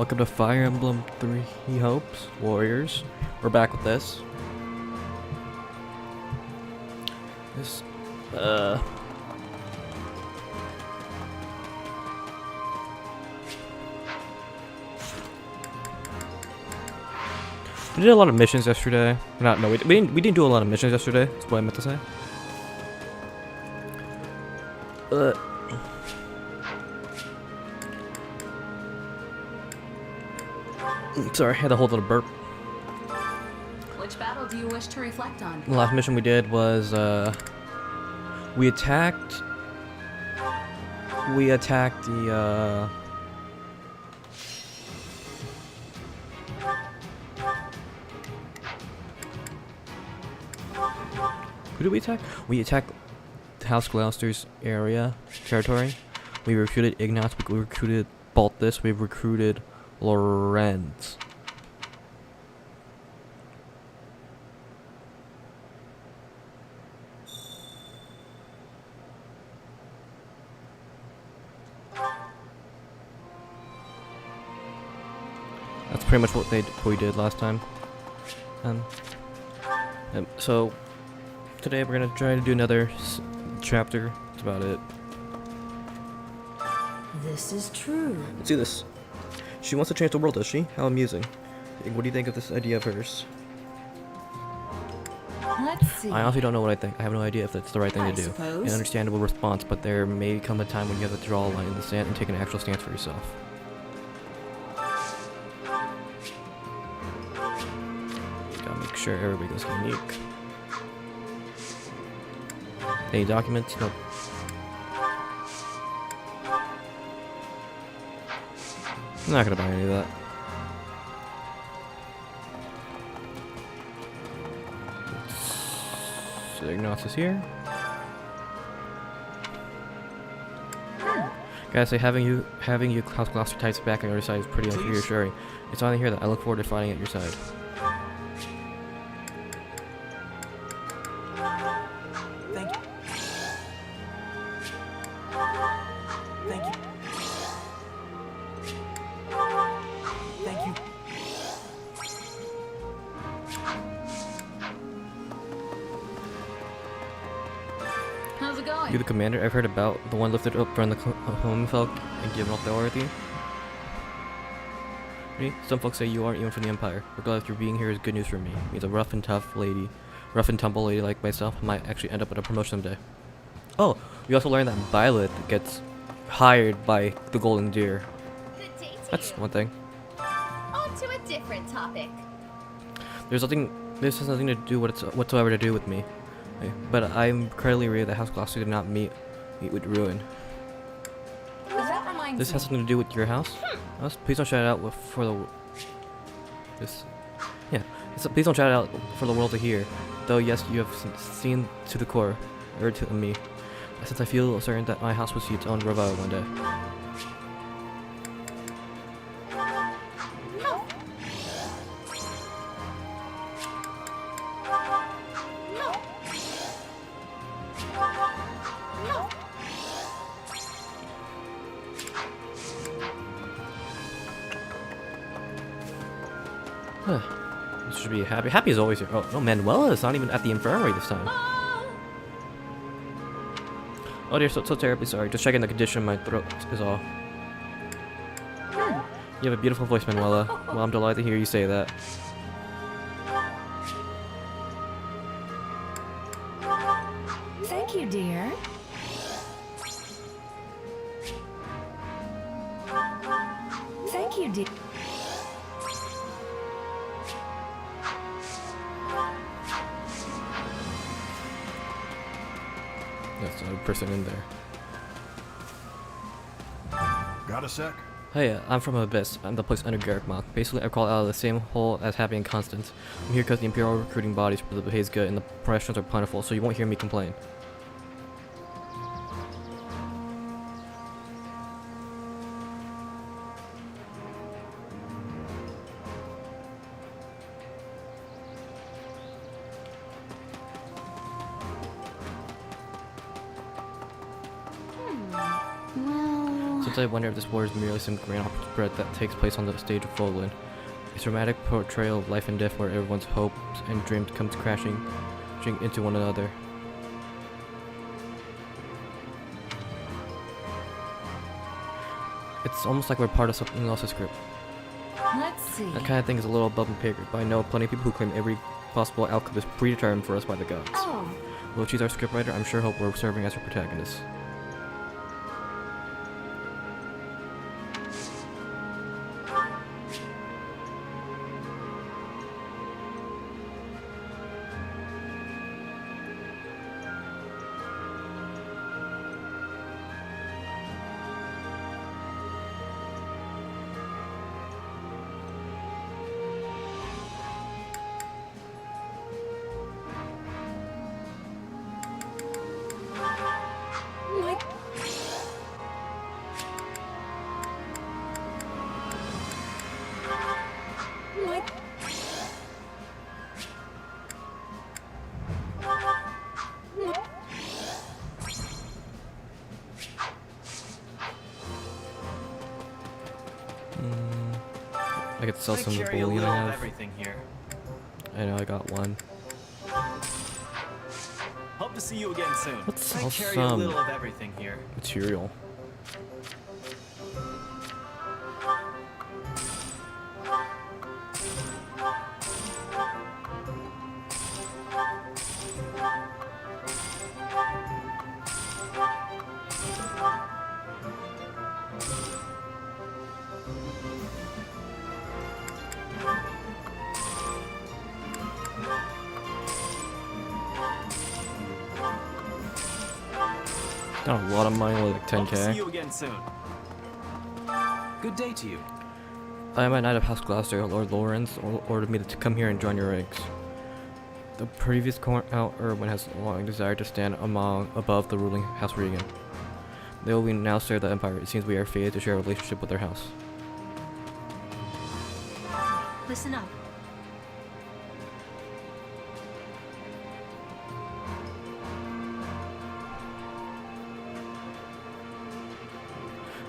welcome to Fire Emblem 3 Hopes Warriors. We're back with this. We did a lot of missions yesterday. We didn't do a lot of missions yesterday. That's what I meant to say. Sorry, I had to hold on a burp. Which battle do you wish to reflect on? The last mission we did was we attacked the who did we attack? We attacked House Gloucester's territory. We recruited Ignatz, we recruited Baltus, we recruited Lorenz. That's pretty much what we did last time. So today we're gonna try to do another chapter. That's about it. This is true. Let's do this. She wants to change the world, does she? How amusing. What do you think of this idea of hers? Let's see. I honestly don't know what I think. I have no idea if that's the right thing to do. Suppose. An understandable response, but there may come a time when you have to draw a line in the sand and take an actual stance for yourself. Gotta make sure everybody goes unique. Any documents? Nope. I'm not gonna buy any of that. So Ignatz is here. Gotta say, having you House Gloucester types back on your side is pretty reassuring. It's only here that I look forward to fighting at your side. Thank you. Thank you. Thank you. How's it going? You the commander I've heard about, the one lifted up from the home folk and given up the authority? Some folks say you aren't even from the Empire. Regardless, your being here is good news for me. It means a rough and tumble lady like myself might actually end up with a promotion someday. Oh, we also learned that Violet gets hired by the Golden Deer. Good day to That's you. one thing. On to a different topic. This has nothing to do whatsoever to do with me. Okay, but I'm incredibly worried that House Gloucester did not meet with ruin. That reminds This me. has something to do with your house? Please don't shout it out for the... please don't shout it out for the world to hear. Though yes, you have seen to the core, or to me. Since I feel certain that my house will see its own revival one day. This should be happy. Happy is always here. Oh, no, Manuela is not even at the infirmary this time. Oh dear, so terribly sorry. Just checking the condition of my throat is all. You have a beautiful voice, Manuela. Well, I'm delighted to hear you say that. Thank you, dear. Thank you, dear. That's another person in there. Got a sec? Hey, I'm from Abyss. I'm the place under Garrick Mock. Basically, I crawled out of the same hole as Happy and Constance. I'm here because the Imperial recruiting bodies for the pays good and the professions are plentiful, so you won't hear me complain. Sometimes I wonder if this war is merely some grand opera spread that takes place on the stage of Volan. A dramatic portrayal of life and death where everyone's hopes and dreams come crashing into one another. It's almost like we're part of something else's script. Let's see. That kind of thing is a little above and bigger, but I know plenty of people who claim every possible outcome is predetermined for us by the gods. Oh, Well, she's our scriptwriter. I'm sure hope we're serving as her protagonist. I could sell I some of the carry a bullion little I of have. everything here. I know I got one. Hope to see you again soon. Let's I sell carry some a little of everything here. material. Got a lot of money, like Hope to see 10k. you again soon. Good day to you. I am a knight of House Gloucester. Lord Lawrence ordered me to come here and join your ranks. The previous Count Erwin has long desired to stand above the ruling House Regan. Though we now serve the Empire, it seems we are fated to share a relationship with their house. listen up.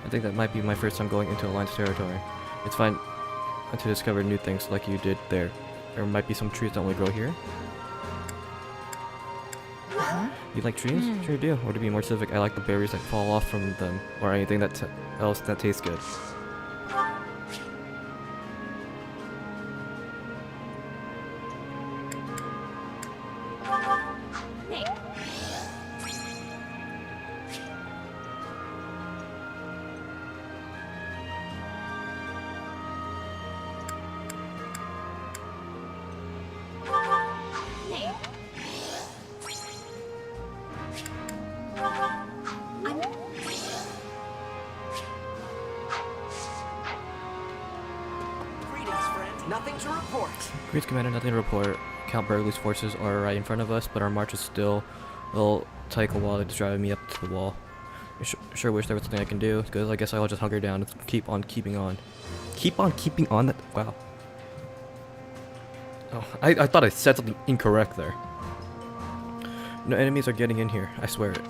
I think that might be my first time going into Alliance territory. It's fine to discover new things like you did there. There might be some trees that only grow here. You like trees? Sure do. Or to be more specific, I like the berries that fall off from them, or anything else that tastes good. Hey, hey. I'm Greetings, friend. Nothing to report. Greetings, Commander. Nothing to report. Count Burgley's forces are right in front of us, but our march is still will take a while to drive me up to the wall. I sure wish there was something I can do, because I guess I'll just hunker down and keep on keeping on. Keep on keeping on? That wow. Oh, I thought I said something incorrect there. No enemies are getting in here. I swear it.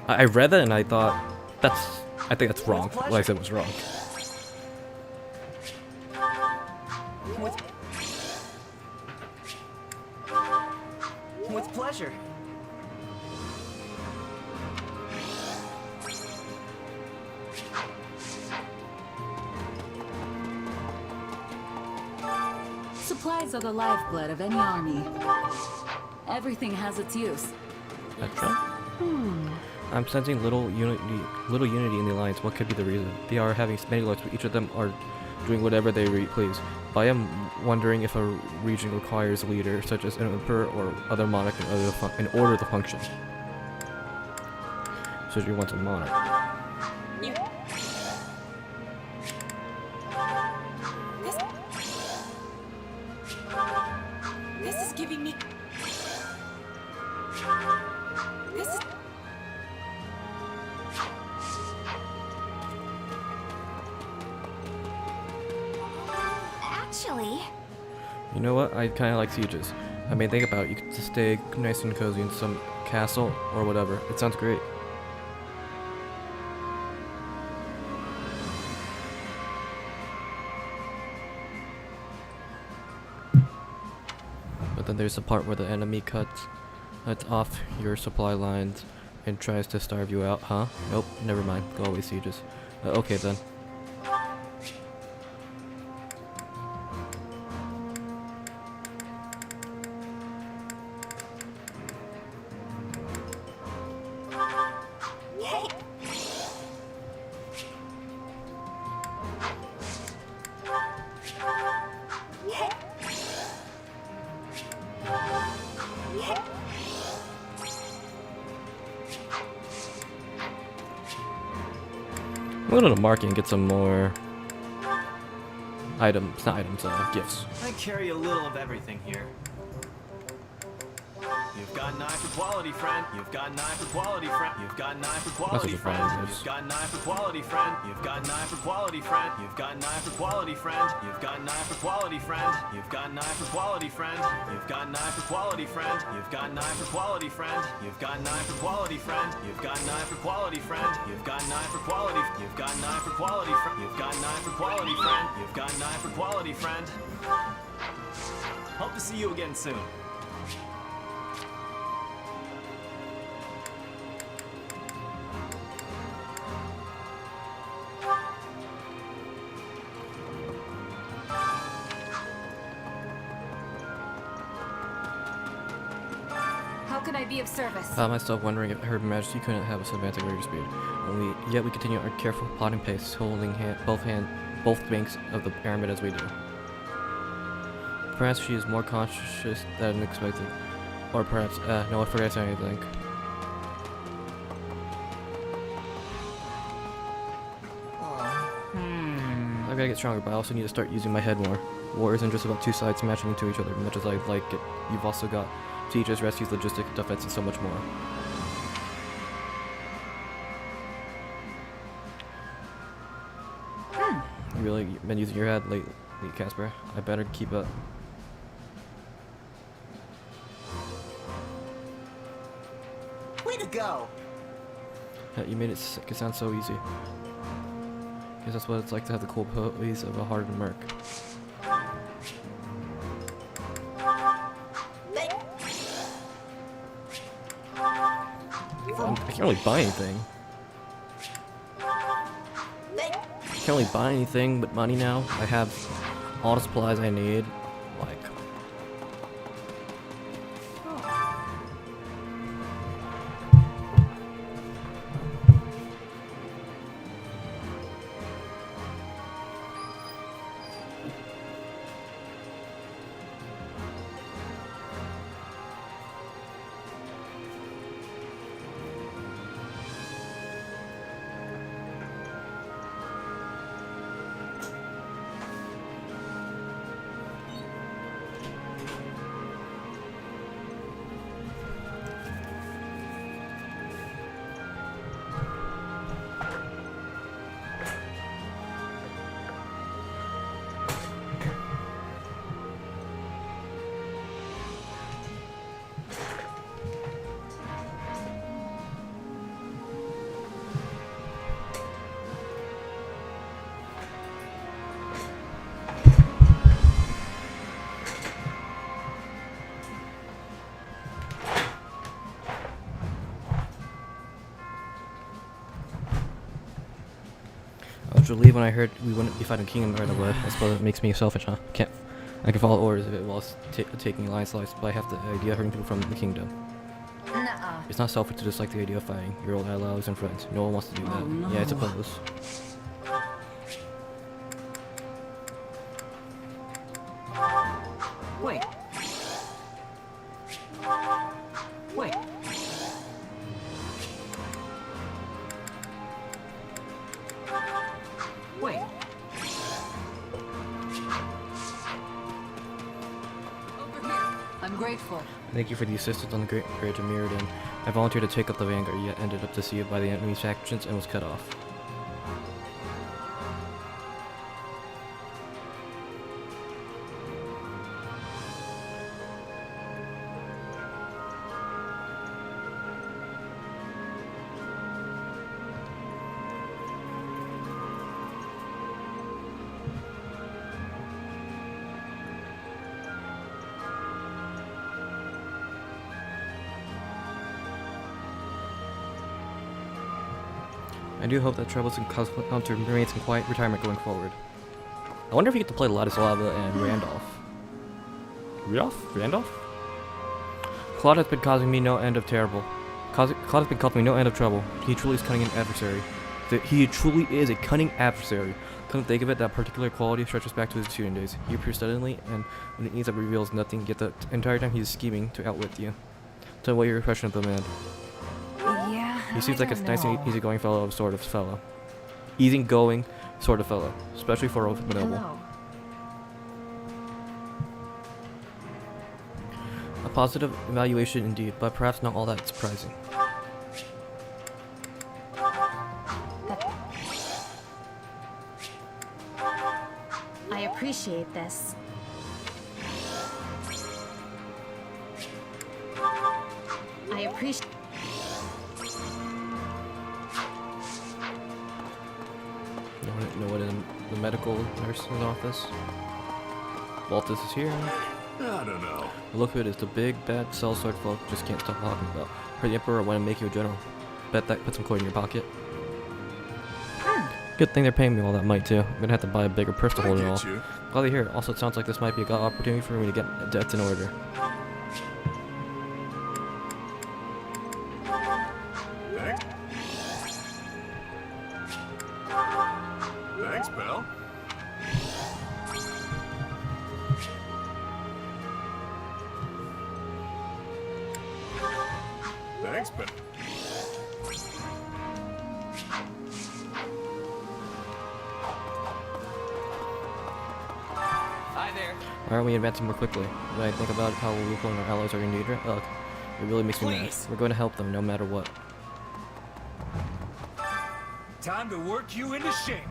I read that and I thought I think that's wrong. What I said was wrong. With pleasure. Supplies are the lifeblood of any army. Everything has its use. That's right. I'm sensing little unity in the alliance. What could be the reason? They are having many lords, but each of them are doing whatever they please. But I am wondering if a region requires a leader, such as an emperor or other monarch, in order to function. So you want a monarch. This is giving me. This is. actually, You know what? I kind of like sieges. I mean, think about it. You could just stay nice and cozy in some castle or whatever. It sounds great. then there's the part where the enemy cuts off your supply lines and tries to starve you out, huh? Nope, never mind. Go away, sieges. Okay then. I'm gonna go to market and get some more items, not items, gifts. I carry a little of everything here. You've got an eye for quality, friend. You've got an eye for quality, friend. You've got an eye for quality, friend. You've got an eye for quality, friend. You've got an eye for quality, friend. You've got an eye for quality, friend. You've got an eye for quality, friend. You've got an eye for quality, friend. You've got an eye for quality, friend. You've got an eye for quality, friend. You've got an eye for quality, friend. You've got an eye for quality, friend. You've got an eye for quality. You've got an eye for quality, friend. You've got an eye for quality, friend. You've got an eye for quality, friend. Hope to see you again soon. How can I be of service? Found myself wondering if Her Majesty couldn't have us advance at greater speed. Yet we continue our careful plodding pace, holding both banks of the pyramid as we do. Perhaps she is more conscious than expected. Or perhaps, no, I forgot to say anything. I gotta get stronger, but I also need to start using my head more. War isn't just about two sides smashing into each other. Much as I like it, you've also got sieges, rescues, logistics, defense, and so much more. You really been using your head lately, Casper. I better keep up. Way to go! You made it sound so easy. Guess that's what it's like to have the cool pose of a hardened merc. I can't really buy anything. Can't really buy anything but money now. I have all the supplies I need. Like, I was relieved when I heard we wouldn't be fighting Kingdom right away. I suppose it makes me selfish, huh? I can follow orders if it was taking alliance lives, but I have the idea of hurting people from the kingdom. Nuh-uh. It's not selfish to dislike the idea of fighting your old allies and friends. No one wants to do that. Oh, no. Yeah, I suppose. Wait. Wait. Wait. I'm grateful. Thank you for the assistance on the Great Bridge of Mirrodin. I volunteered to take up the vanguard, yet ended up deceived by the enemy's factions and was cut off. I do hope that Troubles and Counter remains in quiet retirement going forward. I wonder if you get to play Ladislava and Randolph. Randolph? Claude has been causing me no end of trouble. Claude has been causing me no end of trouble. He truly is cunning an adversary. He truly is a cunning adversary. Come to think of it, that particular quality stretches back to his student days. He appears suddenly, and when it needs, it reveals nothing, yet the entire time he's scheming to outwit you. Tell me what your impression of the man. Yeah. He seems like a nice and easygoing fellow, sort of fellow. Easygoing sort of fellow, especially for a noble. Hello. A positive evaluation indeed, but perhaps not all that surprising. I appreciate this. I appreciate. No one in the medical nurse's office. Waltus is here. I don't know. The look of it is the big, bad sellsword folk just can't stop talking about. Heard the Emperor want to make you a general. Bet that put some coin in your pocket. Good thing they're paying me all that money too. I'm gonna have to buy a bigger purse to hold it all. Glad to hear it. Also, it sounds like this might be a good opportunity for me to get debts in order. Thanks, pal. Thanks, pal. Hi there. Why aren't we advancing more quickly? When I think about how lethal and our allies are in danger, ugh, it really makes me mad. Please. We're going to help them no matter what. Time to work you into shape.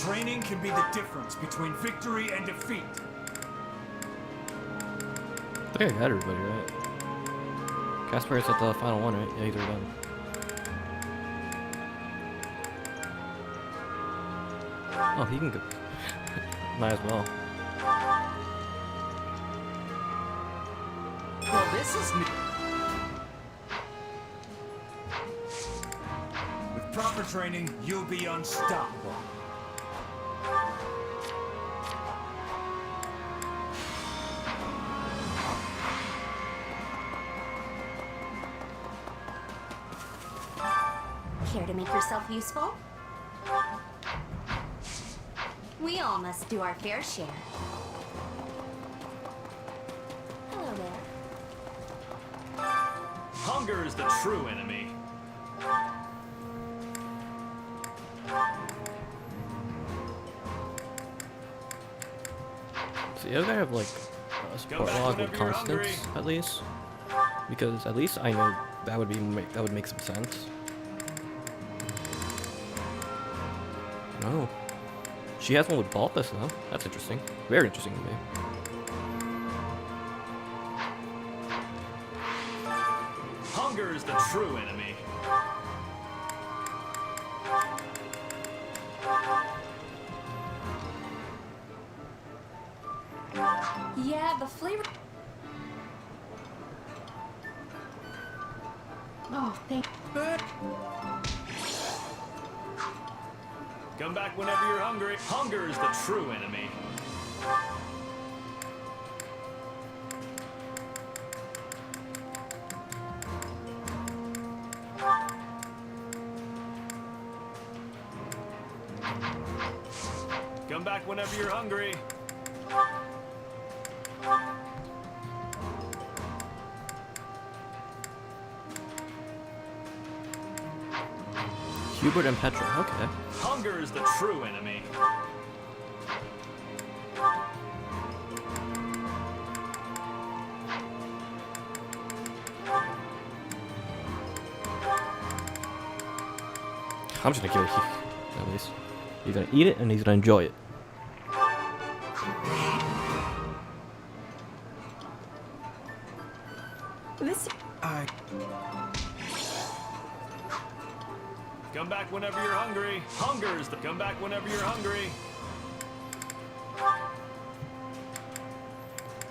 Training can be the difference between victory and defeat. I think I got everybody, right? Casper is at the final one, right? Yeah, he's already done. Oh, he can go. Might as well. Well, this is new. proper training, you'll be unstoppable. Care to make yourself useful? We all must do our fair share. Hello there. Hunger is the true enemy. So you gotta have like a support back log with whenever you're constants hungry. at least, because at least I know that would make some sense. Oh, she has one with Balthus though. That's interesting. Very interesting to me. Hunger is the true enemy. Yeah, the flavor. Oh, thank. Come back whenever you're hungry. Hunger is the true enemy. Come back whenever you're hungry. Hubert and Petra. Okay. Hunger is the true enemy. I'm just gonna give it at least. He's gonna eat it and he's gonna enjoy it. This. Come back whenever you're hungry. Hunger is the. Come back whenever you're hungry.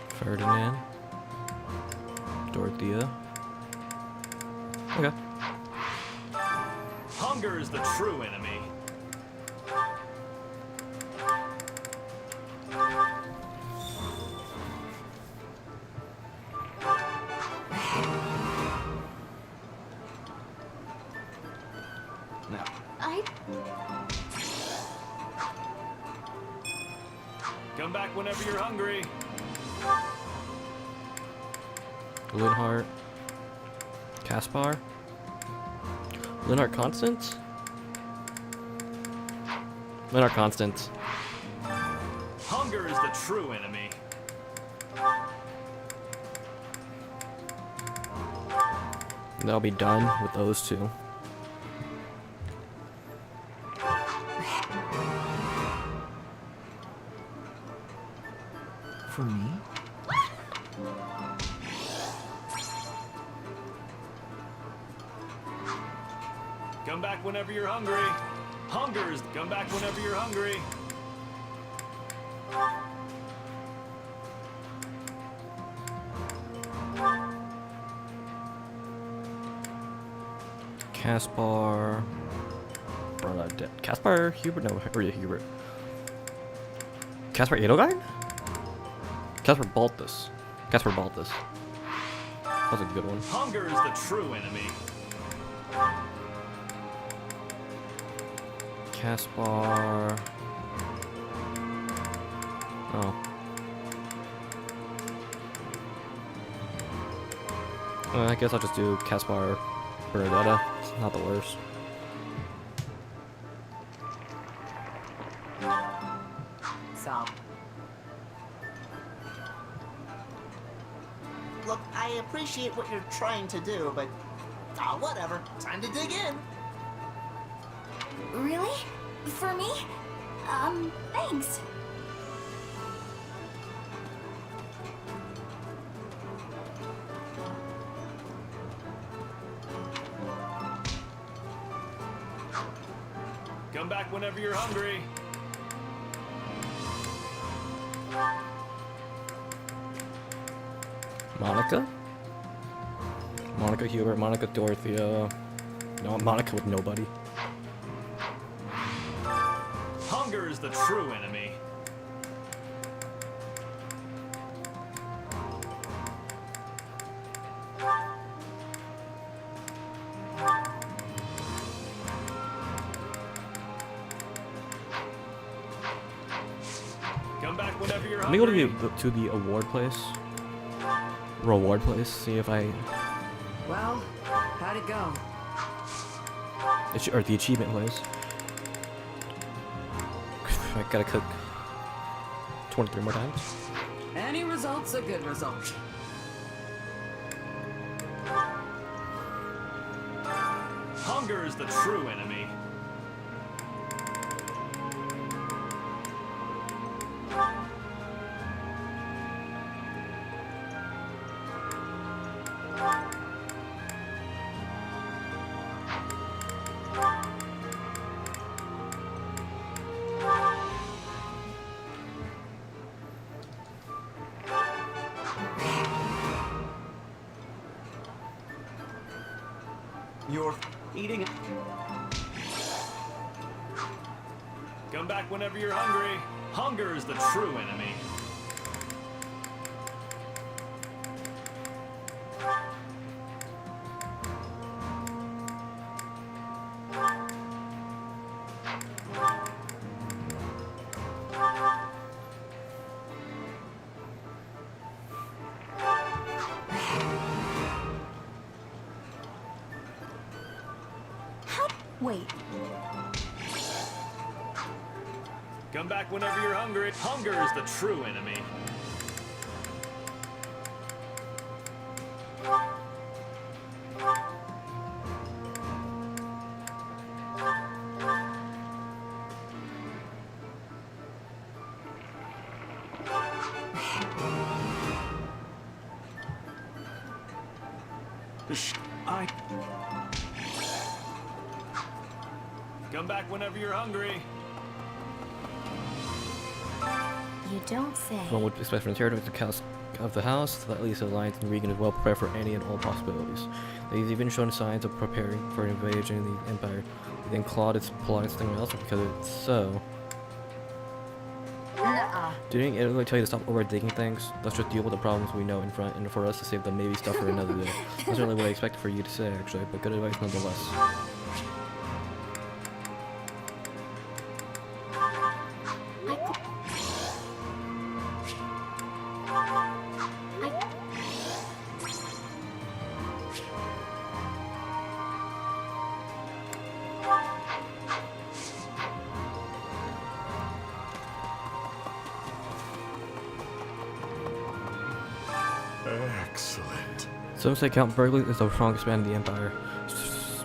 Ferdinand. Dorothea. Okay. Hunger is the true enemy. Now. Come back whenever you're hungry. Linhart. Caspar. Linhart Constance? Linhart Constance. Hunger is the true enemy. And that'll be done with those two. For me? Come back whenever you're hungry. Hunger is. Come back whenever you're hungry. Caspar. Caspar Hubert? No, or yeah, Hubert. Caspar Edelgard? Caspar Balthus. Caspar Balthus. That was a good one. Hunger is the true enemy. Caspar. Oh. I guess I'll just do Caspar Bernadetta. It's not the worst. So. Look, I appreciate what you're trying to do, but whatever. Time to dig in. Really? For me? Thanks. Come back whenever you're hungry. Monica? Monica Hubert, Monica Dorothea. No, Monica with nobody. Hunger is the true enemy. Come back whenever you're Let me go hungry. to the award place. Reward place. See if I Well, how'd it go? or the achievement place. I gotta cook 23 more times. Any result's a good result. Hunger is the true enemy. You're eating. Come back whenever you're hungry. Hunger is the true enemy. Wait. Come back whenever you're hungry. Hunger is the true enemy. I. Come back whenever you're hungry. You don't say. One would expect from the territory of the house that at least the Alliance and Regan is well prepared for any and all possibilities. They've even shown signs of preparing for an invasion of the Empire. They then clawed its plot somewhere else because it's so. Nuh-uh. Didn't it really tell you to stop over digging things? Let's just deal with the problems we know in front, and for us to save them maybe stuff for another day. That's really what I expected for you to say, actually, but good advice nonetheless. Excellent. Some say Count Burgley is the strongest man in the Empire.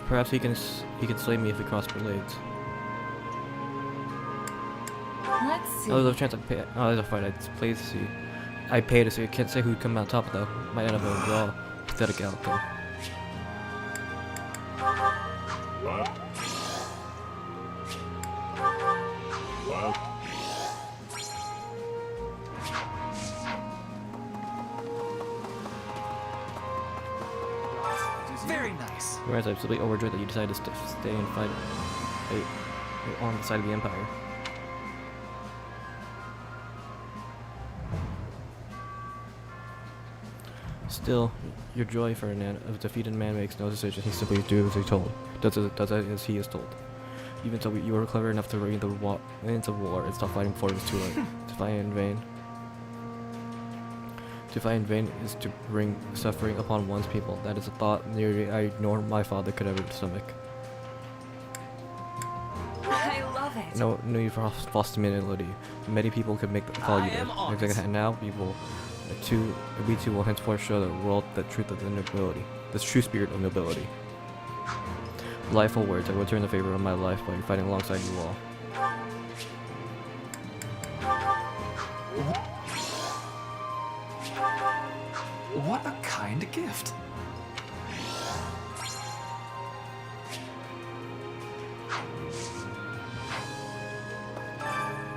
Perhaps he can slay me if we cross blades. Let's see. Oh, there's a chance I pay. Oh, there's a fight. I play to see. I pay to see. I can't say who'd come out top though. Might end up in a draw. Pathetic outcome. What? What? Very nice. Whereas I'm absolutely overjoyed that you decided to stay and fight on the side of the Empire. Still, your joy, Ferdinand, of a defeated man makes no decision. He simply does as he told. Does as he is told. Even so, you were clever enough to read the winds of war and stop fighting before it was too late. To fight in vain. To fight in vain is to bring suffering upon one's people. That is a thought neither I nor my father could ever stomach. I love it. No need for false humility. Many people could call you am this. honest. Exactly. And now we two will henceforth show the world the truth of the nobility, the true spirit of nobility. Lifeful words. I will return the favor of my life by fighting alongside you all. What a kind gift.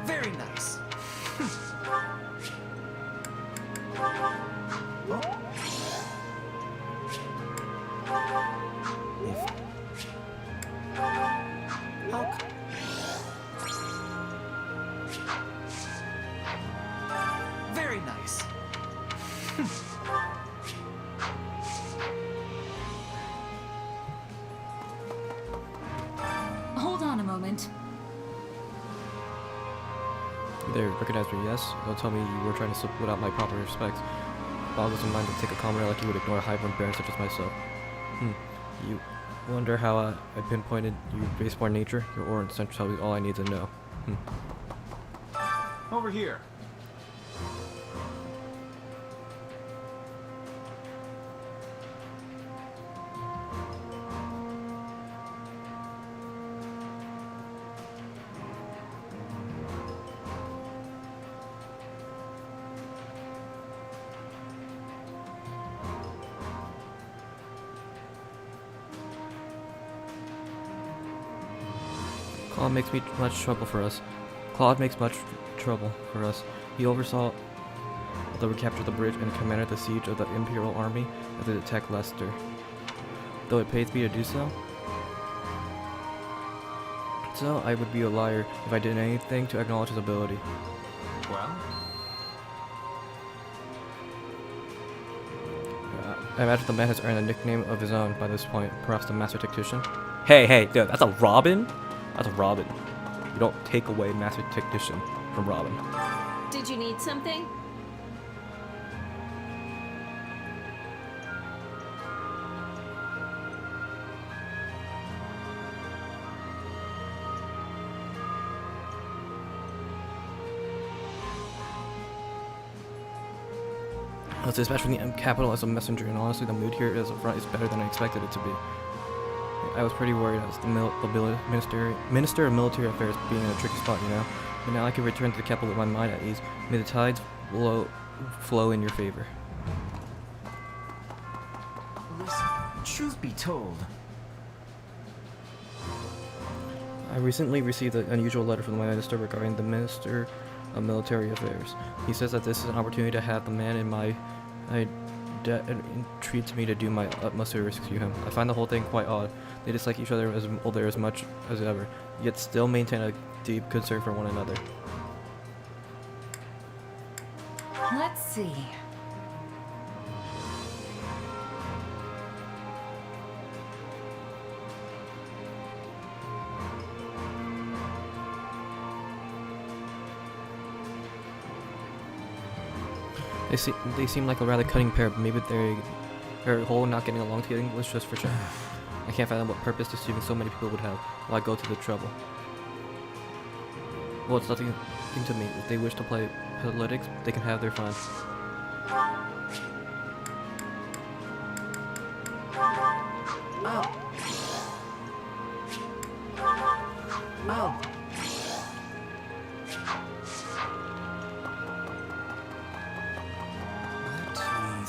Very nice. thanks. Hold on a moment. You there recognize me, yes? Don't tell me you were trying to slip without my proper respect. Boggles in mind to take a commoner like you would ignore a high-born baron such as myself. You wonder how I pinpointed your baseborn nature? Your aura and stench tell me all I need to know. Over here. Claude makes much trouble for us. Claude makes much trouble for us. He oversaw the recapture of the bridge and commanded the siege of the Imperial Army as it attacked Leicester. Though it pays me to do so, I would be a liar if I did anything to acknowledge his ability. Well, I imagine the man has earned a nickname of his own by this point, perhaps the Master Tactician. Hey, dude, that's a Robin? That's a Robin. You don't take away Master Tactician from Robin. Did you need something? I was dispatched from the capital as a messenger, and honestly, the mood here is better than I expected it to be. I was pretty worried as the Minister of Military Affairs being in a tricky spot, you know? But now I can return to the capital with my mind at ease. May the tides flow in your favor. Listen, truth be told, I recently received an unusual letter from my minister regarding the Minister of Military Affairs. He says that this is an opportunity to have the man in my debt and entreats me to do my utmost to rescue him. I find the whole thing quite odd. They dislike each other as much as ever, yet still maintain a deep concern for one another. Let's see. They seem like a rather cutting pair, but maybe their whole not getting along together was just for show. I can't fathom what purpose deceiving so many people would have. Why go to the trouble? Well, it's nothing to me. If they wish to play politics, they can have their fun. oh. Oh.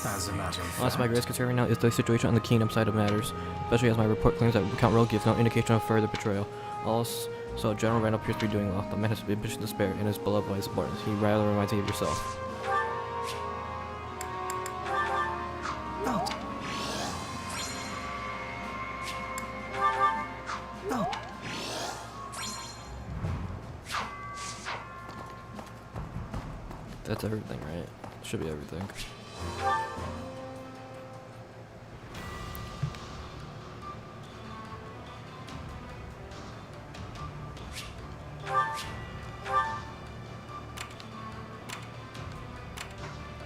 as a matter of Honestly, my fact. greatest concern right now is the situation on the kingdom side of matters, especially as my report claims that Count Rogue gives no indication of further betrayal. Also, General Rand appears to be doing well. The man has ambition to spare and is beloved by his supporters. He rather reminds me of yourself. Oh. Oh. That's everything, right? Should be everything.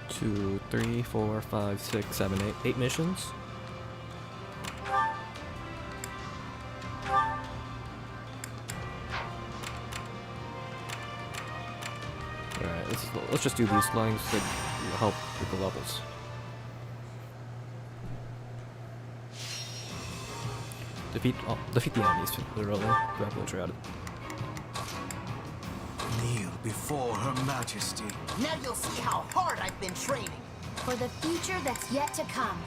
Two, three, four, five, six, seven, eight. 8 missions. Alright, let's just do these lines to help with the levels. Defeat the enemies, literally. Grapple shrouded. Kneel before Her Majesty. Now you'll see how hard I've been training. For the future that's yet to come.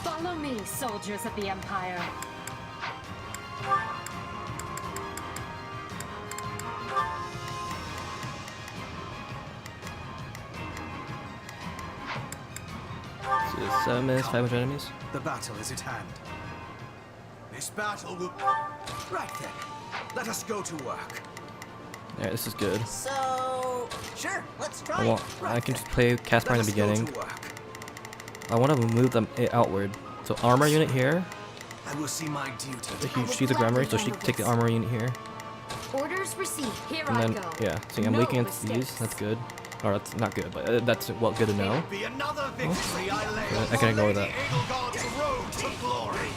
Follow me, soldiers of the Empire. 7 minutes, 500 enemies. The battle is at hand. This battle will... Right then. Let us go to work. Yeah, this is good. So, sure, let's try I it. can just play Caspar in the Let us go beginning. to work. I want to move them outward. So armor unit here. I will see my duty. She's a Grammar, so she can take the armor unit here. Orders received. Here And I then, go. yeah, see, I'm No weak against mistakes. these. That's good. Or that's not good, but that's well good to know. It'll be another victory I lay I can ignore that. Eaglegod's road to glory.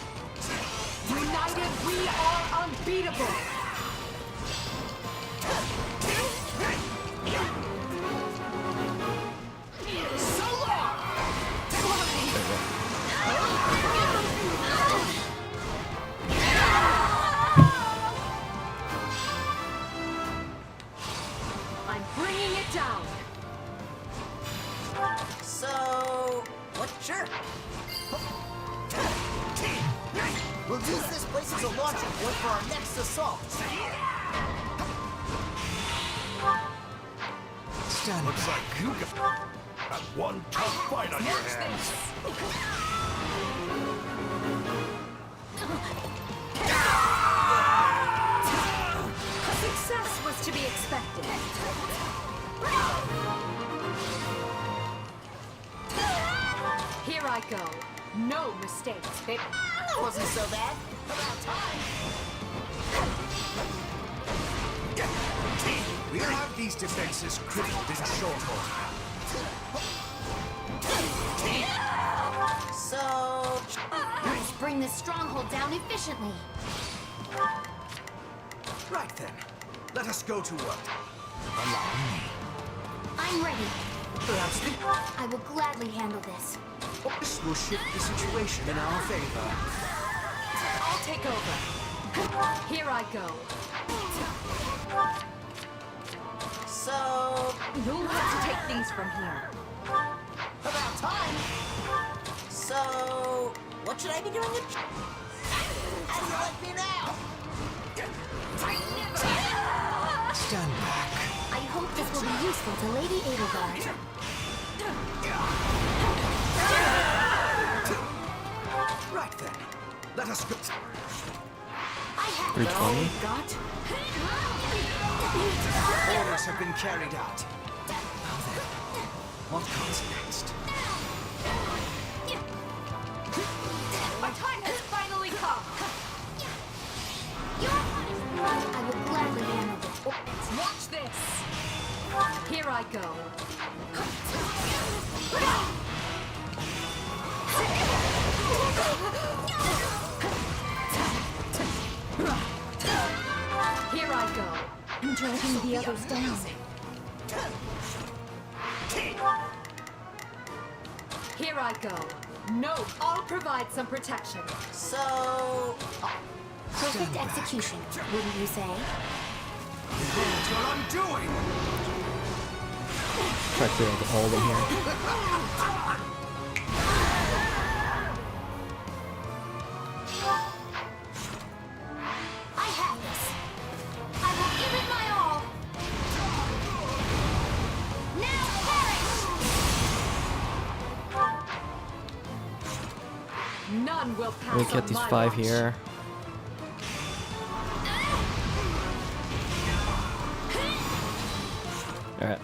United, we are unbeatable. I'm bringing it down. So, what? Sure. We'll use this place as a launching point for our next assault. Stand Looks like you got one tough fight on your hands. Success was to be expected. Here I go. No mistakes. That wasn't so bad. About time. We'll have these defenses crippled in short order. So, Let's bring this stronghold down efficiently. Right then. Let us go to work. I'm ready. Perhaps I will gladly handle this. this will shift the situation in our favor. I'll take over. Here I go. so, You'll have to take things from here. about time. So, what should I be doing with... How do you like me now? Stand back. I hope this will be useful to Lady Edelgard. Right then. Let us go. I have 320. got. Orders have been carried out. Now then, what comes next? My time has finally come. I will gladly handle this. Watch this. Here I go. Here I go. I'm dragging the others down. Here I go. No, I'll provide some protection. So, Perfect execution, wouldn't you say? Behold your undoing! Try clearing all of them here. I have this. I will give it my all. Now perish! None will pass We get on these my 5 watch. here. Alright.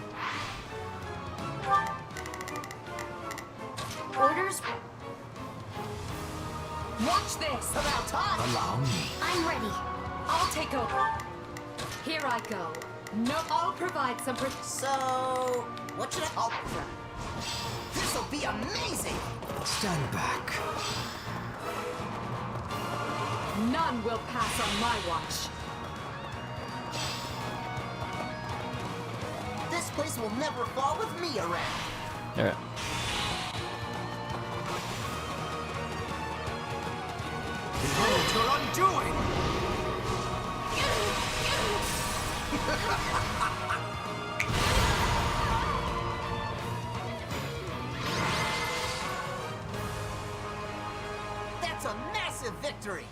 Orders. Watch this. about time. Allow me. I'm ready. I'll take over. Here I go. No, I'll provide some. So, what should I... Oh, crap. This'll be amazing. Stand back. None will pass on my watch. This place will never fall with me around. Alright. Behold your undoing! That's a massive victory.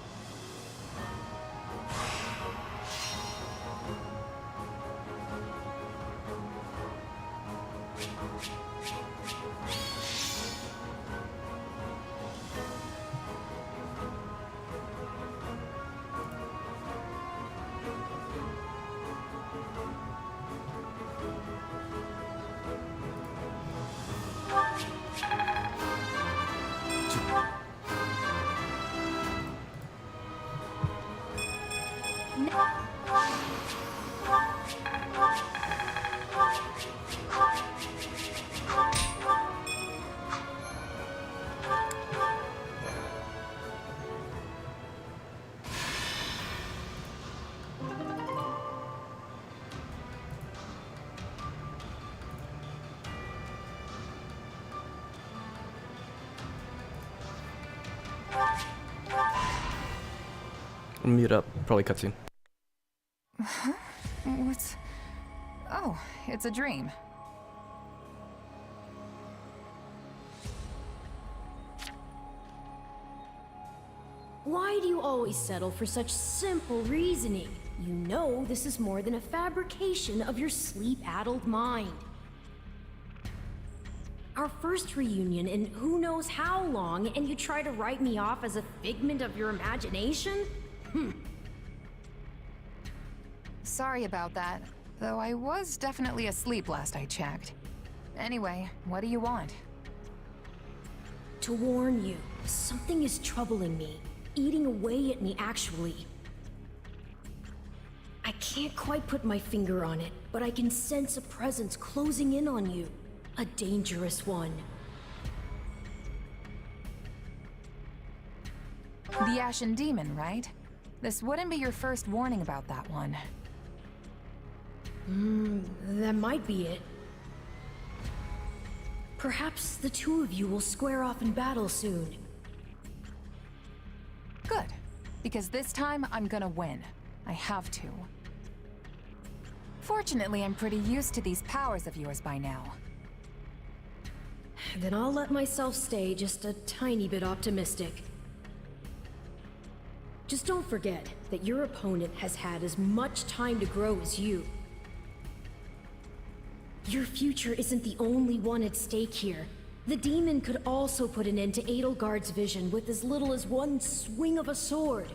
Mute up. Probably cutscene. What's... Oh, it's a dream. Why do you always settle for such simple reasoning? You know this is more than a fabrication of your sleep-addled mind. Our first reunion in who knows how long, and you try to write me off as a figment of your imagination? Sorry about that, though I was definitely asleep last I checked. Anyway, what do you want? To warn you, something is troubling me. Eating away at me, actually. I can't quite put my finger on it, but I can sense a presence closing in on you. A dangerous one. The Ashen Demon, right? This wouldn't be your first warning about that one. That might be it. Perhaps the two of you will square off in battle soon. Good, because this time I'm gonna win. I have to. Fortunately, I'm pretty used to these powers of yours by now. Then I'll let myself stay just a tiny bit optimistic. Just don't forget that your opponent has had as much time to grow as you. Your future isn't the only one at stake here. The demon could also put an end to Edelgard's vision with as little as one swing of a sword.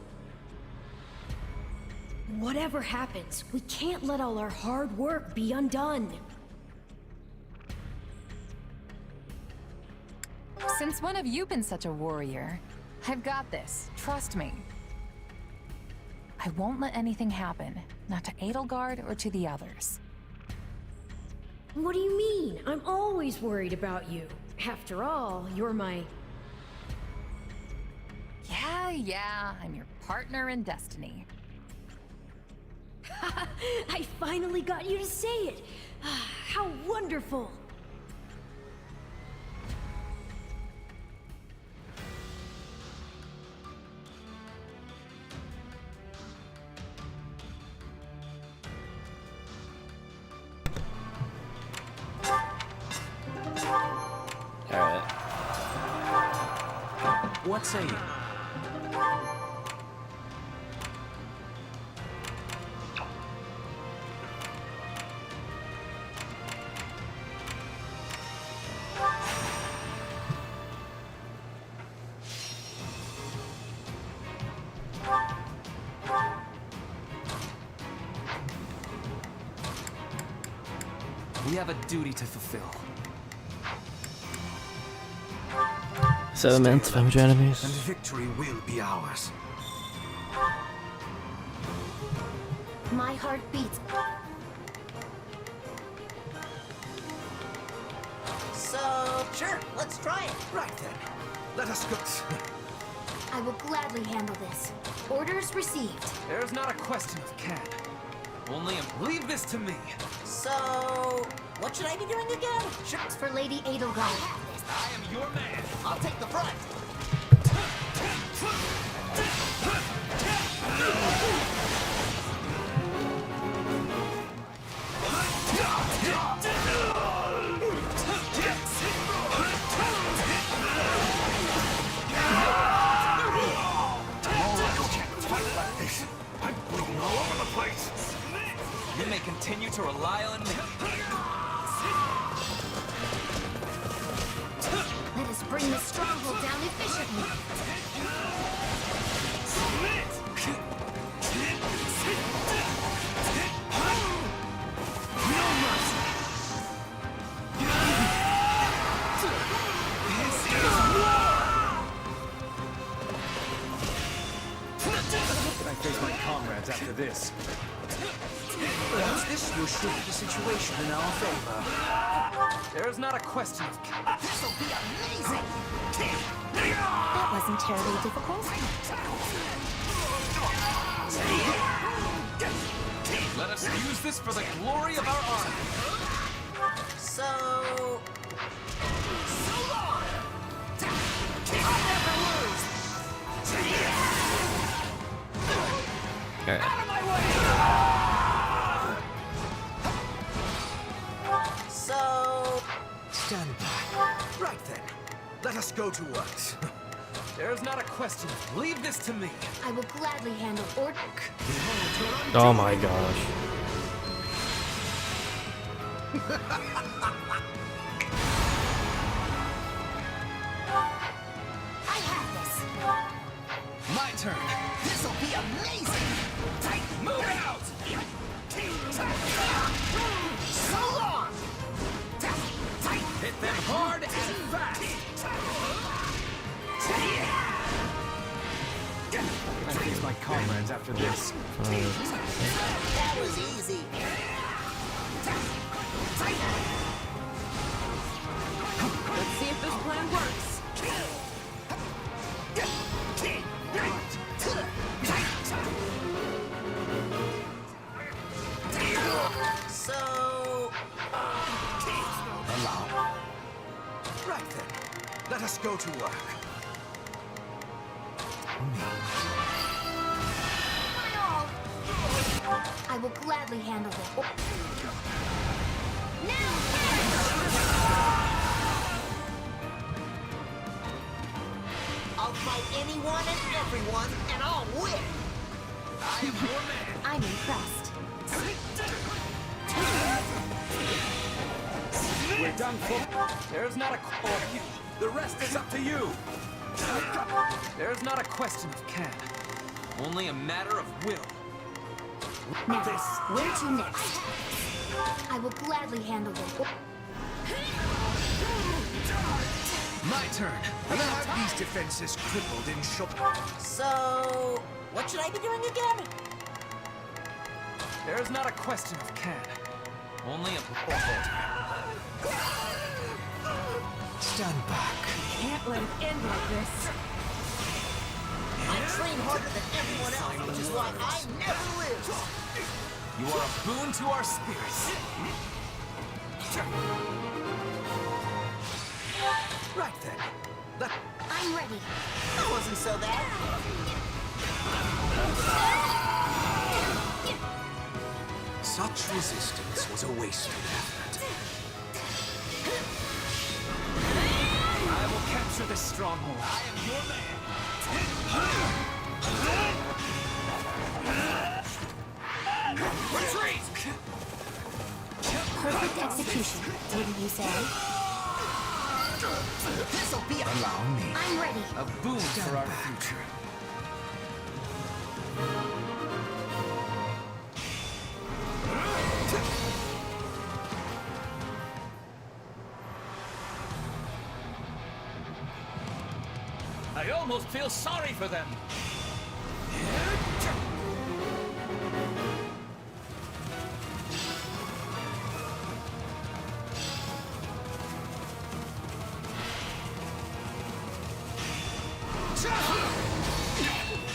Whatever happens, we can't let all our hard work be undone. Since when have you been such a warrior? I've got this, trust me. I won't let anything happen, not to Edelgard or to the others. What do you mean? I'm always worried about you. After all, you're my... Yeah, I'm your partner in destiny. I finally got you to say it! How wonderful! Alright. What say you? We have a duty to fulfill. 7 minutes, 500 enemies. And victory will be ours. My heart beats. So, sure, let's try it. Right then. Let us go. I will gladly handle this. Orders received. There's not a question of can. Only leave this to me. So, what should I be doing again? It's for Lady Edelgard. I am your man. I'll take the front. I'm bleeding all over the place. You may continue to rely on me. Let us bring the stronghold down efficiently. Can I face my comrade comrades after this. Perhaps this will shift the situation in our favor. There's not a question of... This'll be amazing! That wasn't terribly difficult. Let us use this for the glory of our army. So long! Alright. So Stand back. Right then. Let us go to work. There's not a question. Leave this to me. I will gladly handle order. Oh my gosh. I have this. My turn. this'll be amazing! Move out! So long! Hit them hard and fast. I face my comrades after this. That was easy. Let's see if this plan works. So Allow. Right then. Let us go to work. I will gladly handle it. I'll fight anyone and everyone, and I'll win! I am your man. I'm impressed. We're done for. There's not a... The rest is up to you. There's not a question of can. Only a matter of will. Now, where to next? I will gladly handle it. My turn. We have these defenses crippled in short. So what should I be doing again? There's not a question of can. Only a... Stand back. Can't let it end like this. I train harder than everyone else, which is why I never lose! You are a boon to our spirits. Right then. Let I'm ready. That wasn't so bad. such resistance was a wasted effort. I will capture this stronghold. I am your man. Retreat! Perfect execution, wouldn't you say? This'll be a... Allow me. I'm ready. A boon for our future. I almost feel sorry for them.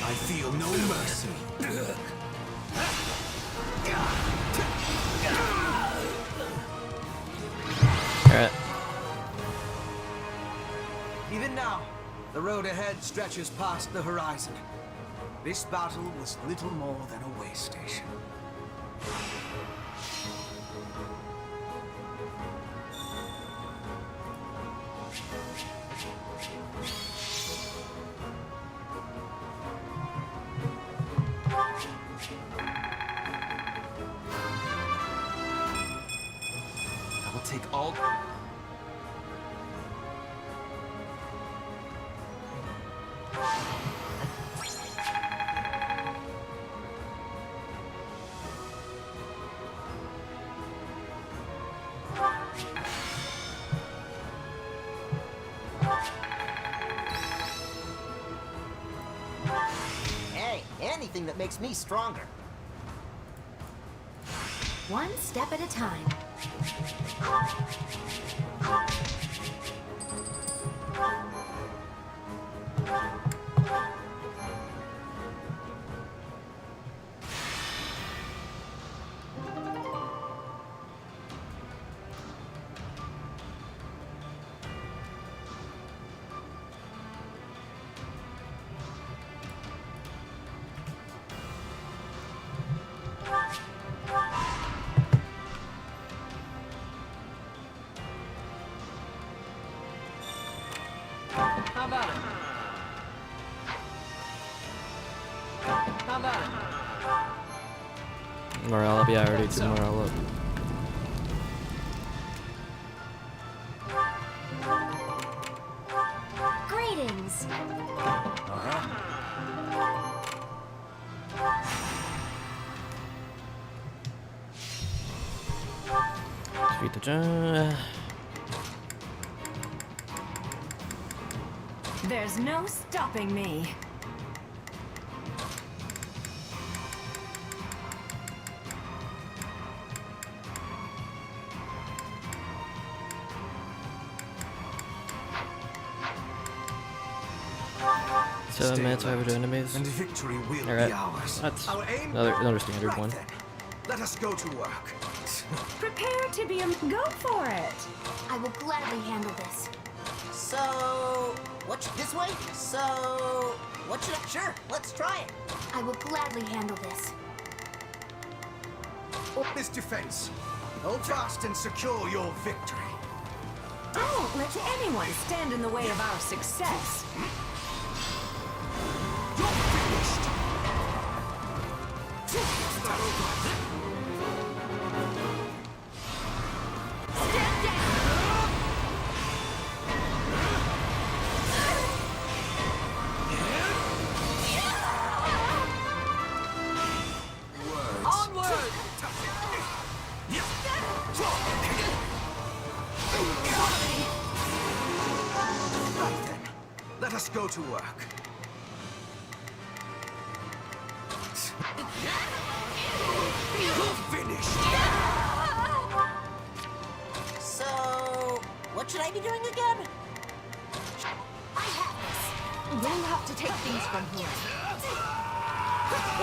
I feel no mercy. Alright. Even now, the road ahead stretches past the horizon. This battle was little more than a way station. I will take all... Hey, anything that makes me stronger. one step at a time. How about it? How about it? Morale up, yeah, I already took morale up. Greetings. Defeat the giant. There's no stopping me. Seven Stay minutes over to alert, enemies. and victory will Alright, be ours. that's Our aim? another standard Right one. then. Let us go to work. Prepare to be a... Go for it! I will gladly handle this. So, this way? So, what should I? Sure, let's try it. I will gladly handle this. This defense. Hold fast and secure your victory. Don't let anyone stand in the way of our success. You're finished. Stand down! Onward! Right then. Let us go to work. You're finished. So, what should I be doing again? I have this. We'll have to take things from here.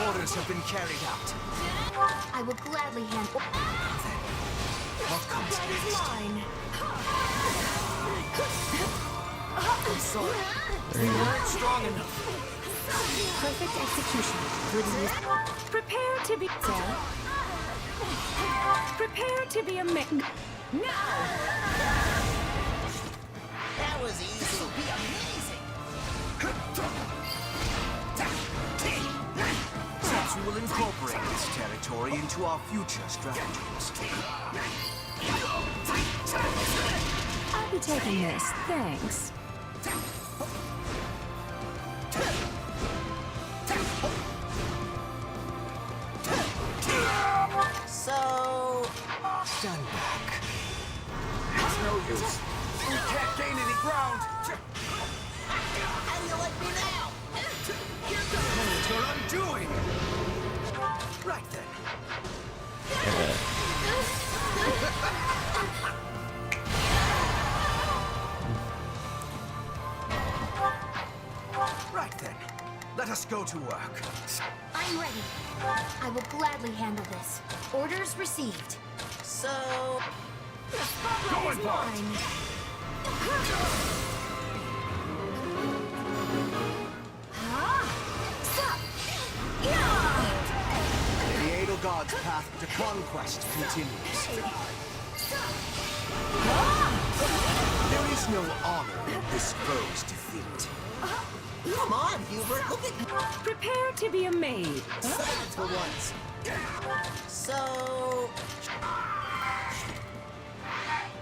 Orders have been carried out. I will gladly handle. What comes That is next? mine. I'm sorry. There you We go. weren't strong enough. Perfect execution. Good news. Prepare to be... Sir? Prepare to be a... No! That was easy. This will be amazing. Perhaps we will incorporate this territory into our future strategies. I'll be taking this, thanks. So, Stand back. It's no use. We can't gain any ground. how do you like me now? It's your undoing. Right then. Right then. Let us go to work. I'm ready. I will gladly handle this. Orders received. So, Going for it. The Edelgard's path to conquest continues. There is no honor in this foe's defeat. come on, Hubert. Look at Prepare to be a maid. silence for once. So,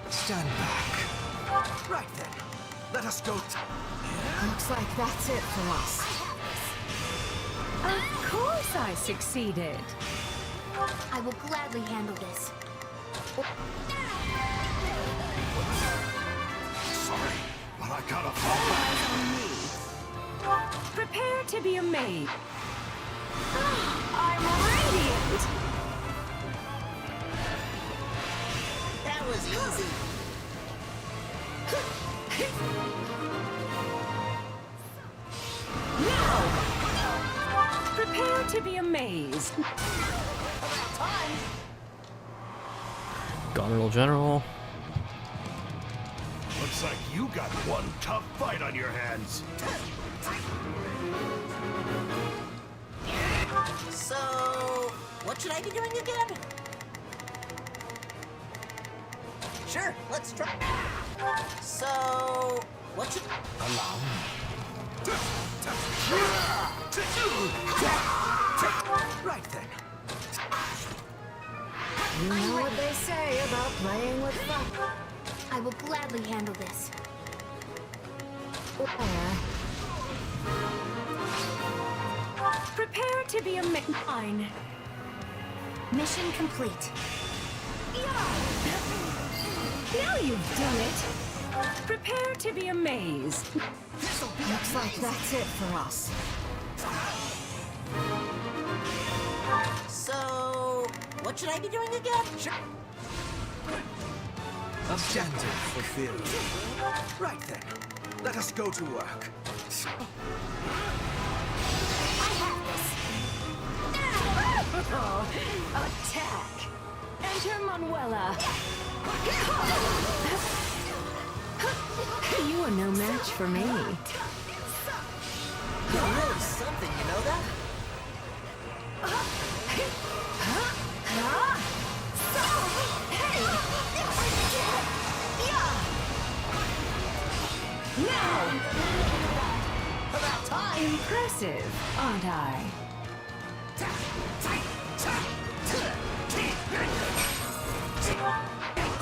Stand back. Right then. Let us go. Looks like that's it for us. Of course I succeeded. I will gladly handle this. Sorry, but I gotta Eyes on me. Prepare to be a maid. I'm radiant. maze. Honorable General. Looks like you got one tough fight on your hands. So, what should I be doing again? Sure, let's try. So, what should... Allow me. Right then. You know what they say about playing with fire. I will gladly handle this. Prepare to be a mine. Mission complete. Now you've done it. Prepare to be amazed. Looks like that's it for us. So, what should I be doing again? Sure. Objective fulfilled. Right then. Let us go to work. Attack! Enter Manuela. You are no match for me. You're really something, you know that? About time! Impressive, aren't I?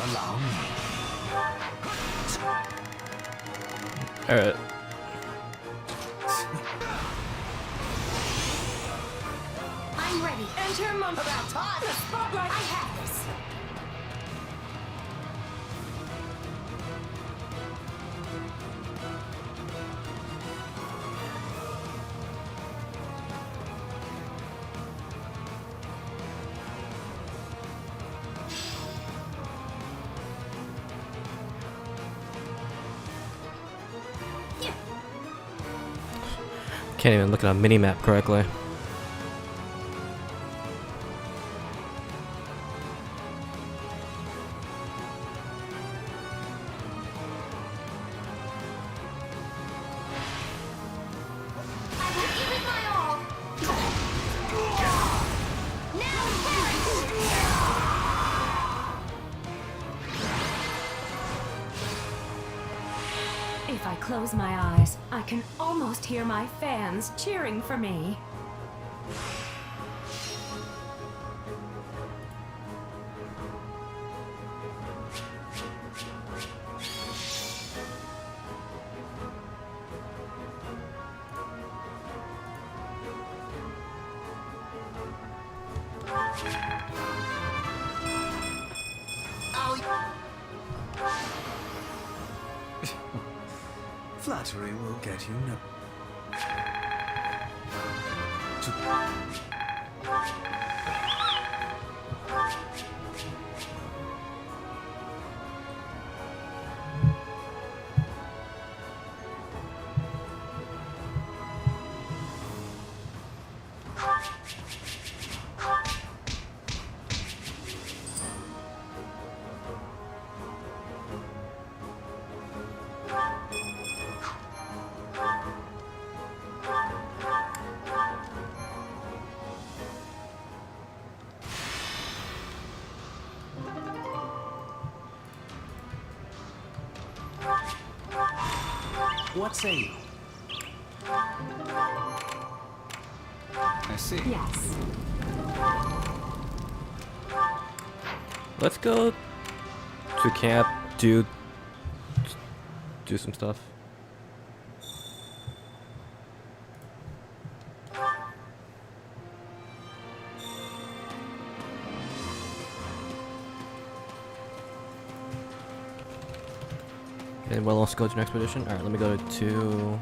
Allow me. Alright. I'm ready. Enter about time! The spotlight! I have this. Can't even look at a mini map correctly. I will give it my all. Now If I close my eyes, I can almost hear my fans cheering for me. Flattery will get you no. What say you? I see. Yes. Let's go to camp, do some stuff. Anyone else go to an expedition? Alright, let me go to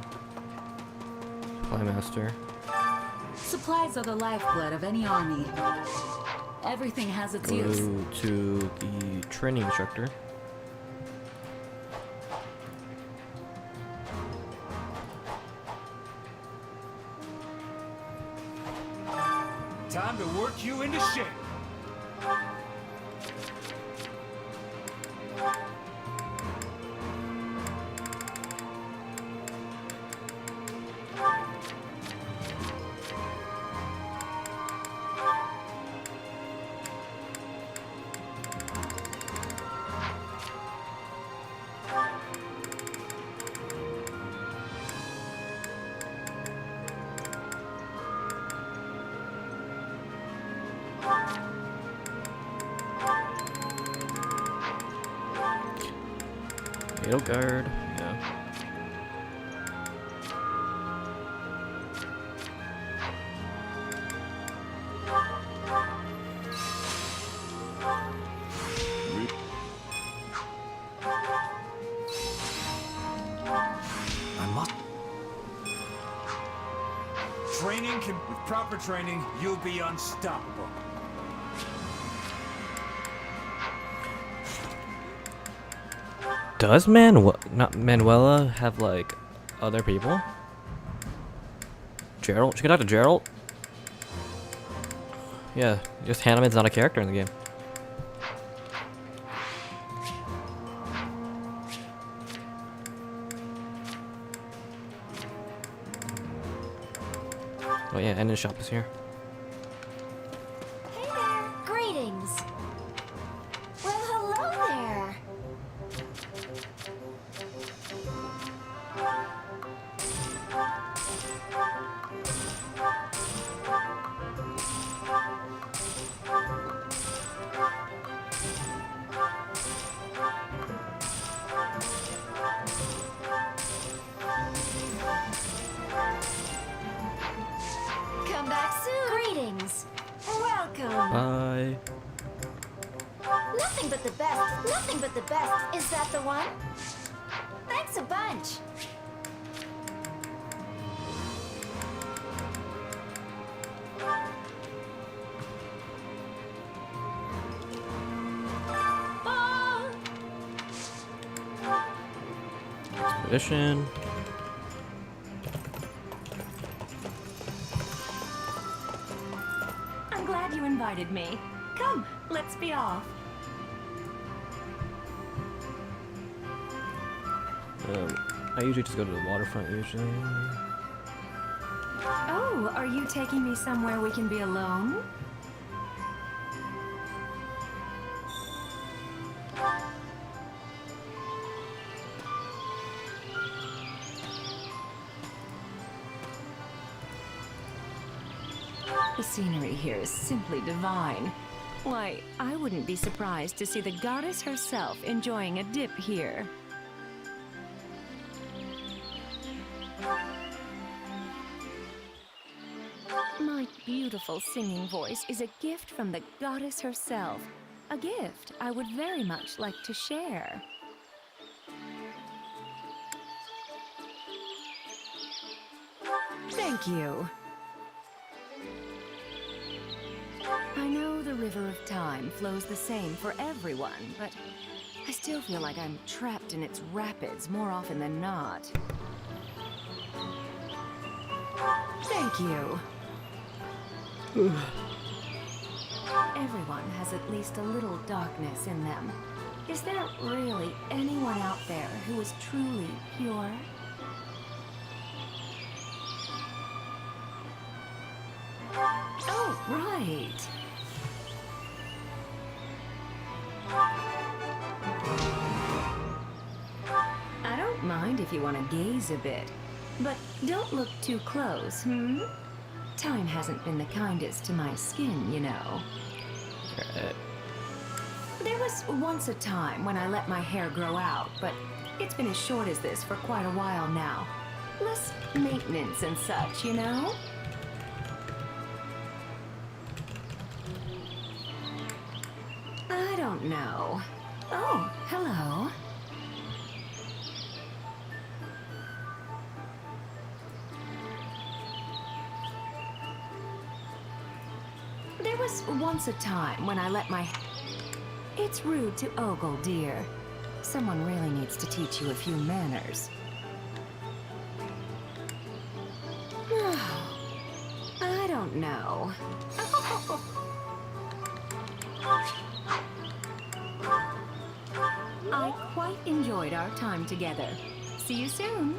Supply Master. Supplies are the lifeblood of any army. Everything has its use. Go to the training instructor. work you into shape. Guard, yeah. I must. With proper training, you'll be unstoppable. Does not Manuela have like other people? Gerald? She can talk to Gerald? Yeah, just Hanneman's not a character in the game. Oh yeah, and his shop is here. Hey there. Greetings. Well, hello there. Come back soon. Greetings. Welcome. Bye. Nothing but the best. Nothing but the best. Is that the one? Thanks a bunch. Expedition. I'm glad you invited me. Come, let's be off. I usually just go to the waterfront usually. Oh, are you taking me somewhere we can be alone? The scenery here is simply divine. Why, I wouldn't be surprised to see the goddess herself enjoying a dip here. My beautiful singing voice is a gift from the goddess herself. A gift I would very much like to share. Thank you. I know the river of time flows the same for everyone, but I still feel like I'm trapped in its rapids more often than not. Thank you. Everyone has at least a little darkness in them. Is there really anyone out there who is truly pure? Oh, right. I don't mind if you want to gaze a bit, but don't look too close, Time hasn't been the kindest to my skin, you know. There was once a time when I let my hair grow out, but it's been as short as this for quite a while now. Less maintenance and such, you know? I don't know. Oh, hello. There was once a time when I let my... It's rude to ogle, dear. Someone really needs to teach you a few manners. I don't don't know. I quite enjoyed our time together. See you soon.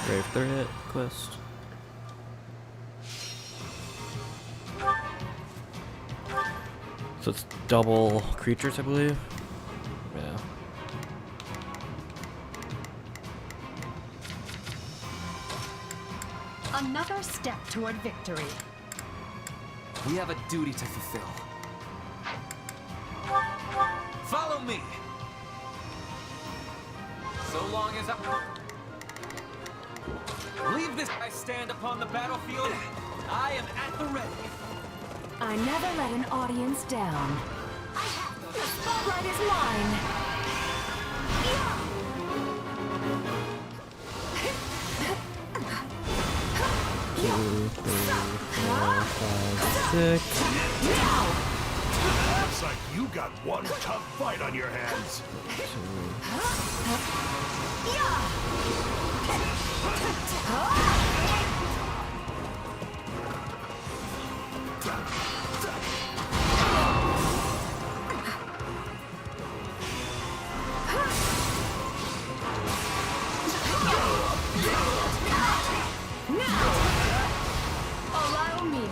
Grave Threat quest. So it's double creatures, I believe. Yeah. Another step toward victory. We have a duty to fulfill. Follow me! So long as leave this. I stand upon the battlefield. I am at the ready. I never let an audience down. The spotlight is mine. 2, 3, 4, 5, 6. Looks like you got one tough fight on your hands. Allow me.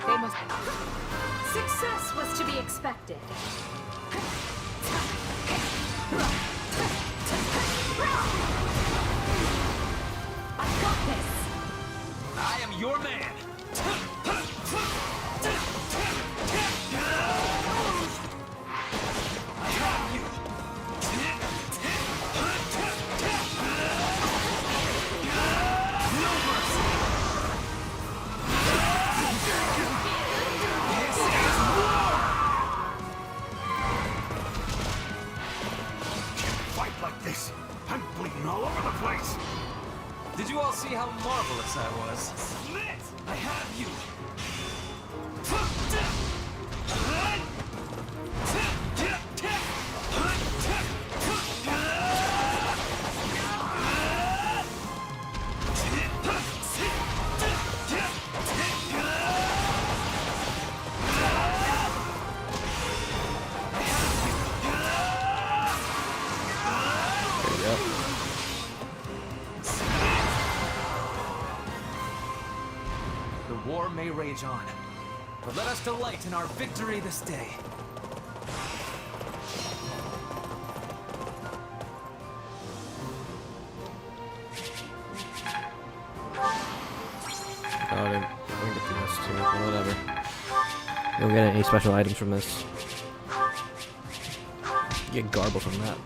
They must. Success was to be expected. I've got this. I am your man. Fight like this. I'm bleeding all over the place. Did you all see how marvelous I was? Split! I have you! The war may rage on, but let us delight in our victory this day. Got it. We can get through this too, but whatever. You don't get any special items from this. You get garble from that.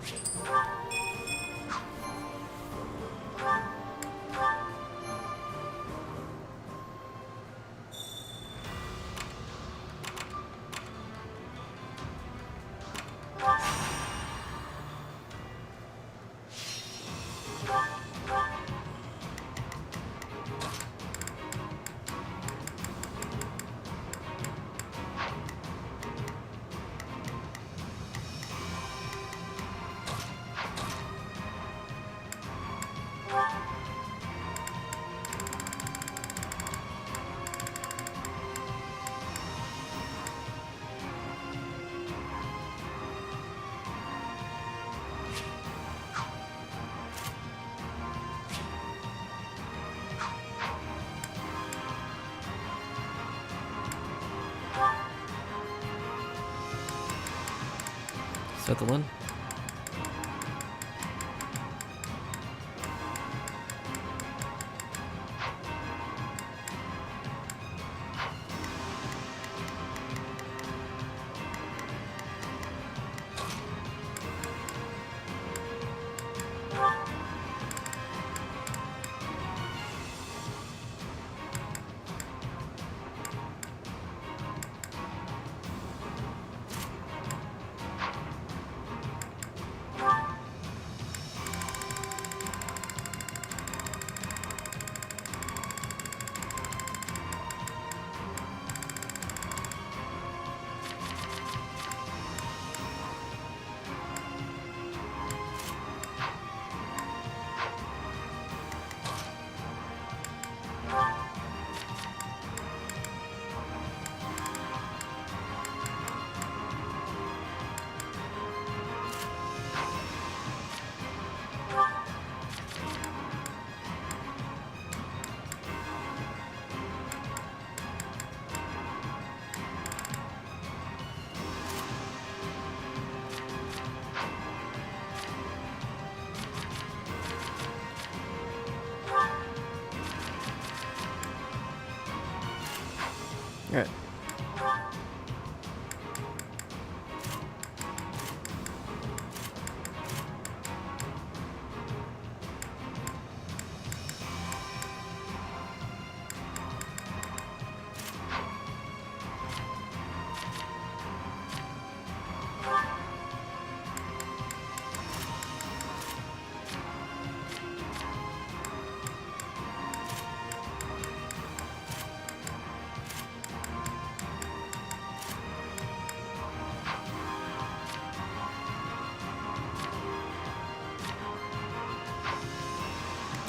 Is that the one? Alright.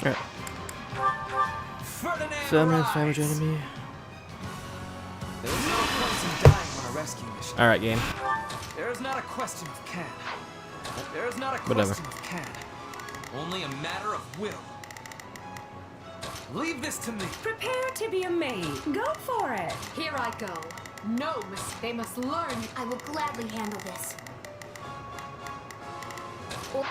Alright. 7 minutes damage enemy. There's no point in dying on a rescue mission. Alright, game. There's not a question of can. There's not a Whatever. question of can. Only a matter of will. Leave this to me. Prepare to be amazed. Go for it. Here I go. No, they must learn. I will gladly handle this. I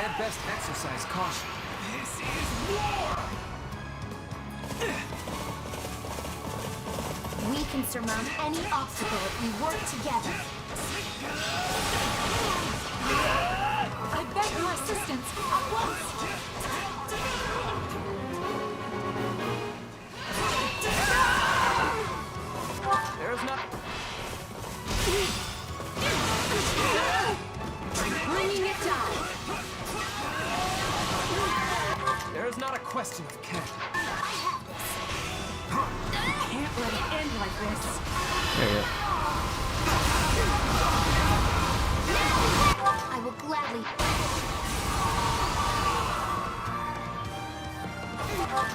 had best exercise caution. This is war! We can surmount any obstacle if we work together. I beg your assistance at once. There's not. Bringing it down. There's not a question of can. Can't let it end like this. There you go. I will gladly.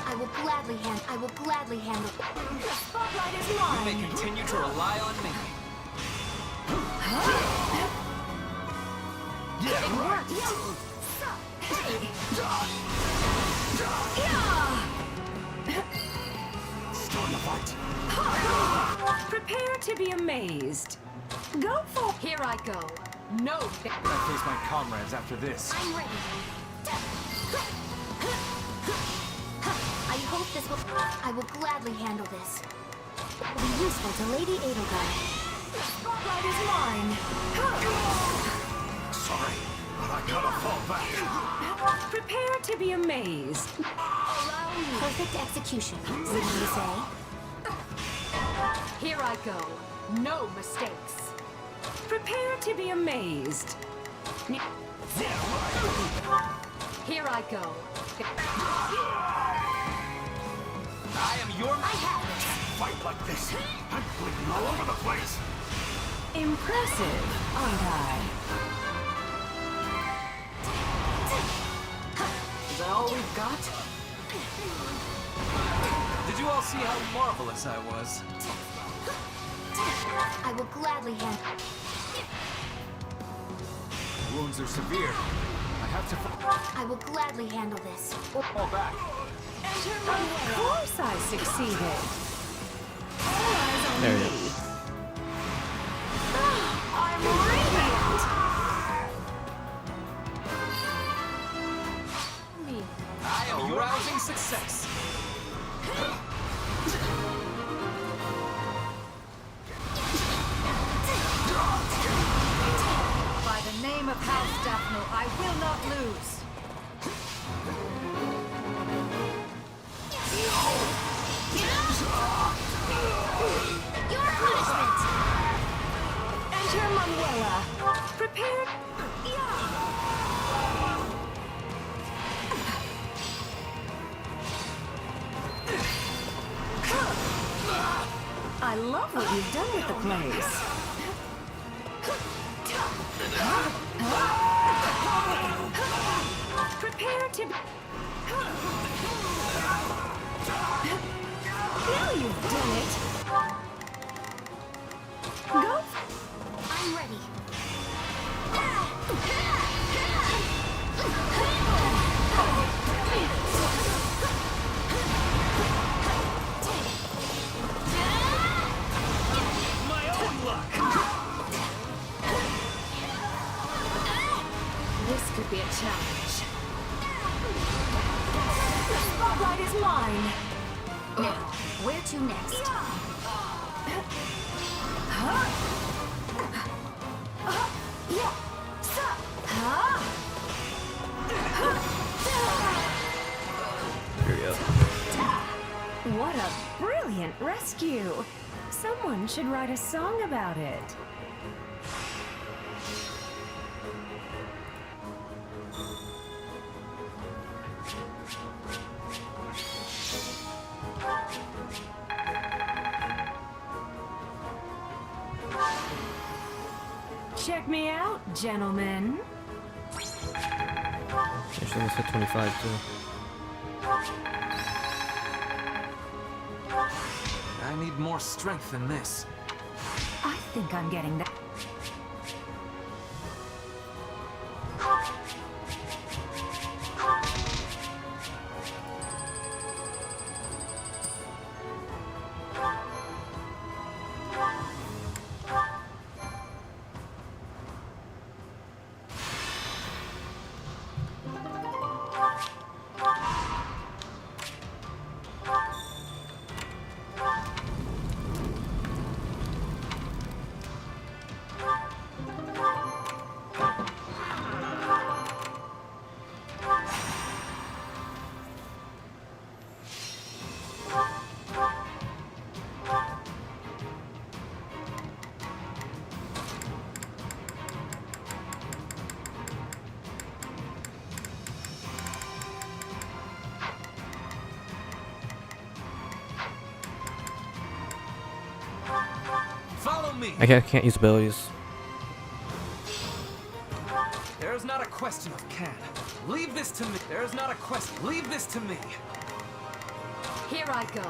I will gladly handle. The spotlight is You mine. may continue to rely on me. It worked. Start the fight. Prepare to be amazed. Go for Here I go. No, I face my comrades after this. I'm ready. I hope this will. I will gladly handle this. It will be useful to Lady Edelgard. the spotlight is mine. Sorry, but I gotta fall back. Prepare to be amazed. Perfect execution. What do you say? here I go. No mistakes. Prepare to be amazed. Here I go. I am your. Fight like this. I'm bleeding all over the place. Impressive, aren't I? Is that all we've got? Did you all see how marvelous I was? I will gladly handle. Wounds are severe. I have to I will gladly handle this. fall back. Of course I succeeded. All eyes on There me. it is. I'm radiant. I am your rousing success. By the name of House Daphne, I will not lose. Your punishment. Enter Manuela. Prepare. I love what you've done with the place. Prepare to be... Now you've done it. Go. I'm ready. My own luck. This could be a challenge. The spotlight is mine. Now, where to next? Here we go. What a brilliant rescue! Someone should write a song about it. Check me out, gentlemen. Actually, almost hit 25 too. I need more strength than this. I think I'm getting that. Follow me. I can't use abilities. There's not a question of can. Leave this to me. There's not a question. Leave this to me. Here I go.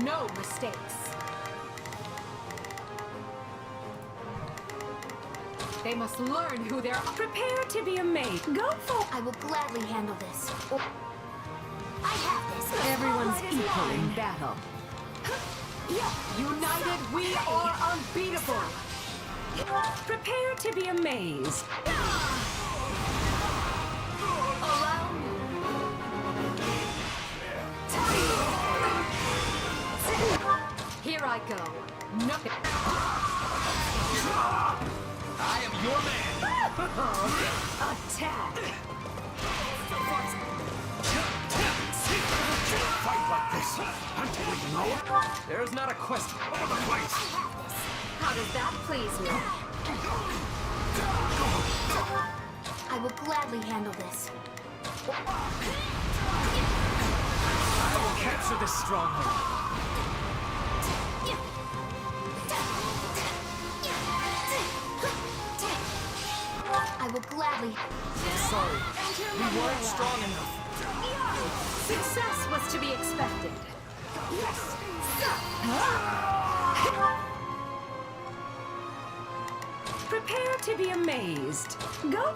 No mistakes. They must learn who they're. Prepare to be amazed. Go for I will gladly handle this. I have this. Everyone's equal in battle. United, we are unbeatable. Prepare to be amazed. Allow me. Here I go. No. I am your man. Attack. Fight like this until we know it. There's not a question. Over the place. How does that please you? I will gladly handle this. I will capture this stronghold. I will gladly. Sorry, we weren't strong enough. Success was to be expected. Prepare to be amazed. Go.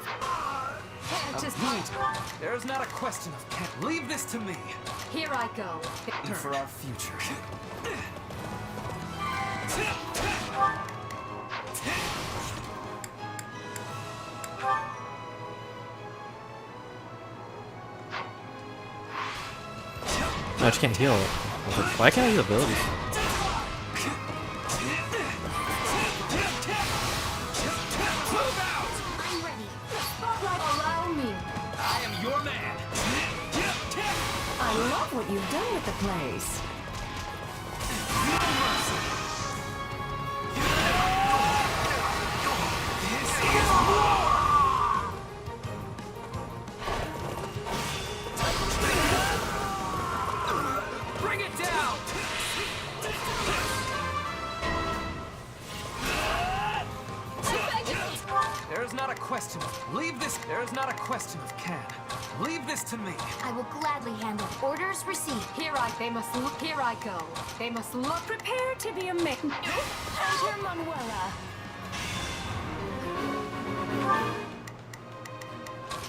Wait. There's not a question of can. Leave this to me. Here I go. For our future. No, I just can't heal. I was like, why can't I use abilities? I'm ready. Allow me. I am your man. I love what you've done with the place. Bring it down. There's not a question of leave this. There's not a question of can. Leave this to me. I will gladly handle. Orders received. They must look. Here I go. They must look. Prepare to be amazed. Enter Manuela.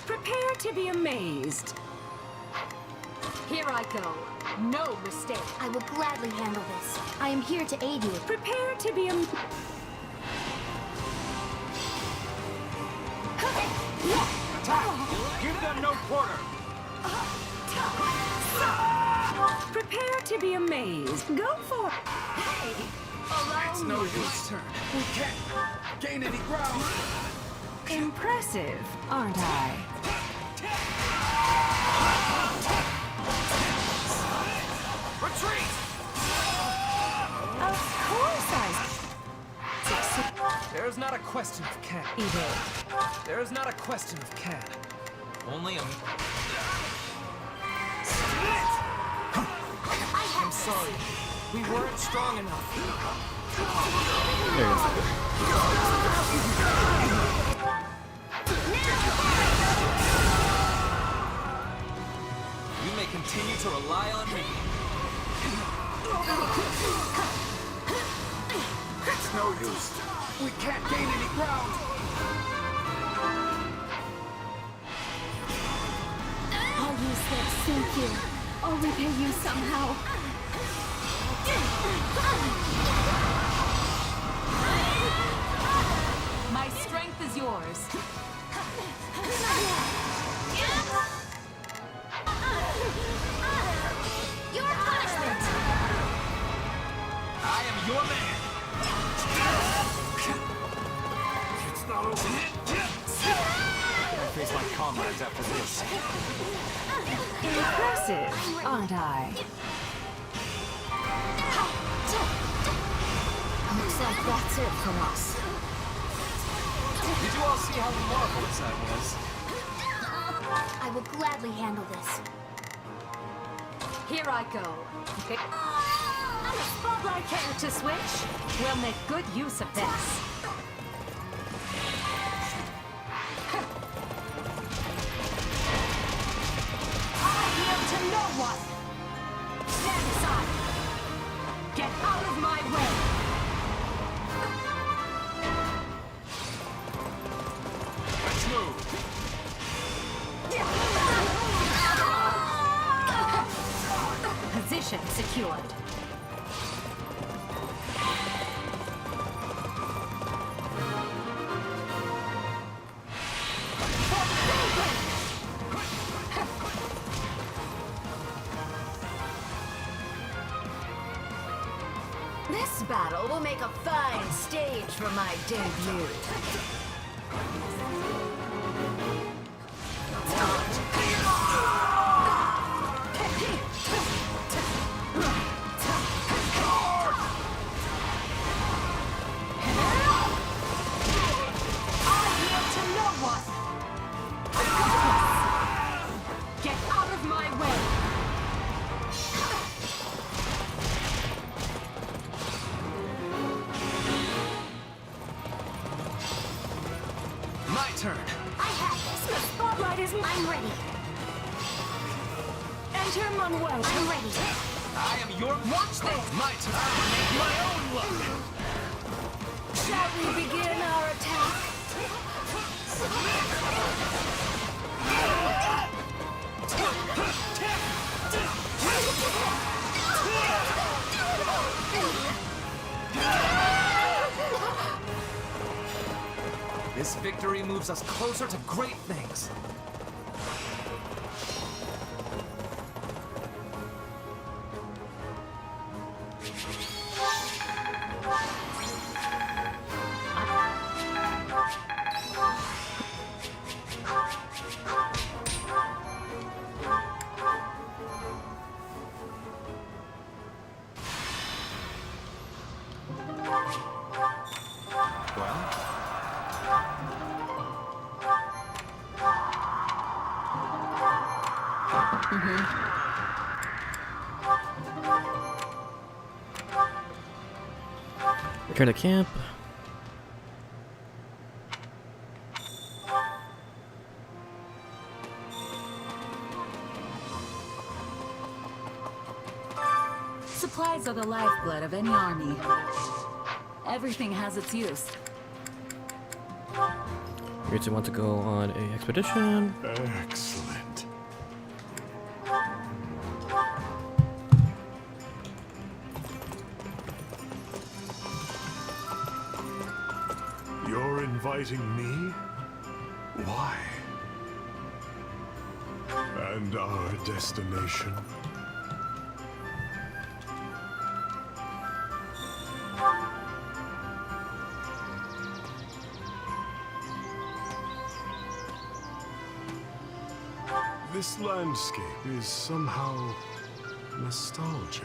Prepare to be amazed. Here I go. No mistake. I will gladly handle this. I am here to aid you. Prepare to be amazed. Give them no quarter. Prepare to be amazed. Go for it. Hey! It's no use, turn. We can't gain any ground. Impressive, aren't I? Retreat! Of course I succeed. There's not a question of can. There's not a question of can. Only a... I'm sorry. We weren't strong enough. There you go. You may continue to rely on me. It's no use. We can't gain any ground. I'll use that thank you. I'll repay you somehow. My strength is yours. Your punishment! I am your man. It's not over. I face my comrades after this. Impressive, aren't I? Looks like that's it from us. Did you all see how marvelous that was? I will gladly handle this. Here I go. Okay. I'm a spotlight. Care to switch? We'll make good use of this. I yield to no one. Stand aside. Get out of my way. Let's move. Position secured. This battle will make a fine stage for my debut. I yield to no one. Get out of my way. My turn. I have this. The spotlight is... I'm ready. Enter Manuel. I'm ready. I am your... Watch this! My turn. I will make my own luck. Shall we begin our attack? This victory moves us closer to great things. Return to camp. Supplies are the lifeblood of any army. Everything has its use. You two want to go on a expedition. Excellent. You're inviting me? Why? And our destination? This landscape is somehow nostalgic.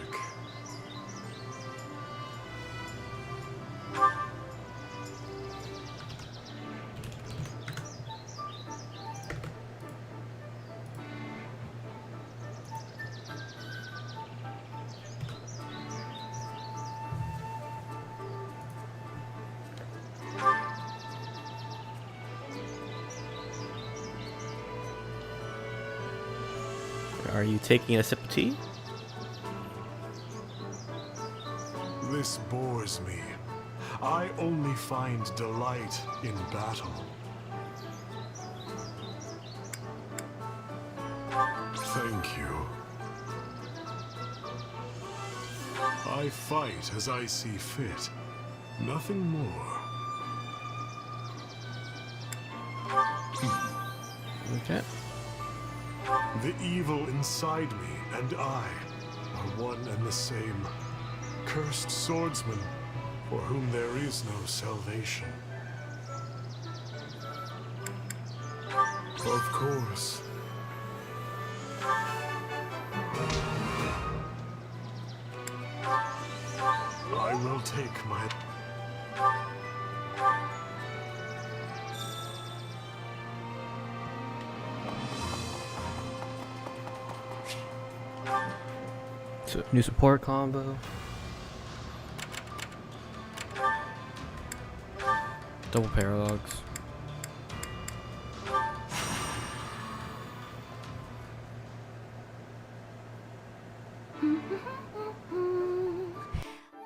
Are you taking a sip of tea? This bores me. I only find delight in battle. Thank you. I fight as I see fit. Nothing more. Okay. The evil inside me and I are one and the same. Cursed swordsman, for whom there is no salvation. Of course. I will take my... So, new support combo. Double paralogs.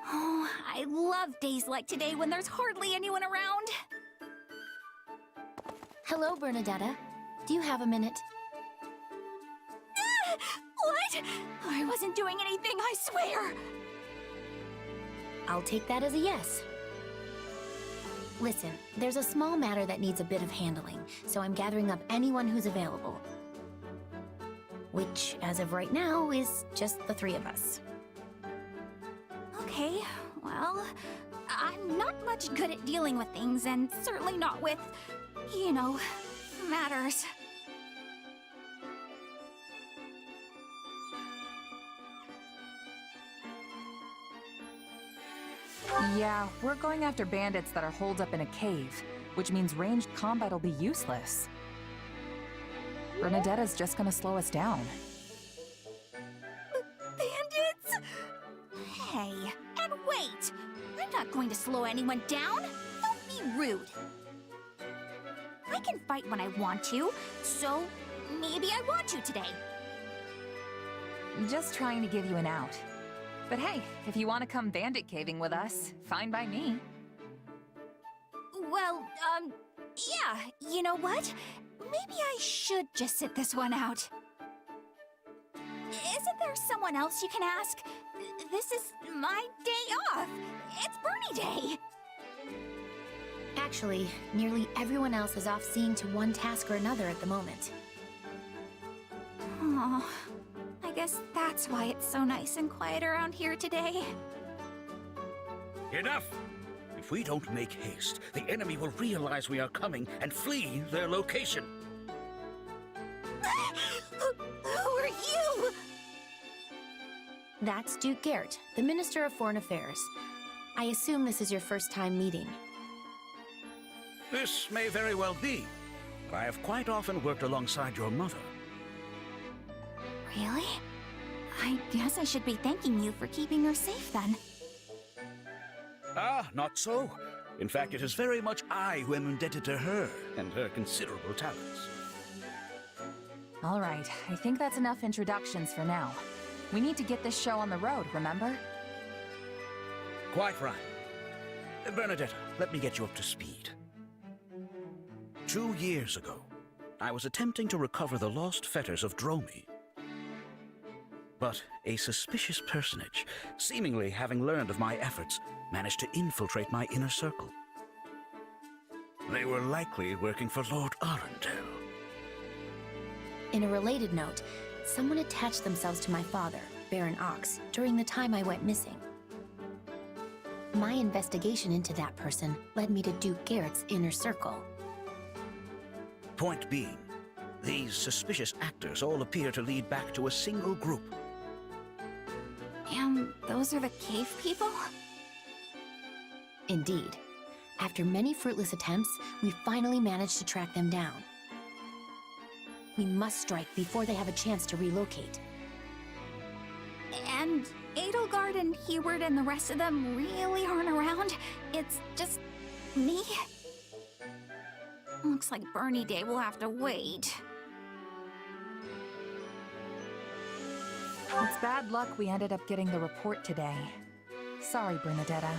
Oh, I love days like today when there's hardly anyone around. Hello, Bernadetta. Do you have a minute? What? I wasn't doing anything, I swear. I'll take that as a yes. Listen, there's a small matter that needs a bit of handling, so I'm gathering up anyone who's available. Which, as of right now, is just the three of us. Okay, well, I'm not much good at dealing with things, and certainly not with, you know, matters. Yeah, we're going after bandits that are holed up in a cave, which means ranged combat will be useless. Bernadetta's just gonna slow us down. Bandits? Hey, and wait! I'm not going to slow anyone down! Don't be rude! I can fight when I want to, so maybe I want to today. Just trying to give you an out. But hey, if you want to come bandit caving with us, fine by me. Well, yeah, you know what? Maybe I should just sit this one out. Isn't there someone else you can ask? This is my day off. It's Bernie Day. Actually, nearly everyone else is off seeing to one task or another at the moment. Oh, I guess that's why it's so nice and quiet around here today. Enough! If we don't make haste, the enemy will realize we are coming and flee their location. Who are you? That's Duke Garrett, the Minister of Foreign Affairs. I assume this is your first time meeting. This may very well be. I have quite often worked alongside your mother. Really? I guess I should be thanking you for keeping her safe then. Ah, not so. In fact, it is very much I who am indebted to her and her considerable talents. All right, I think that's enough introductions for now. We need to get this show on the road, remember? Quite right. Bernadetta, let me get you up to speed. 2 years ago, I was attempting to recover the lost fetters of Dromi. But a suspicious personage, seemingly having learned of my efforts, managed to infiltrate my inner circle. They were likely working for Lord Arundel. In a related note, someone attached themselves to my father, Baron Ox, during the time I went missing. My investigation into that person led me to Duke Garrett's inner circle. Point being, These suspicious actors all appear to lead back to a single group. And those are the cave people? Indeed. After many fruitless attempts, we finally managed to track them down. We must strike before they have a chance to relocate. And Edelgard and Heward and the rest of them really aren't around? It's just me? Looks like Bernie Day will have to wait. It's bad luck we ended up getting the report today. Sorry, Bernadetta.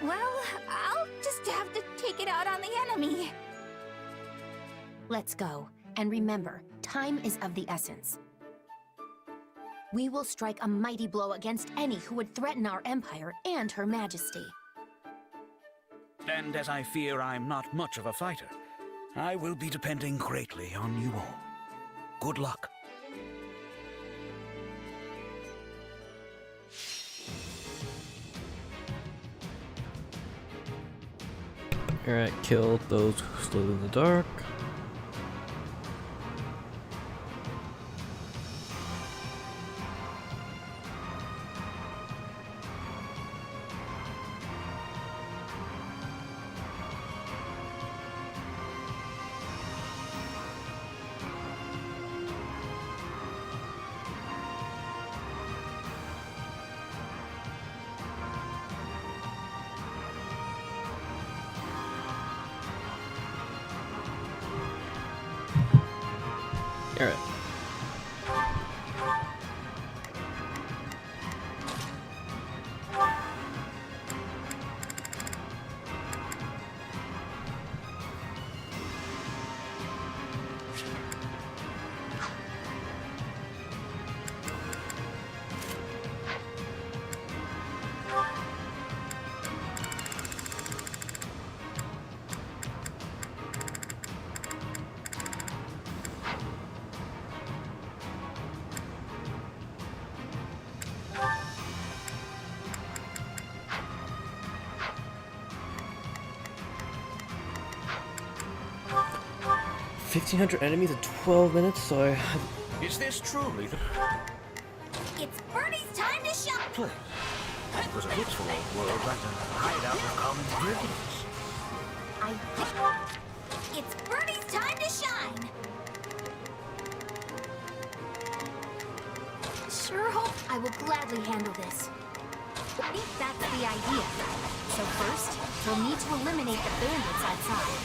Well, I'll just have to take it out on the enemy. Let's go. And remember, time is of the essence. We will strike a mighty blow against any who would threaten our empire and Her Majesty. And as I fear I'm not much of a fighter, I will be depending greatly on you all. Good luck. Alright, kill those who stood in the dark. Alright. $1,500 enemies in 12 minutes, so I have... Is this truly the It's Bernie's time to shine! place? It was a beautiful old world, like a hideout of common brilliance. It's Bernie's time to shine! Sure hope I will gladly handle this. I think that's the idea. So first, we'll need to eliminate the bandits outside.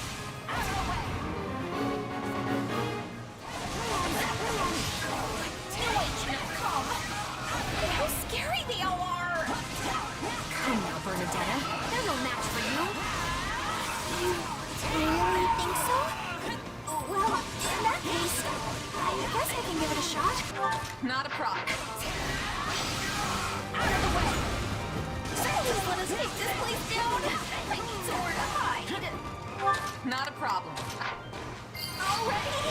How scary they all are! Come now, Bernadetta. They're no match for you. You really think so? Well, in that case, I guess I can give it a shot. Not a problem. Out of the way! Please let us take this place down! I need somewhere to hide! Not a problem. Already?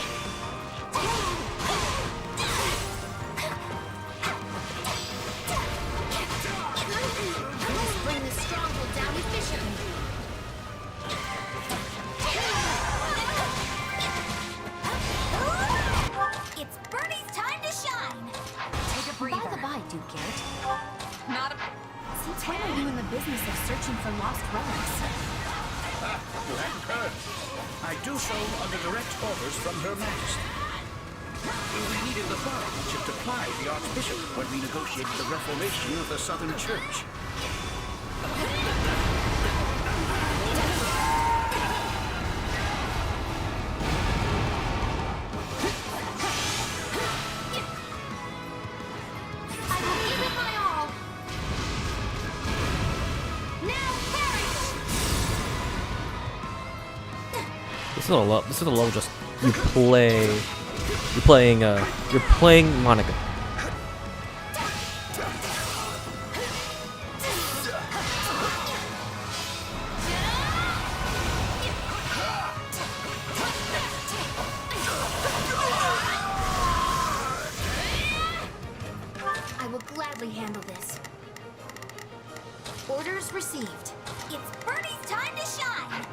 Let's bring this stronghold down efficiently. It's Bernie's time to shine! Take a breather. By the by, Duke Garrett, Not a... since when are you in the business of searching for lost relics? You hadn't heard. I do so under direct orders from Her Majesty. We needed the authority to apply the Archbishop when we negotiated the reformation of the Southern Church. I will give it my all. Now perish! This is a lot. This is a lot of just you're playing Monica. I will gladly handle this. Orders received. It's Bernie's time to shine!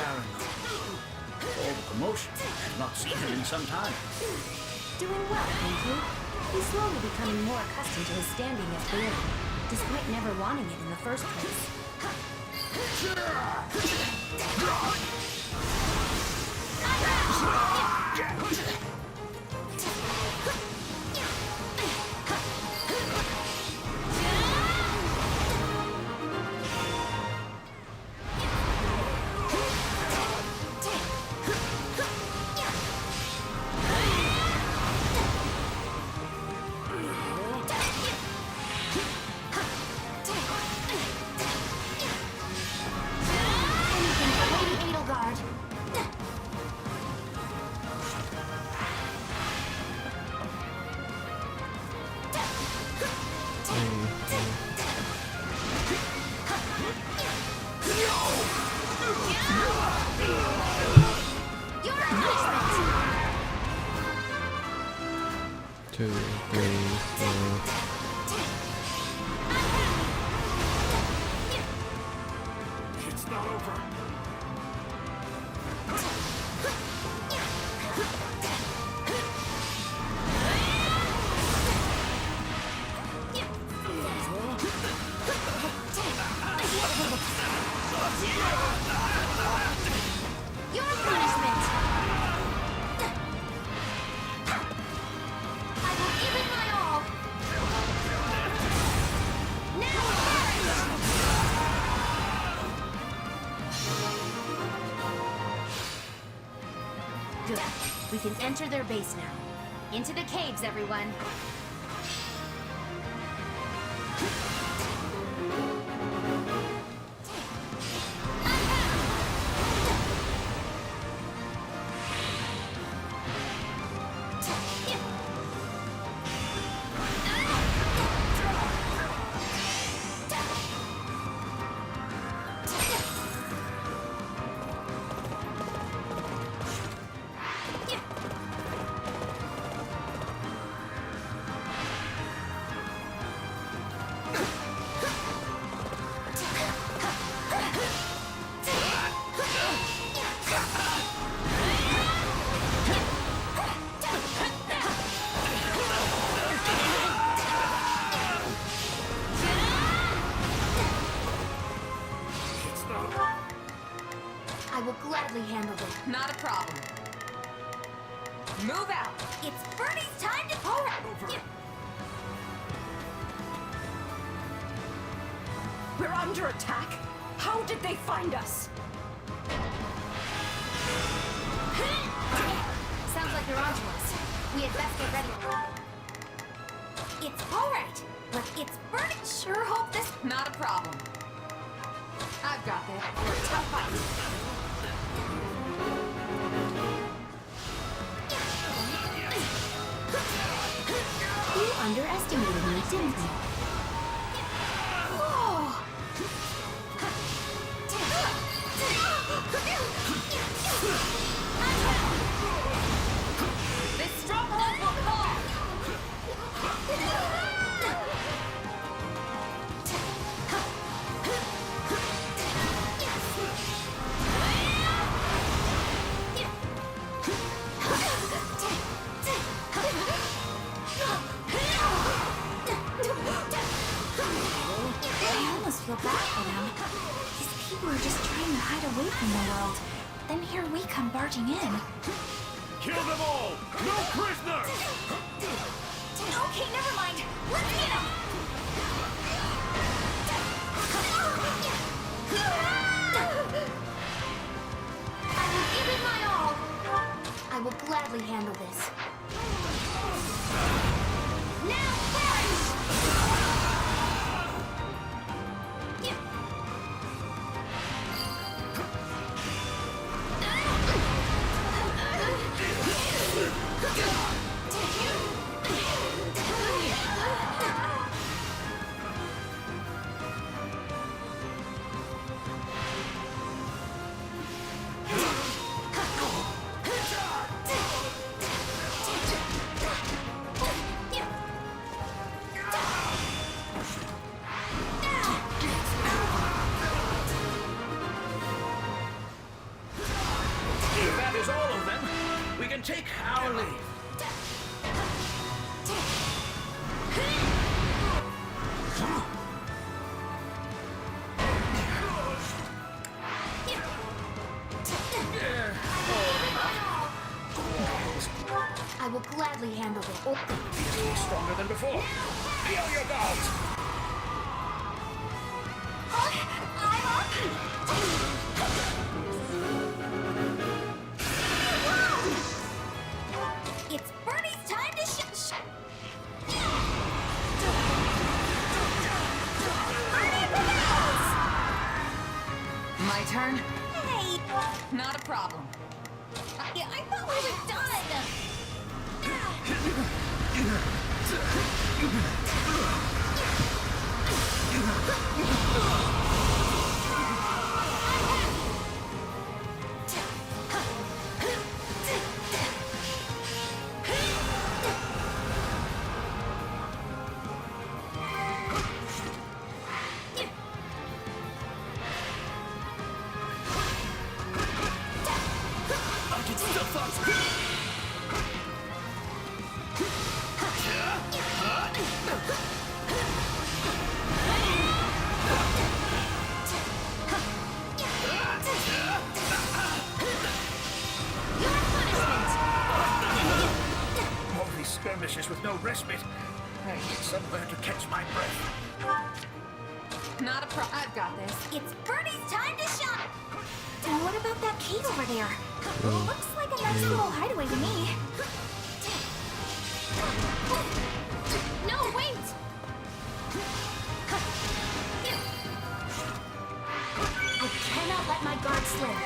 Baron. All the commotion. I've not seen him in some time. Doing well, thank you. He's slowly becoming more accustomed to his standing as Baron, despite never wanting it in the first place. Two, three, four. It's not over. Your punishment! I will give it my all! Now fight! Good. We can enter their base now. Into the caves, everyone! I will gladly handle it. Not a problem. Move out. It's Bernie's time to pour it. We're under attack? How did they find us? Sounds like they're onto us. We had best get ready. It's all right, but it's Bernie. Sure hope this... Not a problem. I've got this. We're a tough fight. You underestimated me, didn't you? This stronghold will fall! I almost feel bad for them. These people are just trying to hide away from the world. Then here we come barging in. Kill them all! No prisoners! Okay, never mind. Let's get him. I will give it my all. I will gladly handle this. Now fight! take our leave. I will gladly handle it. He's stronger than before. Be on your guard. It's Bernie's time to sh- Bernie prevails! My turn? Hey! Not a problem. Yeah, I thought we were done! All these skirmishes with no respite. I need somewhere to catch my breath. Not a I've got this. It's Bernie's time to shine! And what about that cave over there? Looks like a nice little hideaway to me. No, wait! I cannot let my guard slip.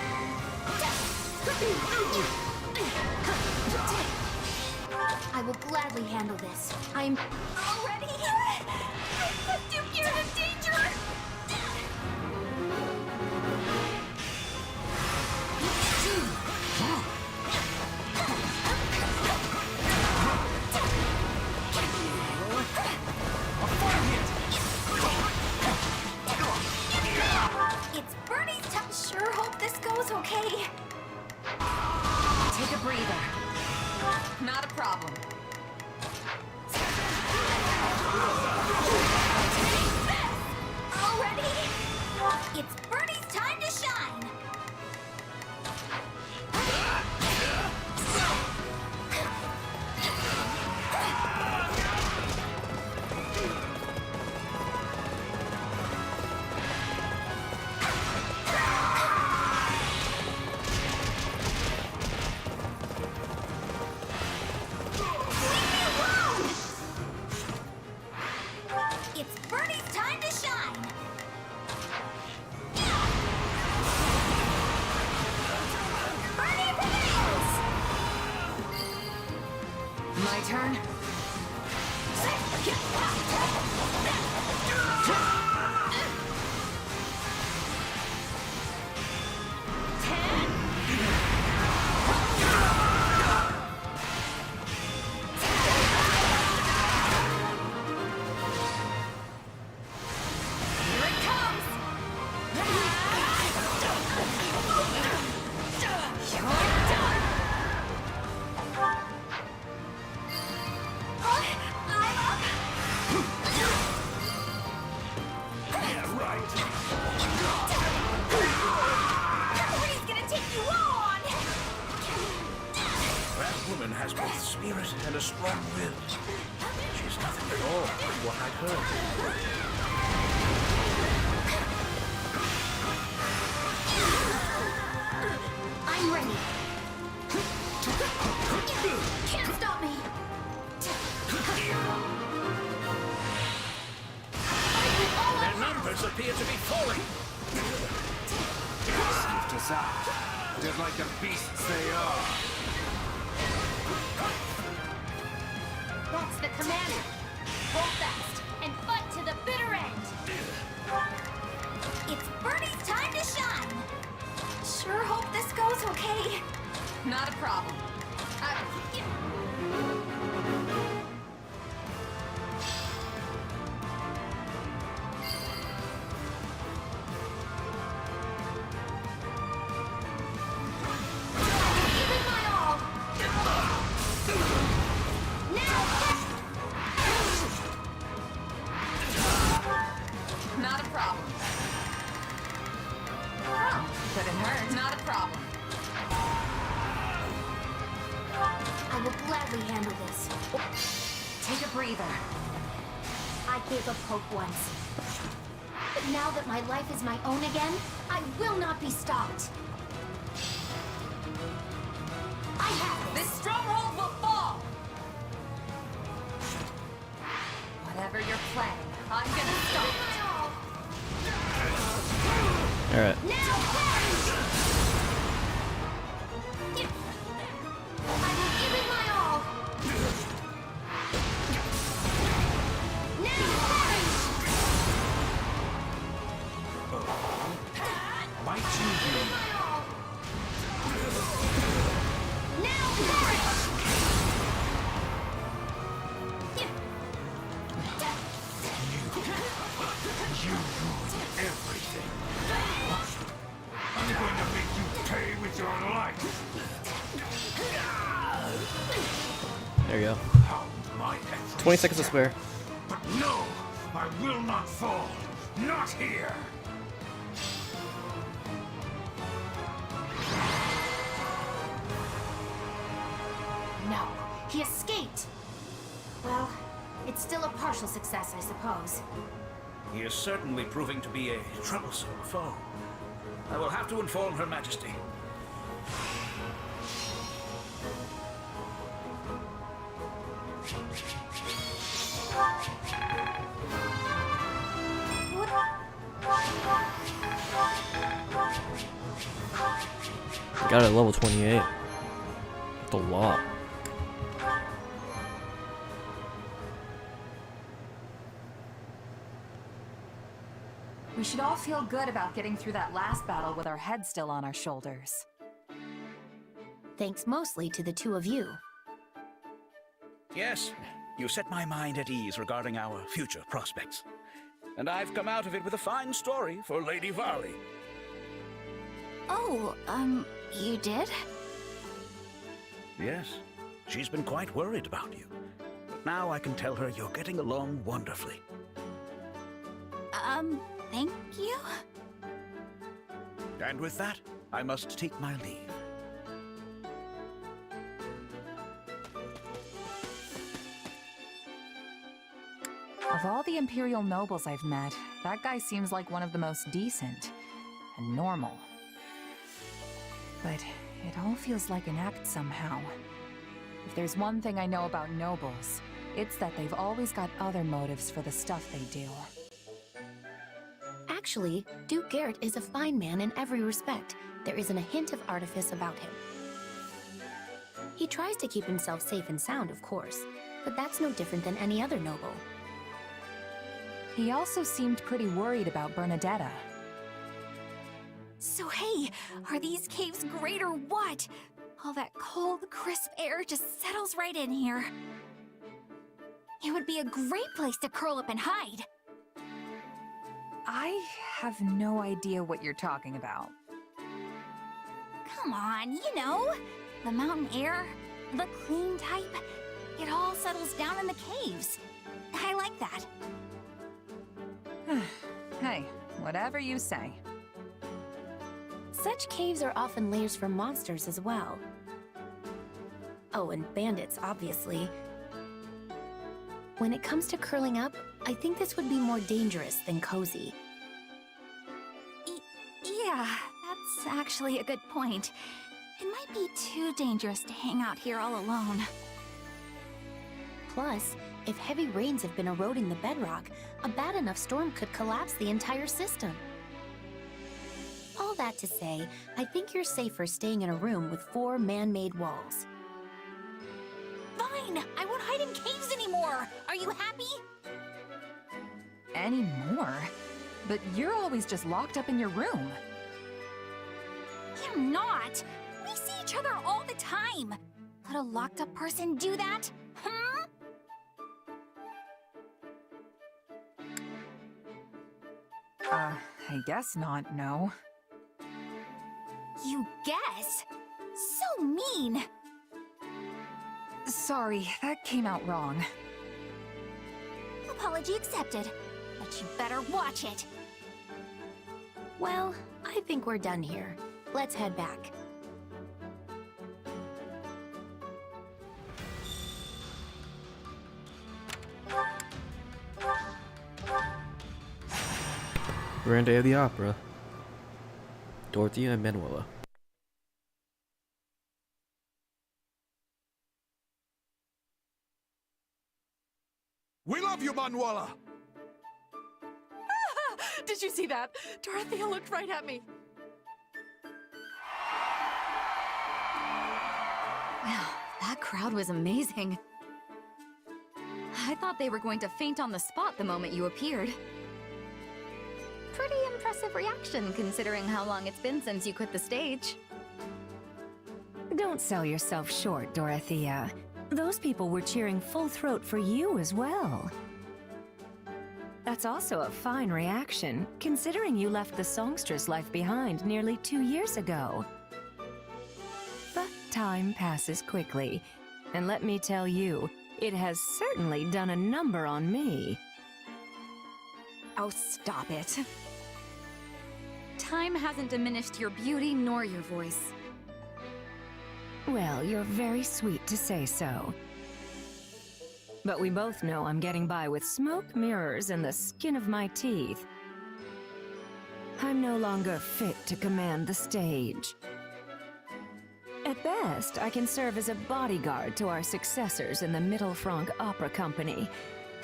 I will gladly handle this. I'm Already here? I put you here in danger! It's Bernie's time. Sure hope this goes okay. Take a breather. Not a problem. Already? It's Bernie's time to shine! It's Bernie's time to shine! Bernie prevails! My turn? Here it comes! I'm up! Yeah, right. Nobody's gonna take you on! That woman has both spirit and a strong will. She's nothing at all like what I'd heard. I'm ready. Can't stop me! Their numbers appear to be falling. Sniffed us out. Just like the beasts they are. That's the commander. Hold fast and fight to the bitter end. It's Bernie's time to shine! Sure hope this goes okay. Not a problem. Even my all! will gladly handle this. Take a breather. I gave up hope once. But now that my life is my own again, I will not be stopped. I have This this. stronghold will fall! Whatever you're planning, I'm gonna stop it. Alright. Now perish! I will give it my all. Now perish! Might you be? My all. Now perish! You ruined everything. I'm going to make you pay with your life. There you go. How my efforts 20 seconds to spare. But no, I will not fall. Not here. No, he escaped. Well, it's still a partial success, I suppose. He is certainly proving to be a troublesome foe. I will have to inform Her Majesty. Got it at level 28. That's a lot. We should all feel good about getting through that last battle with our heads still on our shoulders. Thanks mostly to the two of you. Yes, you set my mind at ease regarding our future prospects. And I've come out of it with a fine story for Lady Varley. Oh, you did? Yes, she's been quite worried about you. But now I can tell her you're getting along wonderfully. Thank you? And with that, I must take my leave. Of all the Imperial nobles I've met, that guy seems like one of the most decent and normal. But it all feels like an act somehow. If there's one thing I know about nobles, it's that they've always got other motives for the stuff they do. Actually, Duke Garrett is a fine man in every respect. There isn't a hint of artifice about him. He tries to keep himself safe and sound, of course, but that's no different than any other noble. He also seemed pretty worried about Bernadetta. So hey, are these caves great or what? All that cold, crisp air just settles right in here. It would be a great place to curl up and hide. I have no idea what you're talking about. Come on, you know. The mountain air, the clean type. It all settles down in the caves. I like that. Hey, whatever you say. Such caves are often lairs for monsters as well. Oh, and bandits, obviously. When it comes to curling up, I think this would be more dangerous than cozy. Yeah, that's actually a good point. It might be too dangerous to hang out here all alone. Plus, if heavy rains have been eroding the bedrock, a bad enough storm could collapse the entire system. All that to say, I think you're safer staying in a room with 4 man-made walls. Fine! I won't hide in caves anymore! Are you happy? Anymore? But you're always just locked up in your room. I'm not! We see each other all the time! Could a locked-up person do that? Hmm? I guess not, no. You guess? So mean! Sorry, that came out wrong. Apology accepted. But you better watch it. Well, I think we're done here. Let's head back. Grand Day of the Opera. Dorothea and Manuela. We love you, Manuela! Did you see that? Dorothea looked right at me. Wow, that crowd was amazing. I thought they were going to faint on the spot the moment you appeared. Pretty impressive reaction, considering how long it's been since you quit the stage. Don't sell yourself short, Dorothea. Those people were cheering full throat for you as well. That's also a fine reaction, considering you left the songstress life behind nearly 2 years ago. But time passes quickly, and let me tell you, it has certainly done a number on me. Oh, stop it. Time hasn't diminished your beauty nor your voice. Well, you're very sweet to say so. But we both know I'm getting by with smoke, mirrors, and the skin of my teeth. I'm no longer fit to command the stage. At best, I can serve as a bodyguard to our successors in the Middle Franc Opera Company,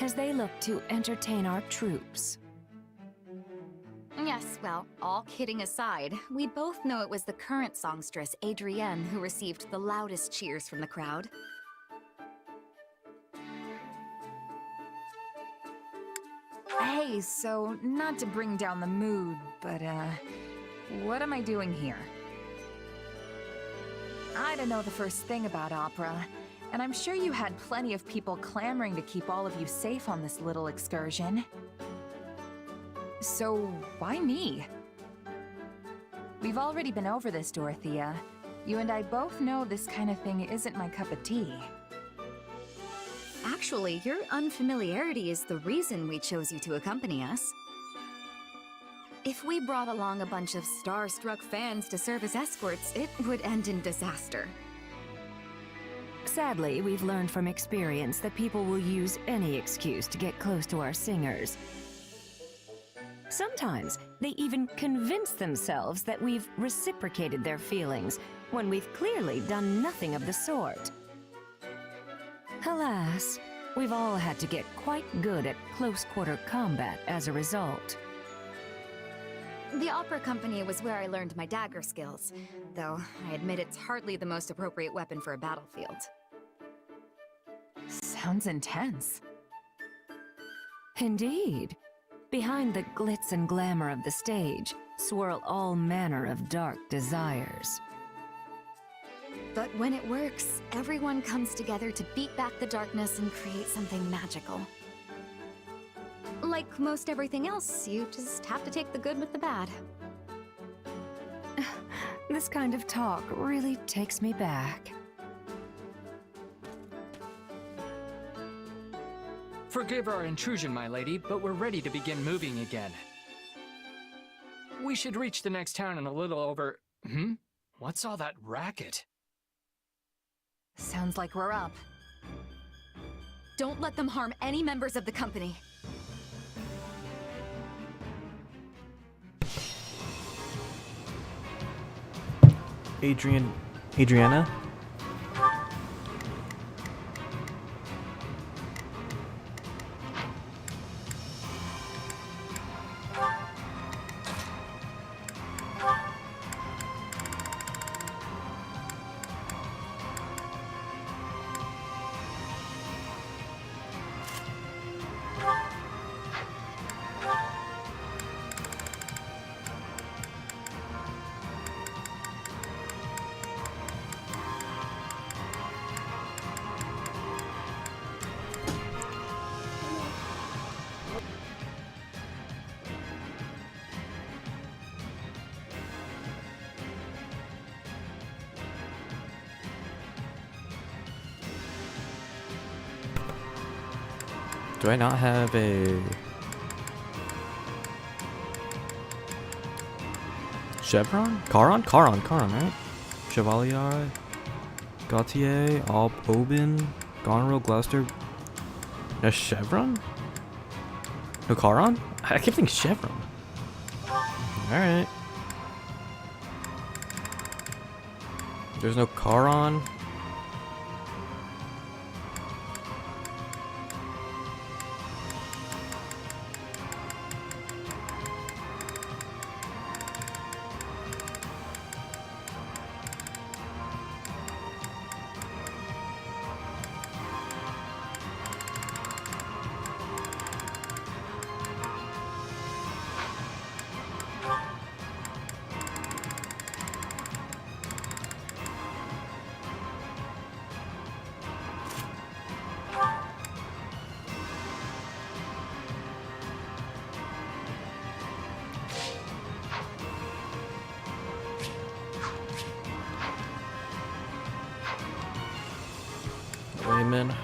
as they look to entertain our troops. Yes, well, all kidding aside, we both know it was the current songstress, Adrienne, who received the loudest cheers from the crowd. Hey, so not to bring down the mood, but what am I doing here? I don't know the first thing about opera, and I'm sure you had plenty of people clamoring to keep all of you safe on this little excursion. So, why me? We've already been over this, Dorothea. You and I both know this kind of thing isn't my cup of tea. Actually, your unfamiliarity is the reason we chose you to accompany us. If we brought along a bunch of star-struck fans to serve as escorts, it would end in disaster. Sadly, we've learned from experience that people will use any excuse to get close to our singers. Sometimes, they even convince themselves that we've reciprocated their feelings, when we've clearly done nothing of the sort. Alas, we've all had to get quite good at close-quarter combat as a result. The opera company was where I learned my dagger skills, though I admit it's hardly the most appropriate weapon for a battlefield. Sounds intense. Indeed. Behind the glitz and glamour of the stage swirl all manner of dark desires. But when it works, everyone comes together to beat back the darkness and create something magical. Like most everything else, you just have to take the good with the bad. This kind of talk really takes me back. Forgive our intrusion, my lady, but we're ready to begin moving again. We should reach the next town in a little over... What's all that racket? Sounds like we're up. Don't let them harm any members of the company. Adriana? Do I not have a chevron? Charon, right? Chevalier, Gautier, Alp, Oben, Goneril, Gloucester. No chevron? No Charon? I keep thinking chevron. Alright. There's no car on. Wayman.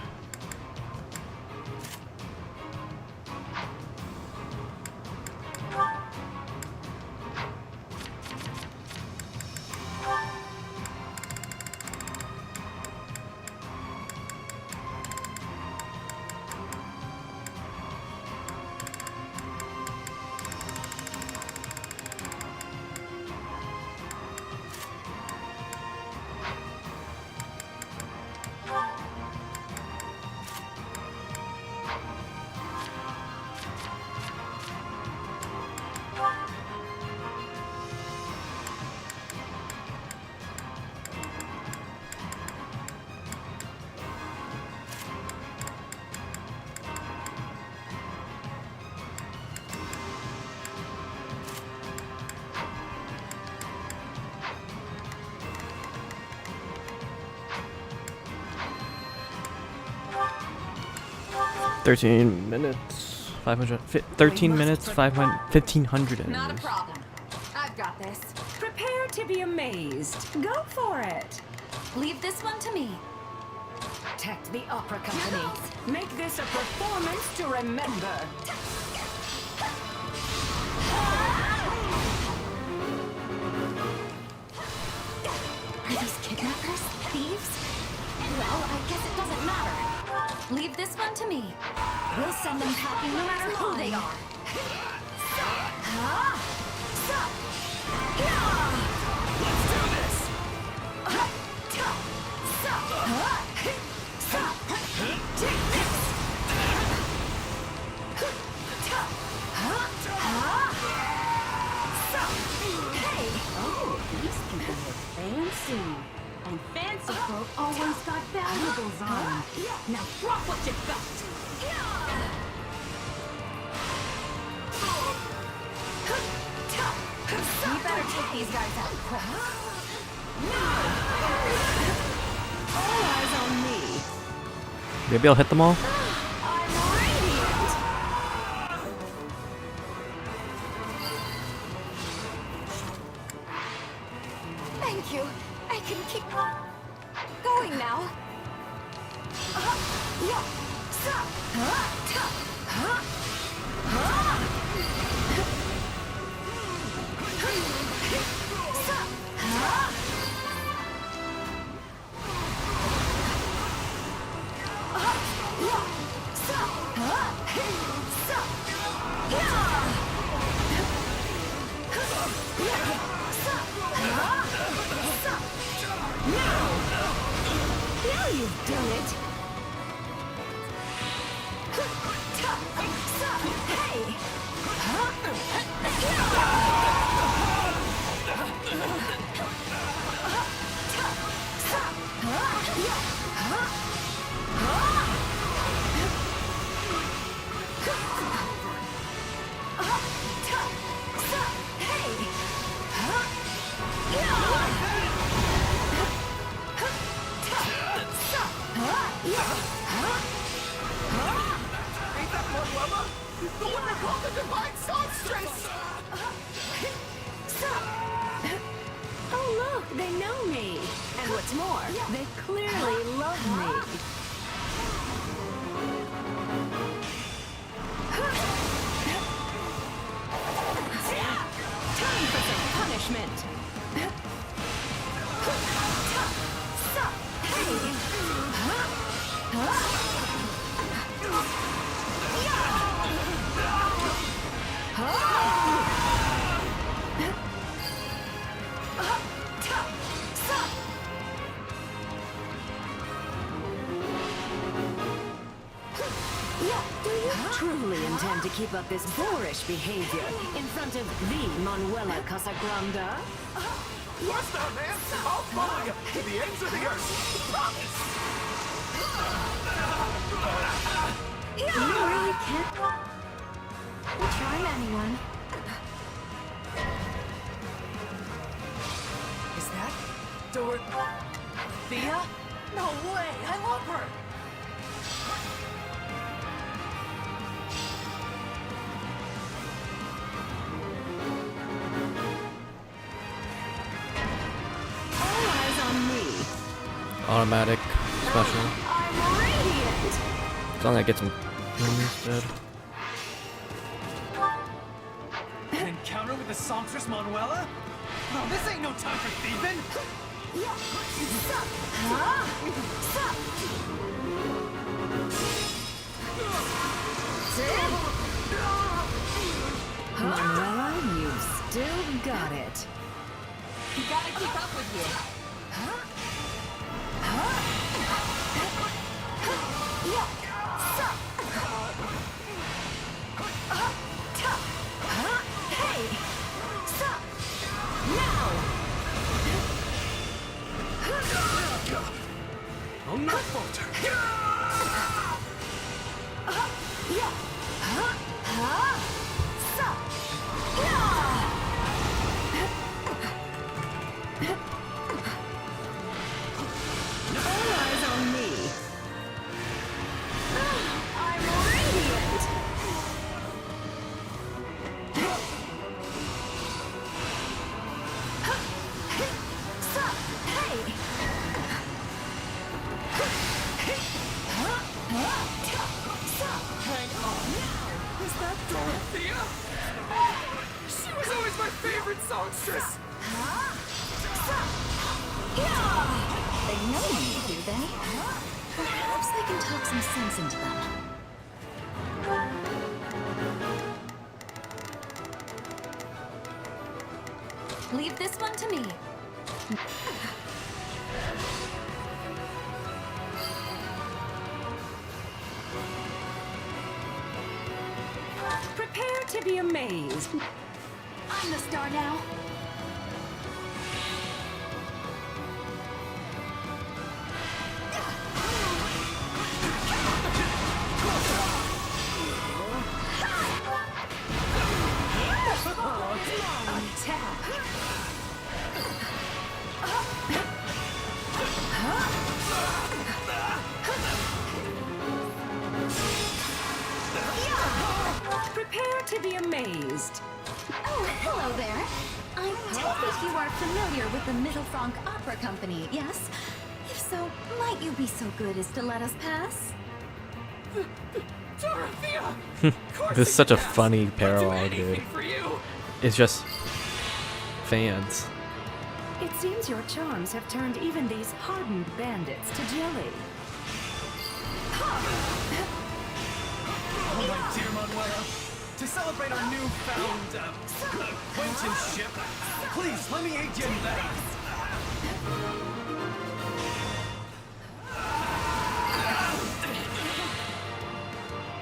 $13 minutes, 500, 13 minutes, 500, 1,500 enemies. Not a problem. I've got this. Prepare to be amazed. Go for it. Leave this one to me. Protect the opera company. Make this a performance to remember. Are these kidnappers? Thieves? Well, I guess it doesn't matter. Leave this one to me. We'll send them packing no matter who they are. Let's do this! Oh, these people look fancy. And fancy folk always got valuables on. Now drop what you've got. You better take these guys out quick. All eyes on me. Maybe I'll hit them all? I'm radiant. Thank you. I can keep going now. Now you've done it. Ain't that Manuela? The one they call the Divine Songstress! Oh, look, they know me. And what's more, they clearly love me. Time for some punishment. truly intend to keep up this boorish behavior in front of the Manuela Casagrande? What's that, man? I'll follow you to the ends of the earth. Promise. You really can't. We'll try anyone. Is that Dorothea? No way! I love her! All eyes on me. Automatic special. I'm radiant. As long as I get some instead. An encounter with the songstress Manuela? Oh, this ain't no time for thieving! Manuela, you've still got it. You gotta keep up with you. I'll not falter. All eyes on me. I'm radiant. Is that Dorothea? She was always my favorite songstress! They know me, do they? Perhaps I can talk some sense into them. Leave this one to me. Prepare to be amazed. I'm the star now. Prepare to be amazed. Oh, hello there. I take it you are familiar with the Middle Franc Opera Company, yes? If so, might you be so good as to let us pass? Dorothea! This is such a funny parallel, dude. For you. It's just fans. It seems your charms have turned even these hardened bandits to jelly. Oh, my dear Manuela, to celebrate our newfound acquaintanceship, please let me aid you in that.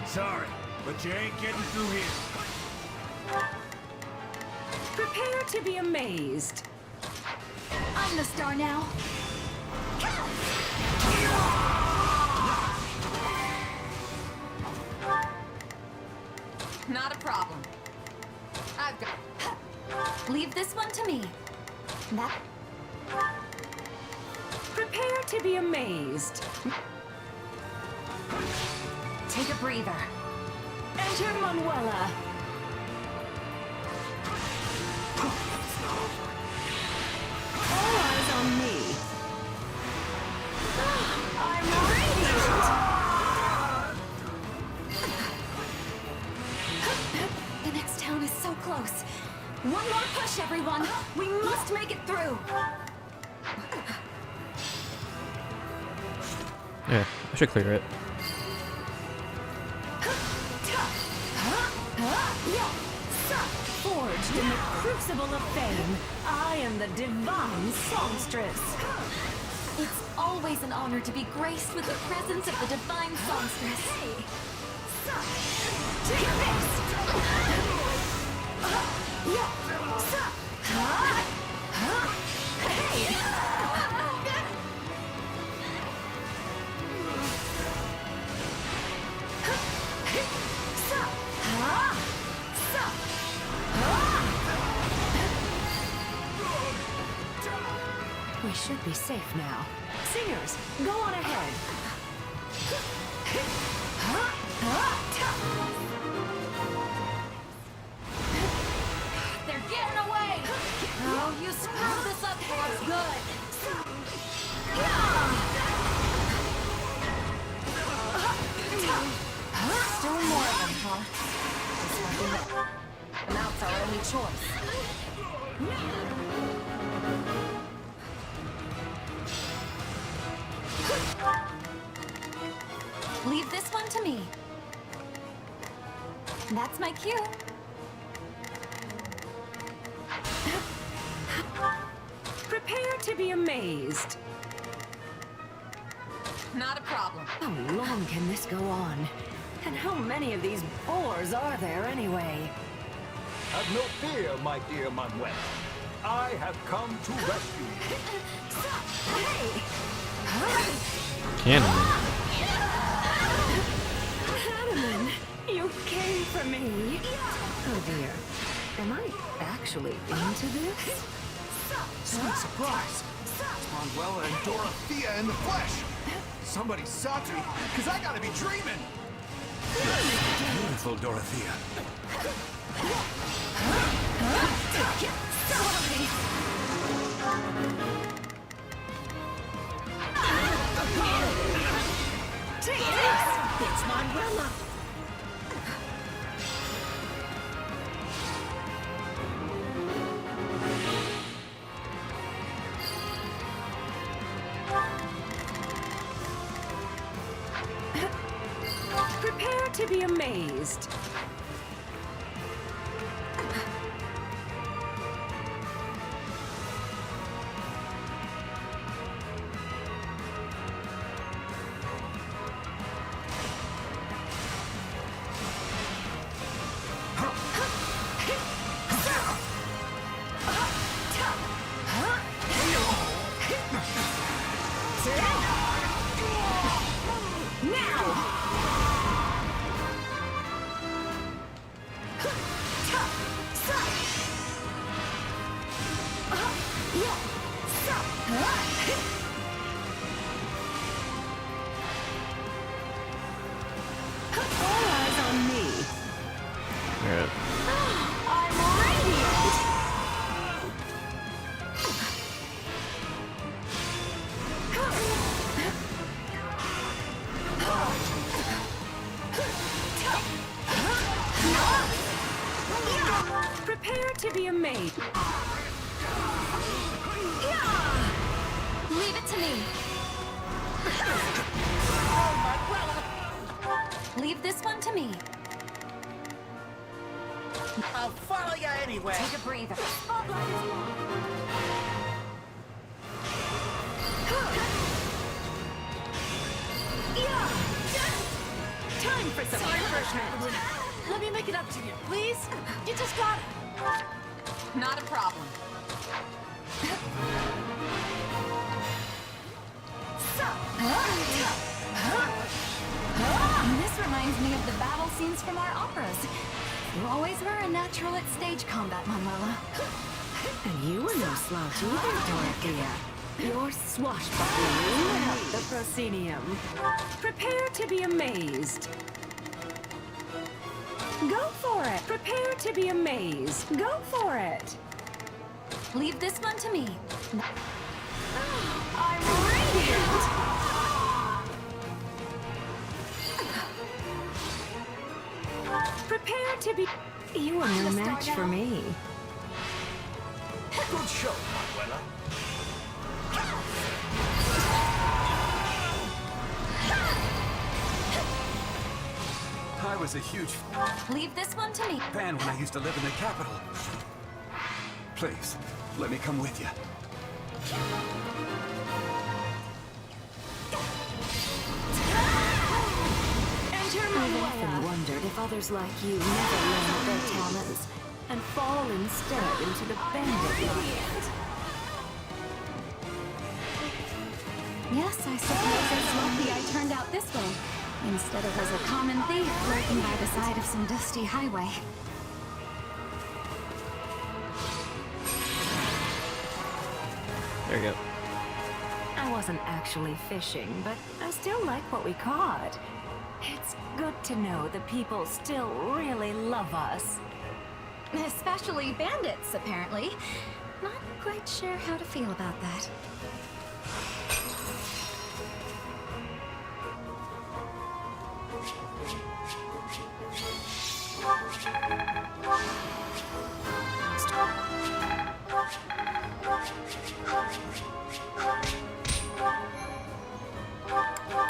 Sorry, but you ain't getting through here. Prepare to be amazed. I'm the star now. Not a problem. I've got... Leave this one to me. That... Prepare to be amazed. Take a breather. Enter Manuela. All eyes on me. I'm radiant. The next town is so close. One more push, everyone. We must make it through. Yeah, I should clear it. Forged in the crucible of fame, I am the divine songstress. It's always an honor to be graced with the presence of the divine songstress. We should be safe now. Singers, go on ahead. They're getting away! Oh, you screwed this up for us good! Still more of them, huh? And that's our only choice. Leave this one to me. That's my cue. Prepare to be amazed. Not a problem. How long can this go on? And how many of these bores are there anyway? Have no fear, my dear Manuela. I have come to rescue you. Cannon. Adam, you came for me. Oh dear. Am I actually into this? Sweet surprise! It's Manuela and Dorothea in the flesh! Somebody stop me, because I gotta be dreaming! Beautiful Dorothea. Take this! It's Manuela! Prepare to be amazed. Prepare to be amazed. Leave it to me. Leave this one to me. I'll follow you anyway. Take a breather. Time for some refreshment. Let me make it up to you, please? You just got it. Not a problem. This reminds me of the battle scenes from our operas. You always were a natural at stage combat, Manuela. And you were no slouch either, Dorothea. You're swashbuckling lit up the proscenium. Prepare to be amazed. Go for it. Prepare to be amazed. Go for it. Leave this one to me. I'm radiant. Prepare to be... You are no match for me. Good show, Manuela. I was a huge Leave this one to me. fan when I used to live in the capital. Please, let me come with you. Enter Manuela. Others like you never learn their talents and fall instead into the bandit life. Yes, I suppose it's lucky I turned out this way, instead of as a common thief lurking by the side of some dusty highway. There you go. I wasn't actually fishing, but I still like what we caught. It's good to know the people still really love us. Especially bandits, apparently. Not quite sure how to feel about that.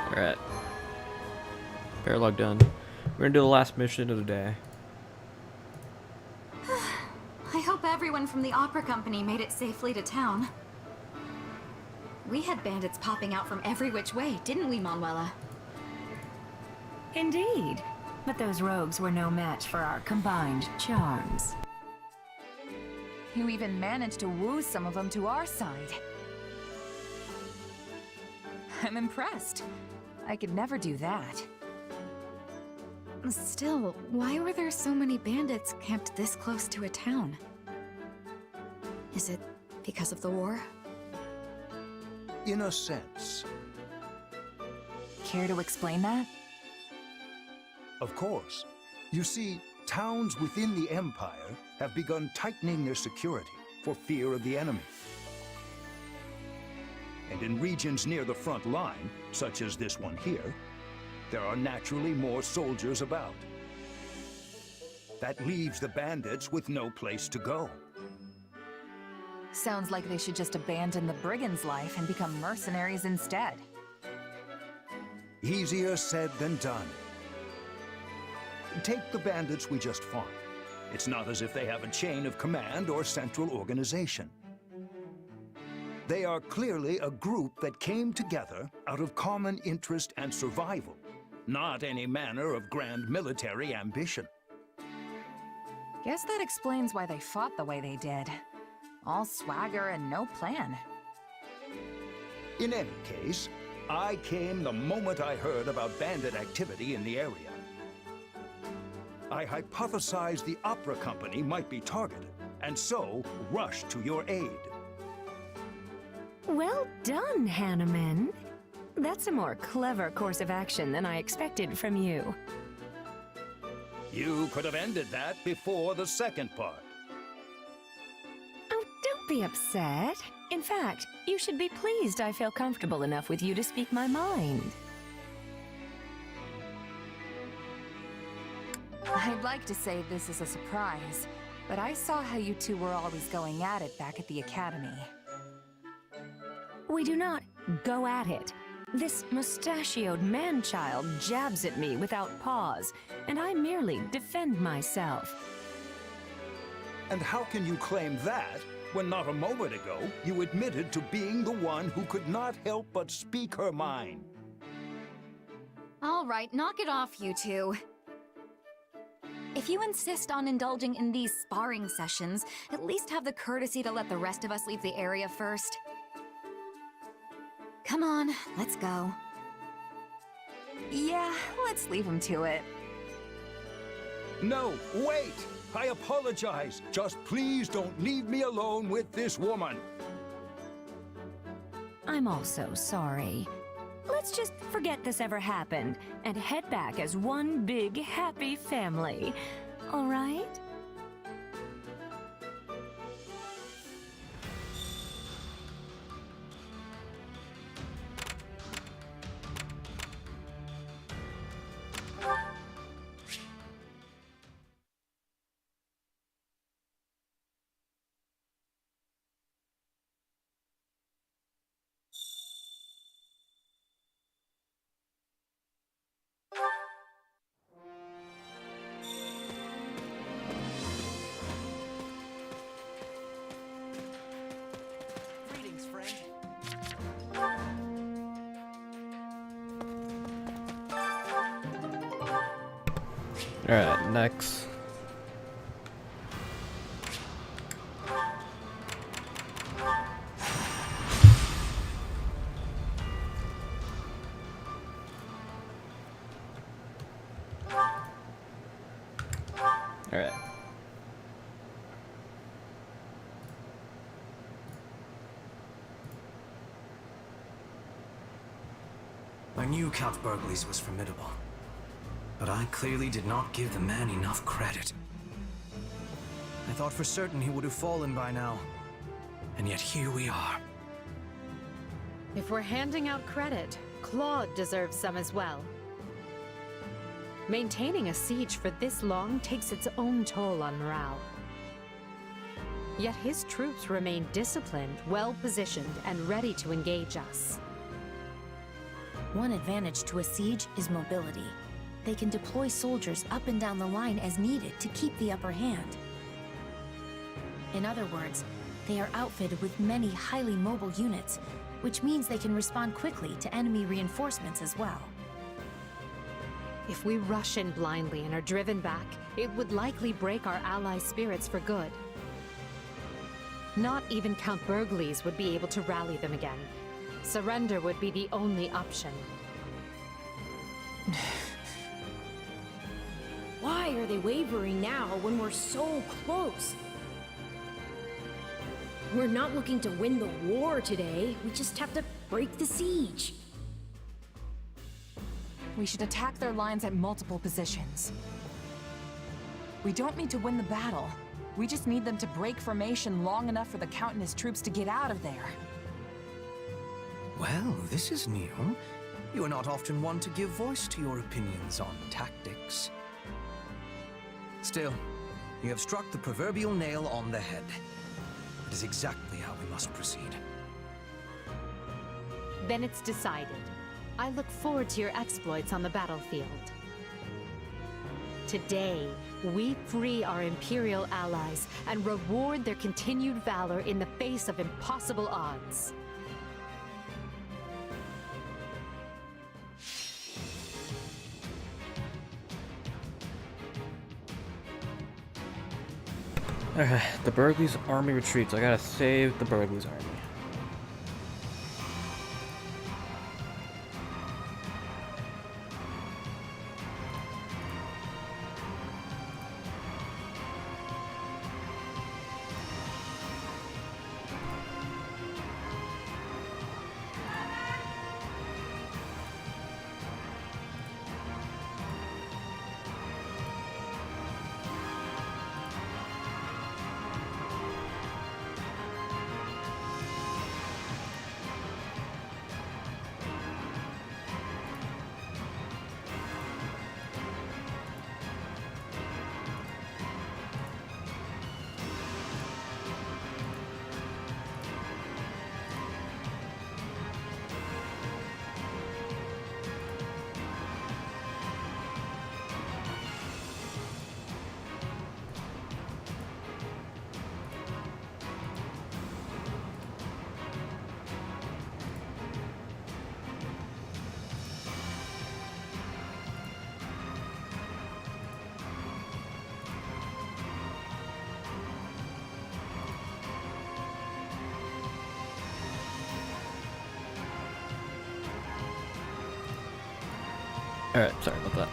Alright. Paralog done. We're gonna do the last mission of the day. I hope everyone from the opera company made it safely to town. We had bandits popping out from every which way, didn't we, Manuela? Indeed. But those rogues were no match for our combined charms. You even managed to woo some of them to our side. I'm impressed. I could never do that. Still, why were there so many bandits camped this close to a town? Is it because of the war? In a sense. Care to explain that? Of course. You see, towns within the Empire have begun tightening their security for fear of the enemy. And in regions near the front line, such as this one here, there are naturally more soldiers about. That leaves the bandits with no place to go. Sounds like they should just abandon the brigand's life and become mercenaries instead. Easier said than done. Take the bandits we just fought. It's not as if they have a chain of command or central organization. They are clearly a group that came together out of common interest and survival, not any manner of grand military ambition. Guess that explains why they fought the way they did. All swagger and no plan. In any case, I came the moment I heard about bandit activity in the area. I hypothesized the opera company might be targeted, and so rushed to your aid. Well done, Hanneman. That's a more clever course of action than I expected from you. You could have ended that before the second part. Oh, don't be upset. In fact, you should be pleased I feel comfortable enough with you to speak my mind. I'd like to say this is a surprise, but I saw how you two were always going at it back at the academy. We do not go at it. This mustachioed man-child jabs at me without pause, and I merely defend myself. And how can you claim that when not a moment ago you admitted to being the one who could not help but speak her mind? All right, knock it off, you two. If you insist on indulging in these sparring sessions, at least have the courtesy to let the rest of us leave the area first. Come on, let's go. Yeah, let's leave him to it. No, wait! I apologize. Just please don't leave me alone with this woman. I'm also sorry. Let's just forget this ever happened and head back as one big happy family. All right? Alright, next. Alright. I knew Count Burgles was formidable, but I clearly did not give the man enough credit. I thought for certain he would have fallen by now, and yet here we are. If we're handing out credit, Claude deserves some as well. Maintaining a siege for this long takes its own toll on morale. Yet his troops remain disciplined, well-positioned, and ready to engage us. One advantage to a siege is mobility. They can deploy soldiers up and down the line as needed to keep the upper hand. In other words, they are outfitted with many highly mobile units, which means they can respond quickly to enemy reinforcements as well. If we rush in blindly and are driven back, it would likely break our allies' spirits for good. Not even Count Burgles would be able to rally them again. Surrender would be the only option. Why are they wavering now when we're so close? We're not looking to win the war today. We just have to break the siege. We should attack their lines at multiple positions. We don't need to win the battle. We just need them to break formation long enough for the Count and his troops to get out of there. Well, this is new. You are not often one to give voice to your opinions on tactics. Still, you have struck the proverbial nail on the head. It is exactly how we must proceed. Then it's decided. I look forward to your exploits on the battlefield. Today, we free our Imperial allies and reward their continued valor in the face of impossible odds. Alright, the Burgles army retreats. I gotta save the Burgles army. Alright, sorry about that.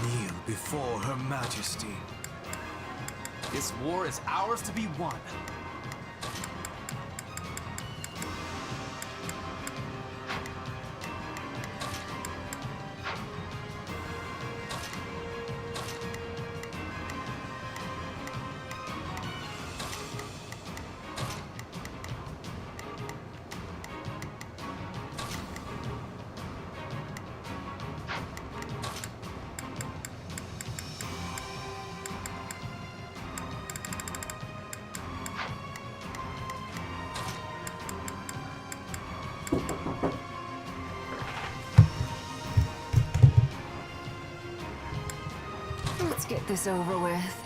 Kneel before Her Majesty. This war is ours to be won. get this over with.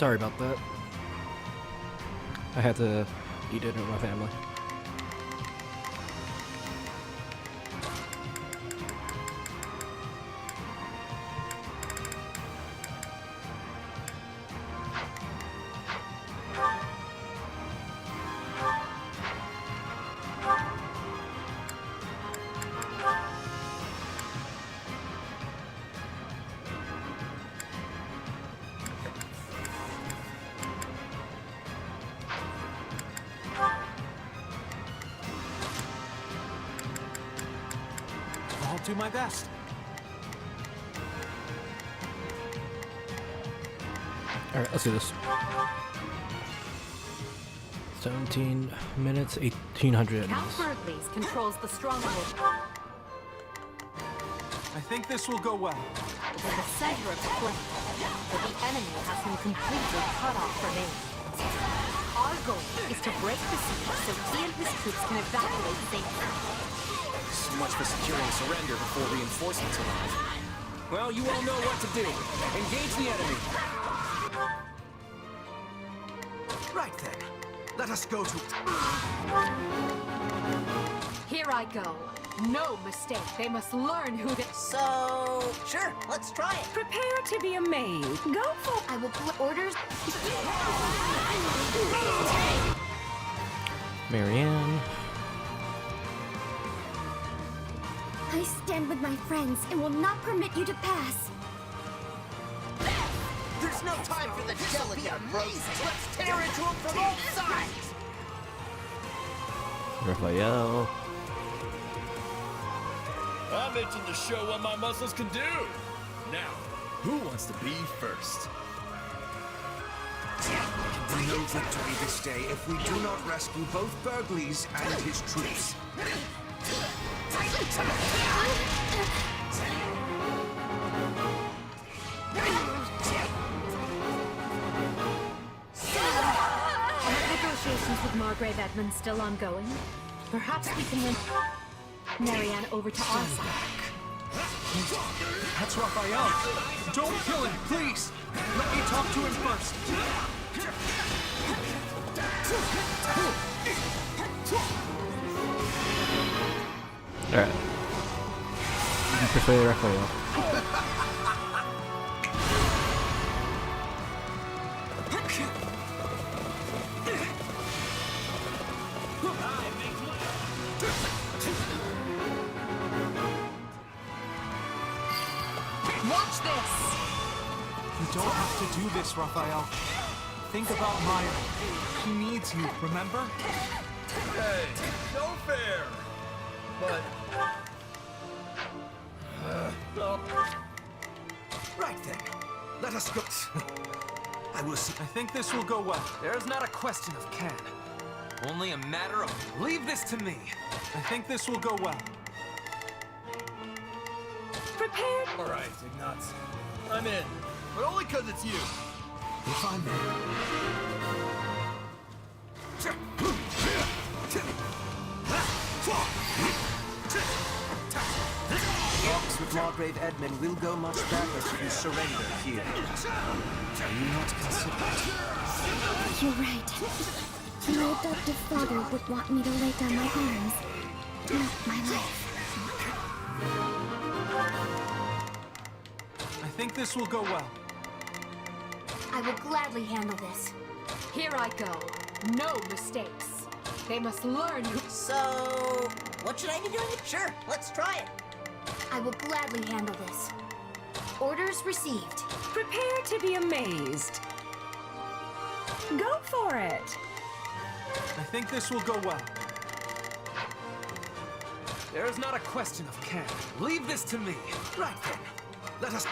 Sorry about that. I had to eat dinner with my family. I'll do my best. Alright, let's do this. 17 minutes, 1800 Count Berkeley's controls the stronghold. I think this will go well. It's in the center of the flame, but the enemy has been completely cut off from aid. Our goal is to break the siege so he and his troops can evacuate safely. So much for securing surrender before reinforcements arrive. Well, you all know what to do. Engage the enemy. Right then. Let us go to... Here I go. No mistake. They must learn who they... So, sure, let's try it. Prepare to be amazed. Go for... I will put orders. Marianne. I stand with my friends and will not permit you to pass. There's no time for the delicate approaches. Let's tear into them from all sides. Raphael. I'm itching to show what my muscles can do. Now, who wants to be first? No victory this day if we do not rescue both Berkeley's and his troops. Are negotiations with Margrave Edmund still ongoing? Perhaps we can win Marianne over to our side. That's Raphael. Don't kill him, please. Let me talk to him first. Alright. You can persuade Raphael. Watch this! You don't have to do this, Raphael. Think about Maya. She needs you, remember? Hey, no fair. But... Right then. Let us go. I will see. I think this will go well. There's not a question of can. Only a matter of leave this to me. I think this will go well. Prepare. All right, Ignatz. I'm in. But only because it's you. If I'm Talks with Margrave Edmund will go much better if you surrender here. Are you not considerate? You're right. My adoptive father would want me to lay down my arms, not my life. I think this will go well. I will gladly handle this. Here I go. No mistakes. They must learn who... So, what should I be doing? Sure, let's try it. I will gladly handle this. Orders received. Prepare to be amazed. Go for it. I think this will go well. There is not a question of can. Leave this to me. Right then. Let us...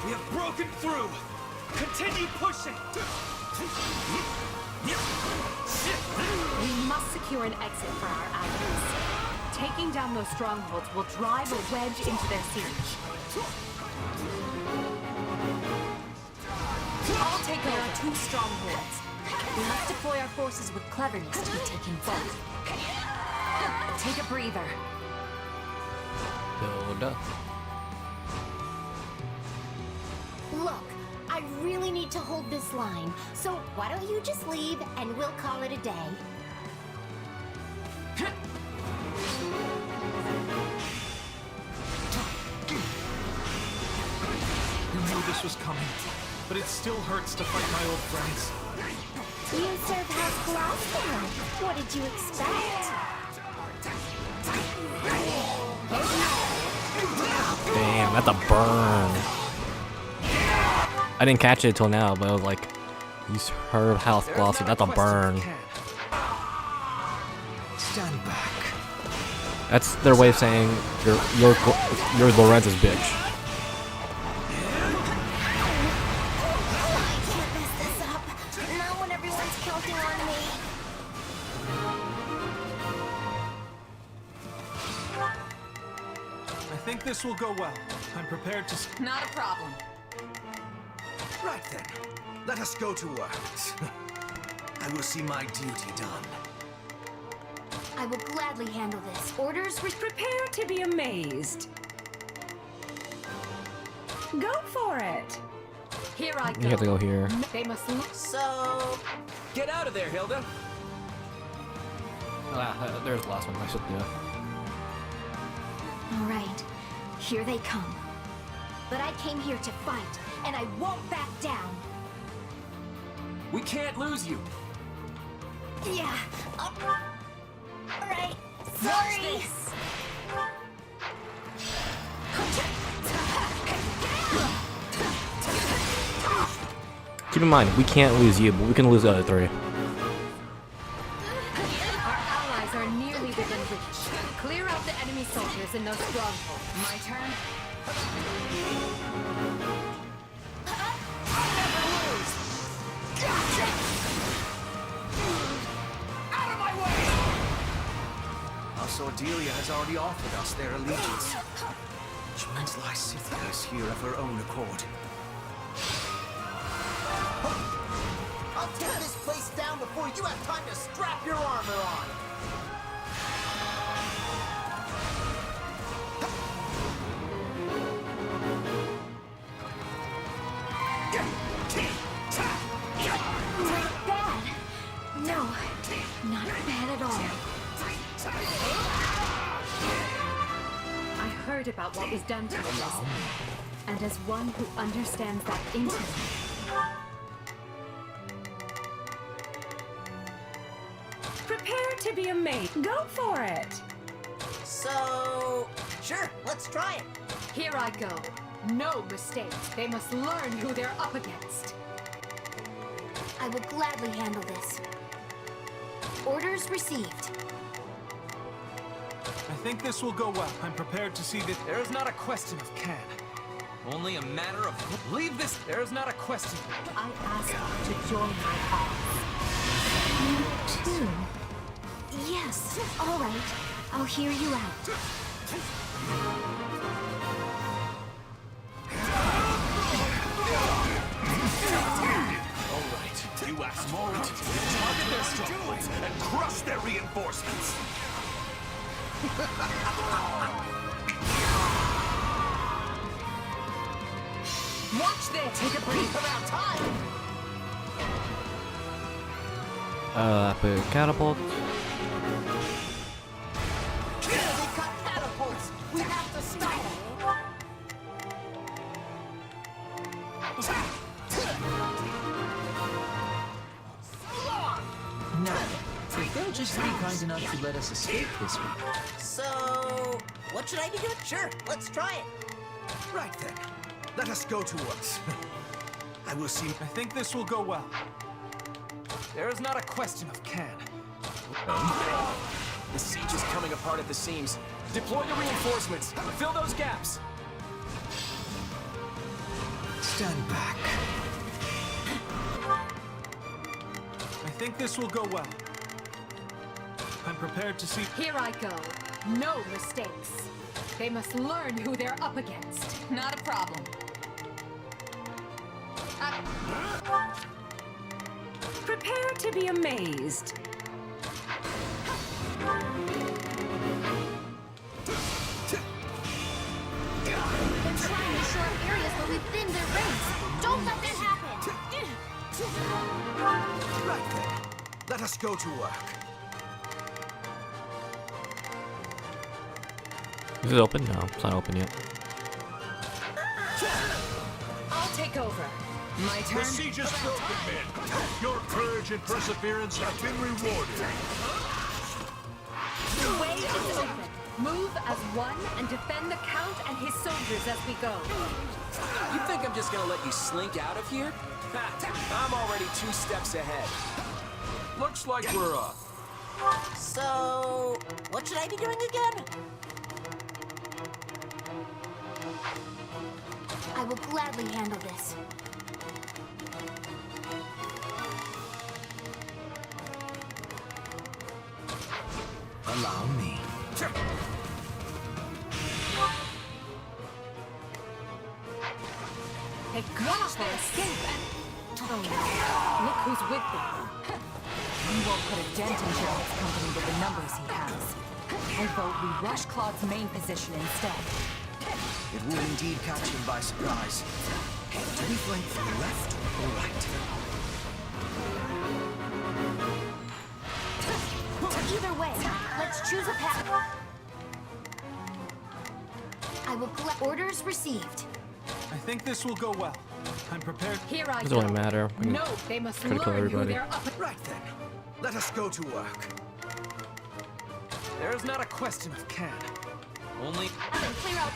We have broken through. Continue pushing. We must secure an exit for our allies. Taking down those strongholds will drive a wedge into their siege. I'll take over. There are 2 strongholds. We must deploy our forces with cleverness to be taking both. Take a breather. Build up. Look, I really need to hold this line, so why don't you just leave and we'll call it a day? You knew this was coming, but it still hurts to fight my old friends. You serve house glass there. What did you expect? Damn, that's a burn. I didn't catch it till now, but I was like, you serve house glossy, that's a burn. Stand back. That's their way of saying you're Lorenz's bitch. I can't mess this up. Not when everyone's counting on me. I think this will go well. I'm prepared to... Not a problem. Right then. Let us go to work. I will see my duty done. I will gladly handle this. Orders Prepare to be amazed. Go for it. Here I go. You have to go here. They must. So, Get out of there, Hilda! Ah, there's the last one. I should do. All right, here they come. But I came here to fight, and I won't back down. We can't lose you! Yeah. All right. Sorry. Keep in mind, we can't lose you, but we can lose the other three. Our allies are nearly within reach. Clear out the enemy soldiers in those strongholds. My turn. Out of my way! Our Sordelia has already offered us their allegiance. Which means Lysithea is here of her own accord. I'll tear this place down before you have time to strap your armor on. Not bad. No, not bad at all. I heard about what was done to us, and as one who understands that intimately, Prepare to be amazed. Go for it. So, sure, let's try it. here I go. No mistakes. They must learn who they're up against. I will gladly handle this. Orders received. I think this will go well. I'm prepared to see that... There is not a question of can. Only a matter of... Leave this... There is not a question. I ask you to join my cause. You too. Yes, all right. I'll hear you out. All right, you asked for it. Target their strongholds and crush their reinforcements. Watch this. Take a breath. About time. Put catapult. They got catapults. We have to stop them. Now, if they'll just be kind enough to let us escape this week. So, what should I be doing? Sure, let's try it. Right then. Let us go to work. I will see... I think this will go well. There is not a question of can. The siege is coming apart at the seams. Deploy the reinforcements. Fill those gaps. Stand back. I think this will go well. I'm prepared to see... Here I go. No mistakes. They must learn who they're up against. Not a problem. Prepare to be amazed. shore up areas where we thinned their ranks. Don't let this happen! Right then. Let us go to work. Is it open? No, it's not open yet. I'll take over. My turn. The siege is broken, men. Your courage and perseverance have been rewarded. The way is open. Move as one and defend the Count and his soldiers as we go. You think I'm just gonna let you slink out of here? Ha, I'm already 2 steps ahead. Looks like we're up. So, what should I be doing again? I will gladly handle this. Allow me. They got their escape. Oh no, look who's with them. We won't put a dent in Gerald's company with the numbers he has. I vote we rush Claude's main position instead. It would indeed catch him by surprise. Do we flank from the left or right? Either way, let's choose a path. I will collect orders received. I think this will go well. I'm prepared. Here I Doesn't go. really matter. We can No, they must try to kill learn who everybody. they're up. Right then. Let us go to work. There's not a question of can. Only... Clear out.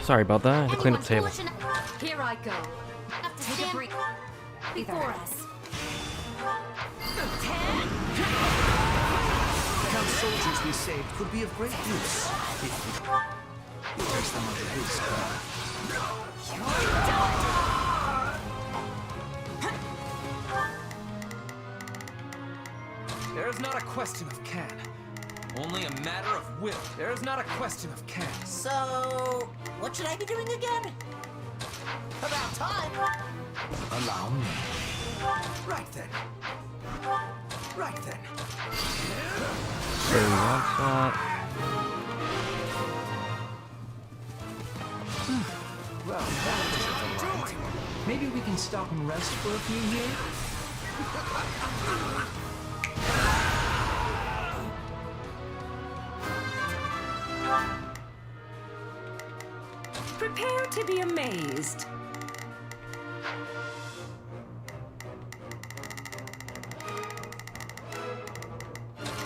Sorry about that. I had to clean up the table. Here I go. Have to Take a stand break. before us. The Count's soldiers we saved could be of great use if we place them under his command. There's not a question of can. Only a matter of will. There's not a question of can. So, what should I be doing again? About time. Allow me. Right then. Right then. So we want that. Well, that was a delight. Maybe we can stop and rest for a few here? Prepare to be amazed.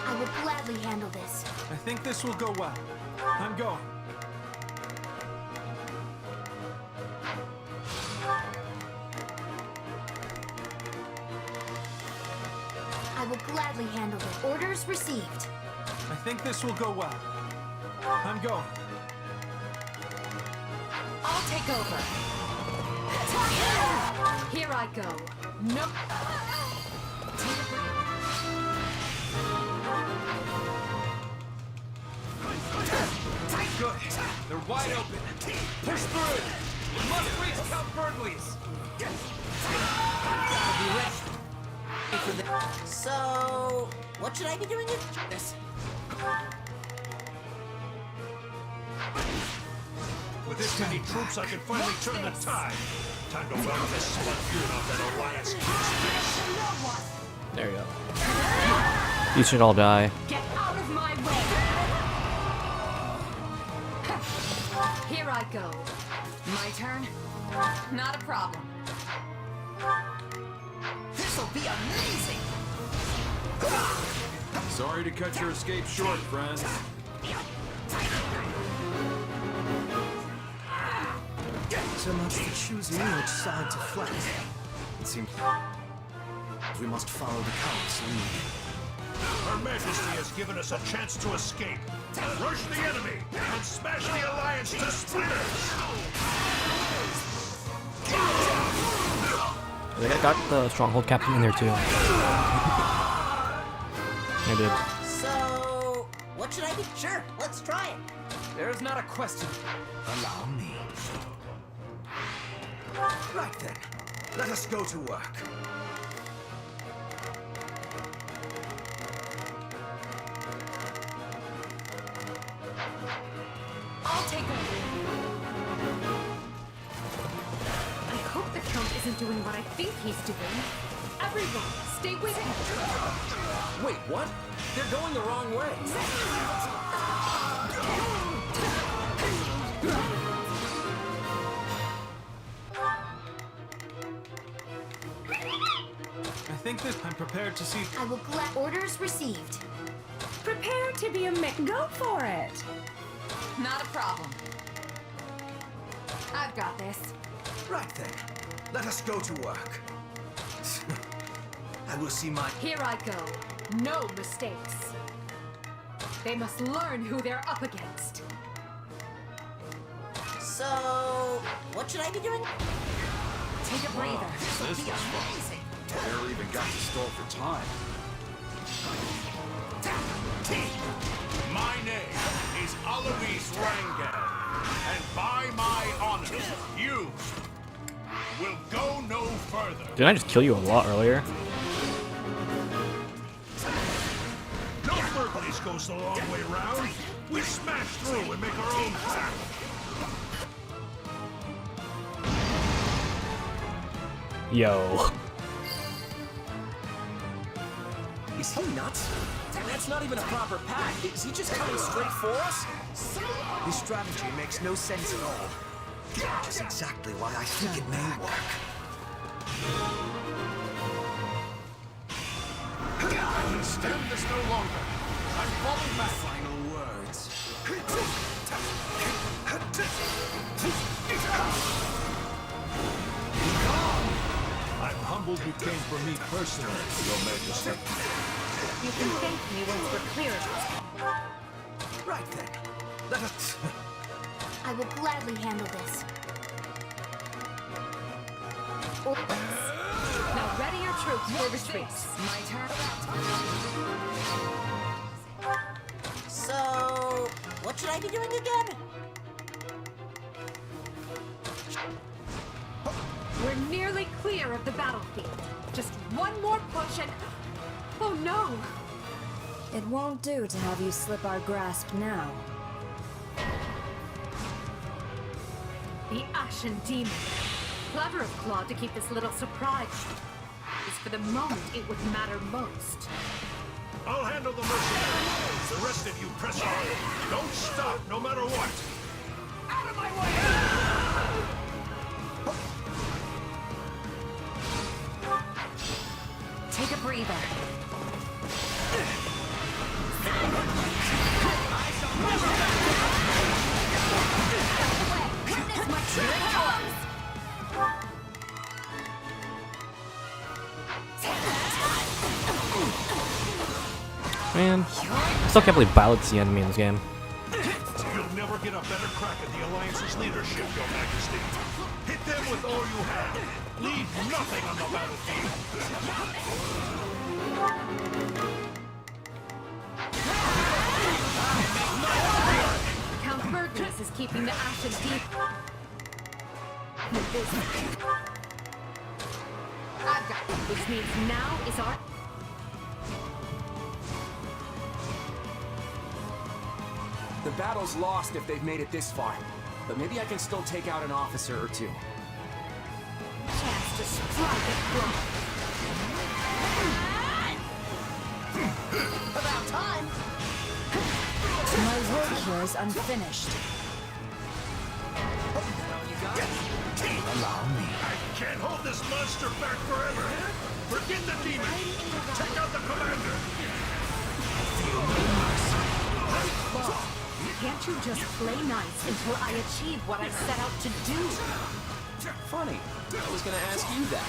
I will gladly handle this. I think this will go well. I'm going. I will gladly handle it. Orders received. I think this will go well. I'm going. I'll take over. Here I go. Nope. Good. They're wide open. Push through. We must reach Count Burgley's. Gotta be ready. So, what should I be doing? This. With this many troops, I can finally turn the tide. Time to run this spudgoon off that Alliance kid's face. There you go. You should all die. Get out of my way. Here I go. My turn? Not a problem. This'll be amazing. Sorry to cut your escape short, friends. So much for choosing which side to fight. It seems we must follow the Count's lead. Her Majesty has given us a chance to escape. Rush the enemy and smash the Alliance to splinters. I got the stronghold captain in there too. I did. So, what should I be? Sure, let's try it. There's not a question. Allow me. Right then. Let us go to work. I'll take over. I hope the Count isn't doing what I think he's doing. Everyone, stay with him. Wait, what? They're going the wrong way. I think this. I'm prepared to see. I will orders received. Prepare to be amazed. Go for it. Not a problem. I've got this. Right then. Let us go to work. I will see my... Here I go. No mistakes. They must learn who they're up against. So, what should I be doing? Take a breather. This was fun. Never even got to stall for time. My name is Alois Rangan, and by my honor, you will go no further. Didn't I just kill you a lot earlier? No Burgley's goes the long way round. We smash through and make our own path. Yo. Is he nuts? That's not even a proper path. Is he just coming straight for us? This strategy makes no sense at all. Which is exactly why I think it may work. I can stand this no longer. I'm falling back. Final words. I'm humbled you came for me personally, Your Majesty. You can thank me once we're clear of this. Right then. Let us... I will gladly handle this. Now ready your troops for retreat. My turn. So, what should I be doing again? We're nearly clear of the battlefield. Just one more push and... Oh no! It won't do to have you slip our grasp now. The Ashen Demon. Clever of Claw to keep this little surprise. It's for the moment it would matter most. I'll handle the mercenaries. The rest of you press on. Don't stop, no matter what. Out of my way! Take a breather. Man, I still can't believe Violet's the enemy in this game. You'll never get a better crack at the Alliance's leadership, Your Majesty. Hit them with all you have. Leave nothing on the battlefield. Count Berglas is keeping the Ashen Demon. I've got it, which means now is our... The battle's lost if they've made it this far. But maybe I can still take out an officer or two. Chance to strike at blow. About time! My work here is unfinished. Allow me. I can't hold this monster back forever. Forget the demon. Take out the commander. Can't you just play nice until I achieve what I set out to do? Funny. I was gonna ask you that.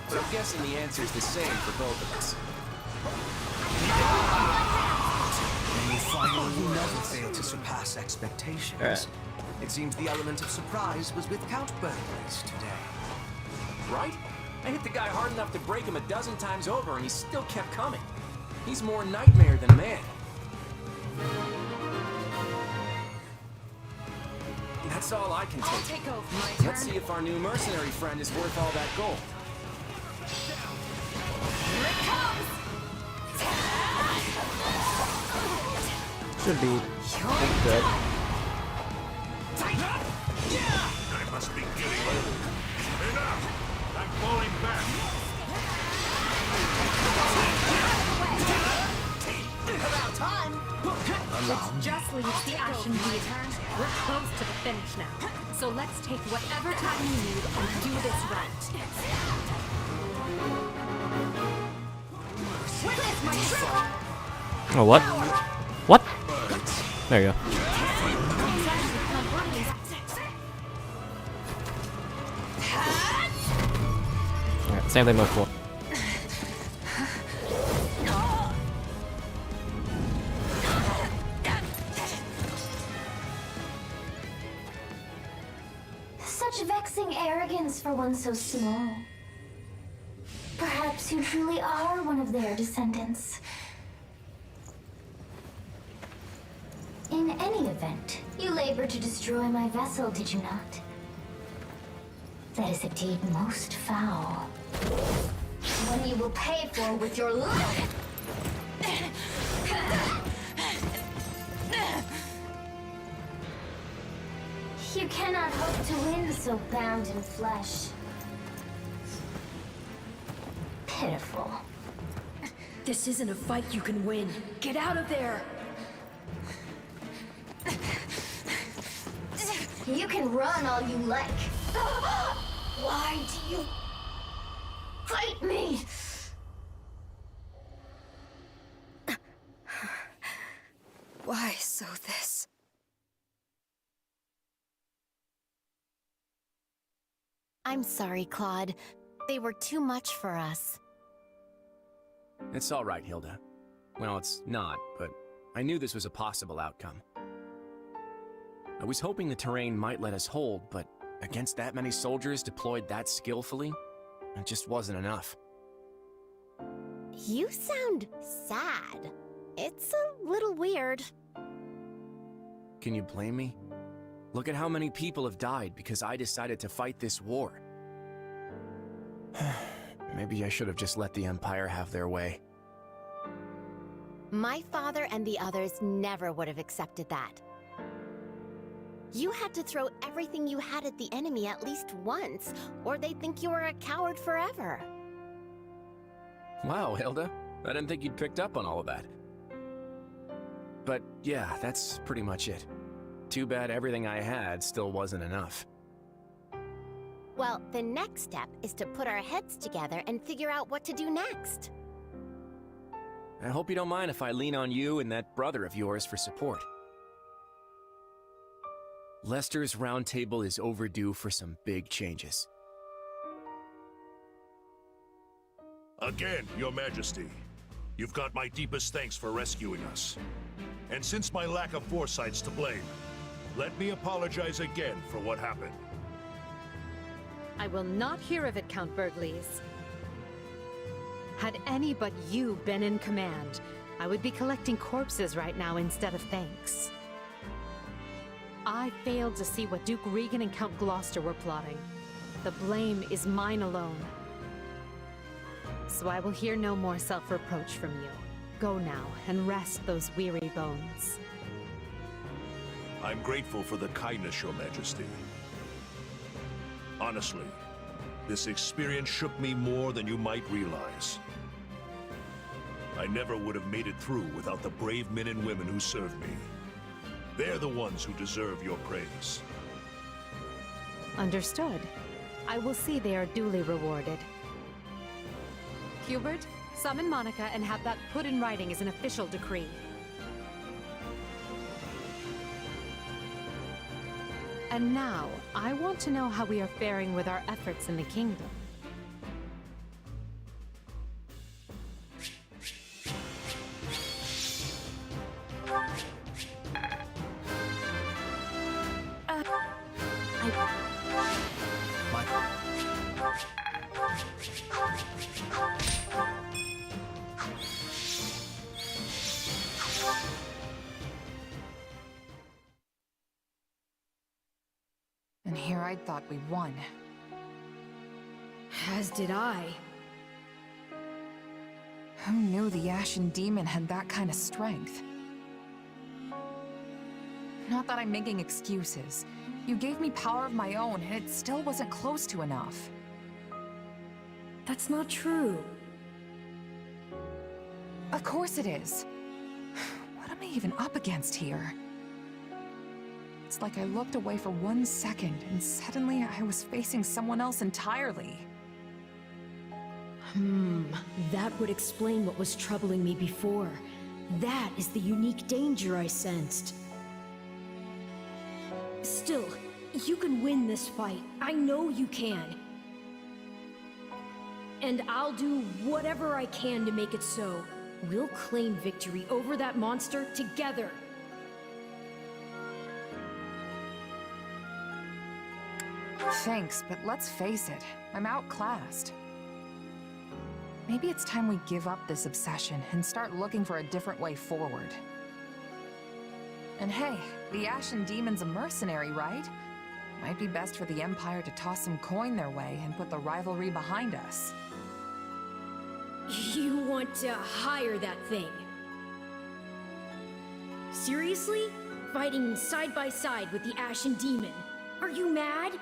But I'm guessing the answer's the same for both of us. You finally never failed to surpass expectations. Alright. It seems the element of surprise was with Count Burglace today. Right? I hit the guy hard enough to break him a dozen times over and he still kept coming. He's more nightmare than man. That's all I can take. I'll take over. My turn. Let's see if our new mercenary friend is worth all that gold. Here it comes! Should be good. I must be getting old. Enough! I'm falling back. About time! Which just leaves the Ashen Demon. We're close to the finish now. So let's take whatever time you need and do this right. Witness my trick! Oh, what? What? There you go. Alright, same thing before. Such vexing arrogance for one so small. Perhaps you truly are one of their descendants. In any event, you labored to destroy my vessel, did you not? That is a deed most foul. One you will pay for with your life! You cannot hope to win so bound in flesh. Pitiful. This isn't a fight you can win. Get out of there! You can run all you like. Why do you fight me? Why so this? I'm sorry, Claude. They were too much for us. It's all right, Hilda. Well, it's not, but I knew this was a possible outcome. I was hoping the terrain might let us hold, but against that many soldiers deployed that skillfully, it just wasn't enough. You sound sad. It's a little weird. Can you blame me? Look at how many people have died because I decided to fight this war. Maybe I should have just let the Empire have their way. My father and the others never would have accepted that. You had to throw everything you had at the enemy at least once, or they'd think you were a coward forever. Wow, Hilda. I didn't think you'd picked up on all of that. But yeah, that's pretty much it. Too bad everything I had still wasn't enough. Well, the next step is to put our heads together and figure out what to do next. I hope you don't mind if I lean on you and that brother of yours for support. Lester's Round Table is overdue for some big changes. Again, Your Majesty, you've got my deepest thanks for rescuing us. And since my lack of foresight's to blame, let me apologize again for what happened. I will not hear of it, Count Bergles. Had any but you been in command, I would be collecting corpses right now instead of thanks. I failed to see what Duke Regan and Count Gloucester were plotting. The blame is mine alone. So I will hear no more self-reproach from you. Go now and rest those weary bones. I'm grateful for the kindness, Your Majesty. Honestly, this experience shook me more than you might realize. I never would have made it through without the brave men and women who served me. They're the ones who deserve your praise. Understood. I will see they are duly rewarded. Hubert, summon Monica and have that put in writing as an official decree. And now, I want to know how we are faring with our efforts in the kingdom. And here I thought we won. As did I. Who knew the Ashen Demon had that kind of strength? Not that I'm making excuses. You gave me power of my own, and it still wasn't close to enough. That's not true. Of course it is. What am I even up against here? It's like I looked away for 1 second, and suddenly I was facing someone else entirely. That would explain what was troubling me before. That is the unique danger I sensed. Still, you can win this fight. I know you can. And I'll do whatever I can to make it so. We'll claim victory over that monster together. Thanks, but let's face it, I'm outclassed. Maybe it's time we give up this obsession and start looking for a different way forward. And hey, the Ashen Demon's a mercenary, right? Might be best for the Empire to toss some coin their way and put the rivalry behind us. You want to hire that thing? Seriously? Fighting side by side with the Ashen Demon? Are you mad?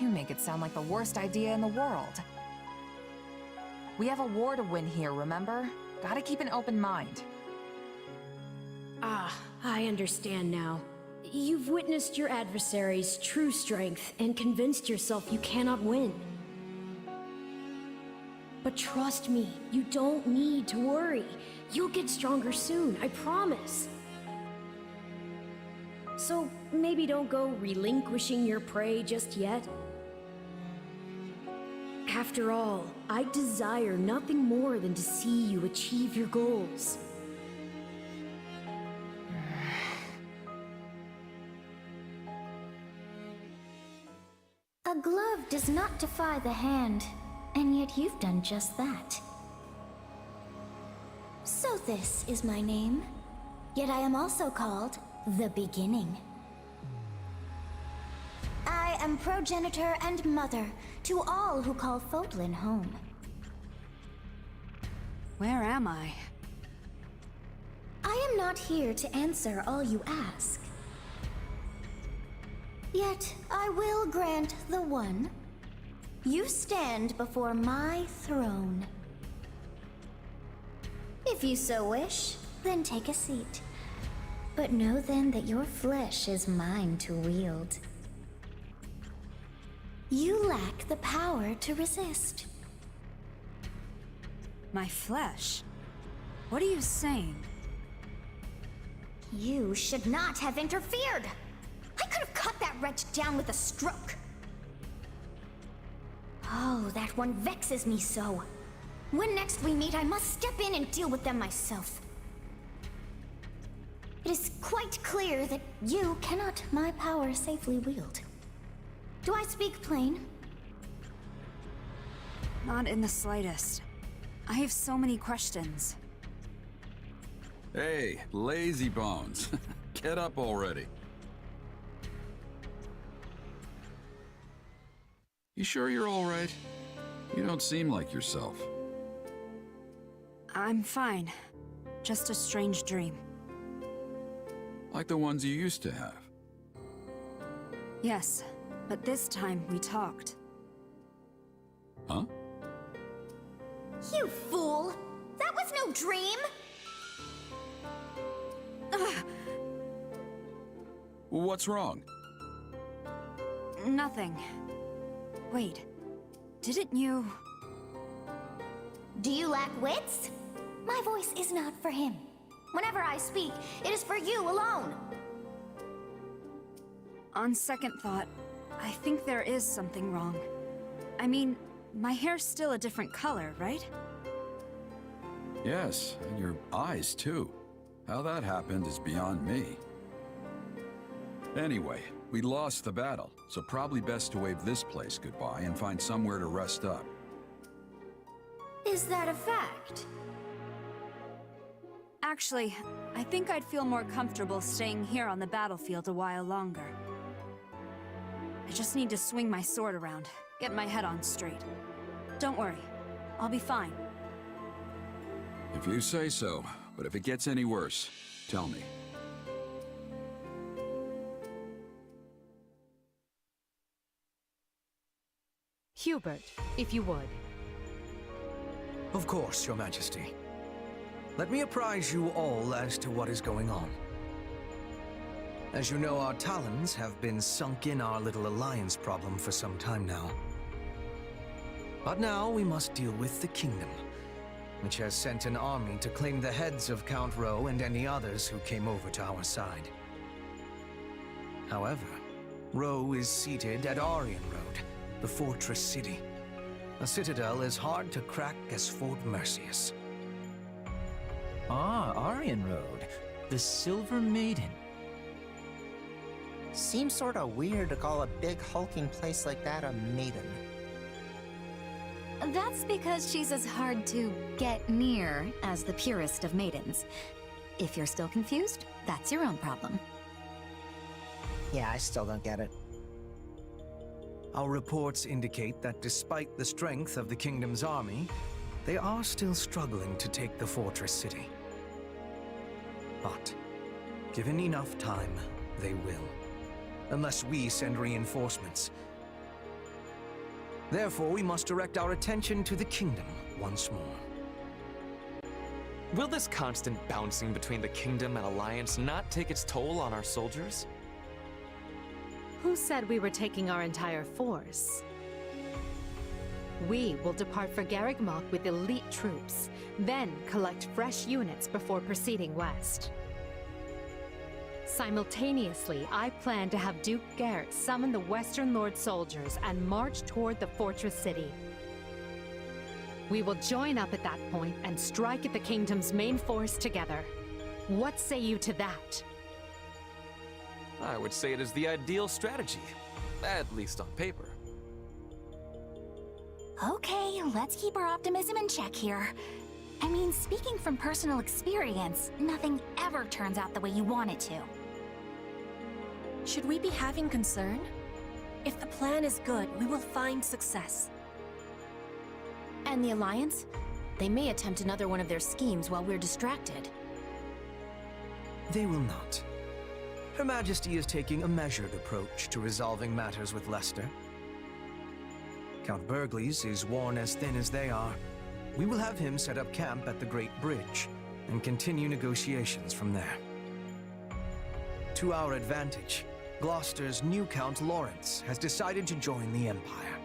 You make it sound like the worst idea in the world. We have a war to win here, remember? Gotta keep an open mind. Ah, I understand now. You've witnessed your adversary's true strength and convinced yourself you cannot win. But trust me, you don't need to worry. You'll get stronger soon, I promise. So maybe don't go relinquishing your prey just yet. After all, I desire nothing more than to see you achieve your goals. A glove does not defy the hand, and yet you've done just that. So this is my name, yet I am also called the Beginning. I am progenitor and mother to all who call Fodlan home. Where am I? I am not here to answer all you ask. Yet I will grant the one. You stand before my throne. If you so wish, then take a seat. But know then that your flesh is mine to wield. You lack the power to resist. My flesh? What are you saying? You should not have interfered! I could have cut that wretch down with a stroke! Oh, that one vexes me so. When next we meet, I must step in and deal with them myself. It is quite clear that you cannot my power safely wield. Do I speak plain? Not in the slightest. I have so many questions. Hey, lazy bones. Get up already. You sure you're all right? You don't seem like yourself. I'm fine. Just a strange dream. Like the ones you used to have. Yes, but this time we talked. Huh? You fool! That was no dream! What's wrong? Nothing. Wait, didn't you... Do you lack wits? My voice is not for him. Whenever I speak, it is for you alone. On second thought, I think there is something wrong. I mean, my hair's still a different color, right? Yes, and your eyes too. How that happened is beyond me. Anyway, we lost the battle, so probably best to wave this place goodbye and find somewhere to rest up. Is that a fact? Actually, I think I'd feel more comfortable staying here on the battlefield a while longer. I just need to swing my sword around, get my head on straight. Don't worry, I'll be fine. If you say so, but if it gets any worse, tell me. Hubert, if you would. Of course, Your Majesty. Let me apprise you all as to what is going on. As you know, our talons have been sunk in our little alliance problem for some time now. But now we must deal with the kingdom, which has sent an army to claim the heads of Count Rowe and any others who came over to our side. However, Rowe is seated at Aryan Road, the fortress city. A citadel as hard to crack as Fort Mercius. Ah, Aryan Road. The Silver Maiden. Seems sorta weird to call a big hulking place like that a maiden. That's because she's as hard to get near as the purest of maidens. If you're still confused, that's your own problem. Yeah, I still don't get it. Our reports indicate that despite the strength of the kingdom's army, they are still struggling to take the fortress city. But, given enough time, they will. Unless we send reinforcements. Therefore, we must direct our attention to the kingdom once more. Will this constant bouncing between the kingdom and alliance not take its toll on our soldiers? Who said we were taking our entire force? We will depart for Garreg Mach with elite troops, then collect fresh units before proceeding west. Simultaneously, I plan to have Duke Garrett summon the Western Lord soldiers and march toward the fortress city. We will join up at that point and strike at the kingdom's main force together. What say you to that? I would say it is the ideal strategy, at least on paper. Okay, let's keep our optimism in check here. I mean, speaking from personal experience, nothing ever turns out the way you want it to. Should we be having concern? If the plan is good, we will find success. And the Alliance? They may attempt another one of their schemes while we're distracted. They will not. Her Majesty is taking a measured approach to resolving matters with Leicester. Count Burgleys is worn as thin as they are. We will have him set up camp at the Great Bridge and continue negotiations from there. To our advantage, Gloucester's new Count Lawrence has decided to join the Empire.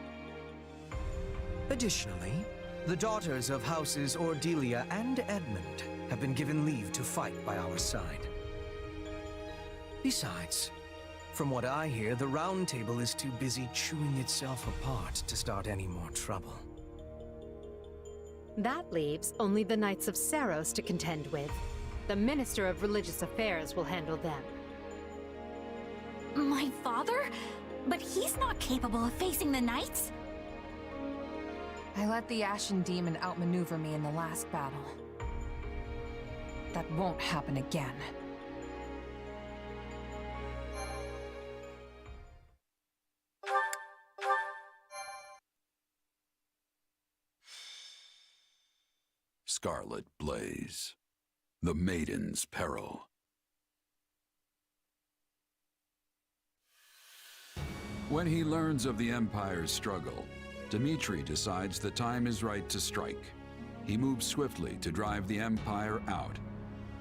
Additionally, the daughters of Houses Ordelia and Edmund have been given leave to fight by our side. Besides, from what I hear, the Round Table is too busy chewing itself apart to start any more trouble. That leaves only the Knights of Saros to contend with. The Minister of Religious Affairs will handle them. My father? But he's not capable of facing the Knights? I let the Ashen Demon outmaneuver me in the last battle. That won't happen again. Scarlet Blaze. The Maiden's Peril. When he learns of the Empire's struggle, Dmitri decides the time is right to strike. He moves swiftly to drive the Empire out,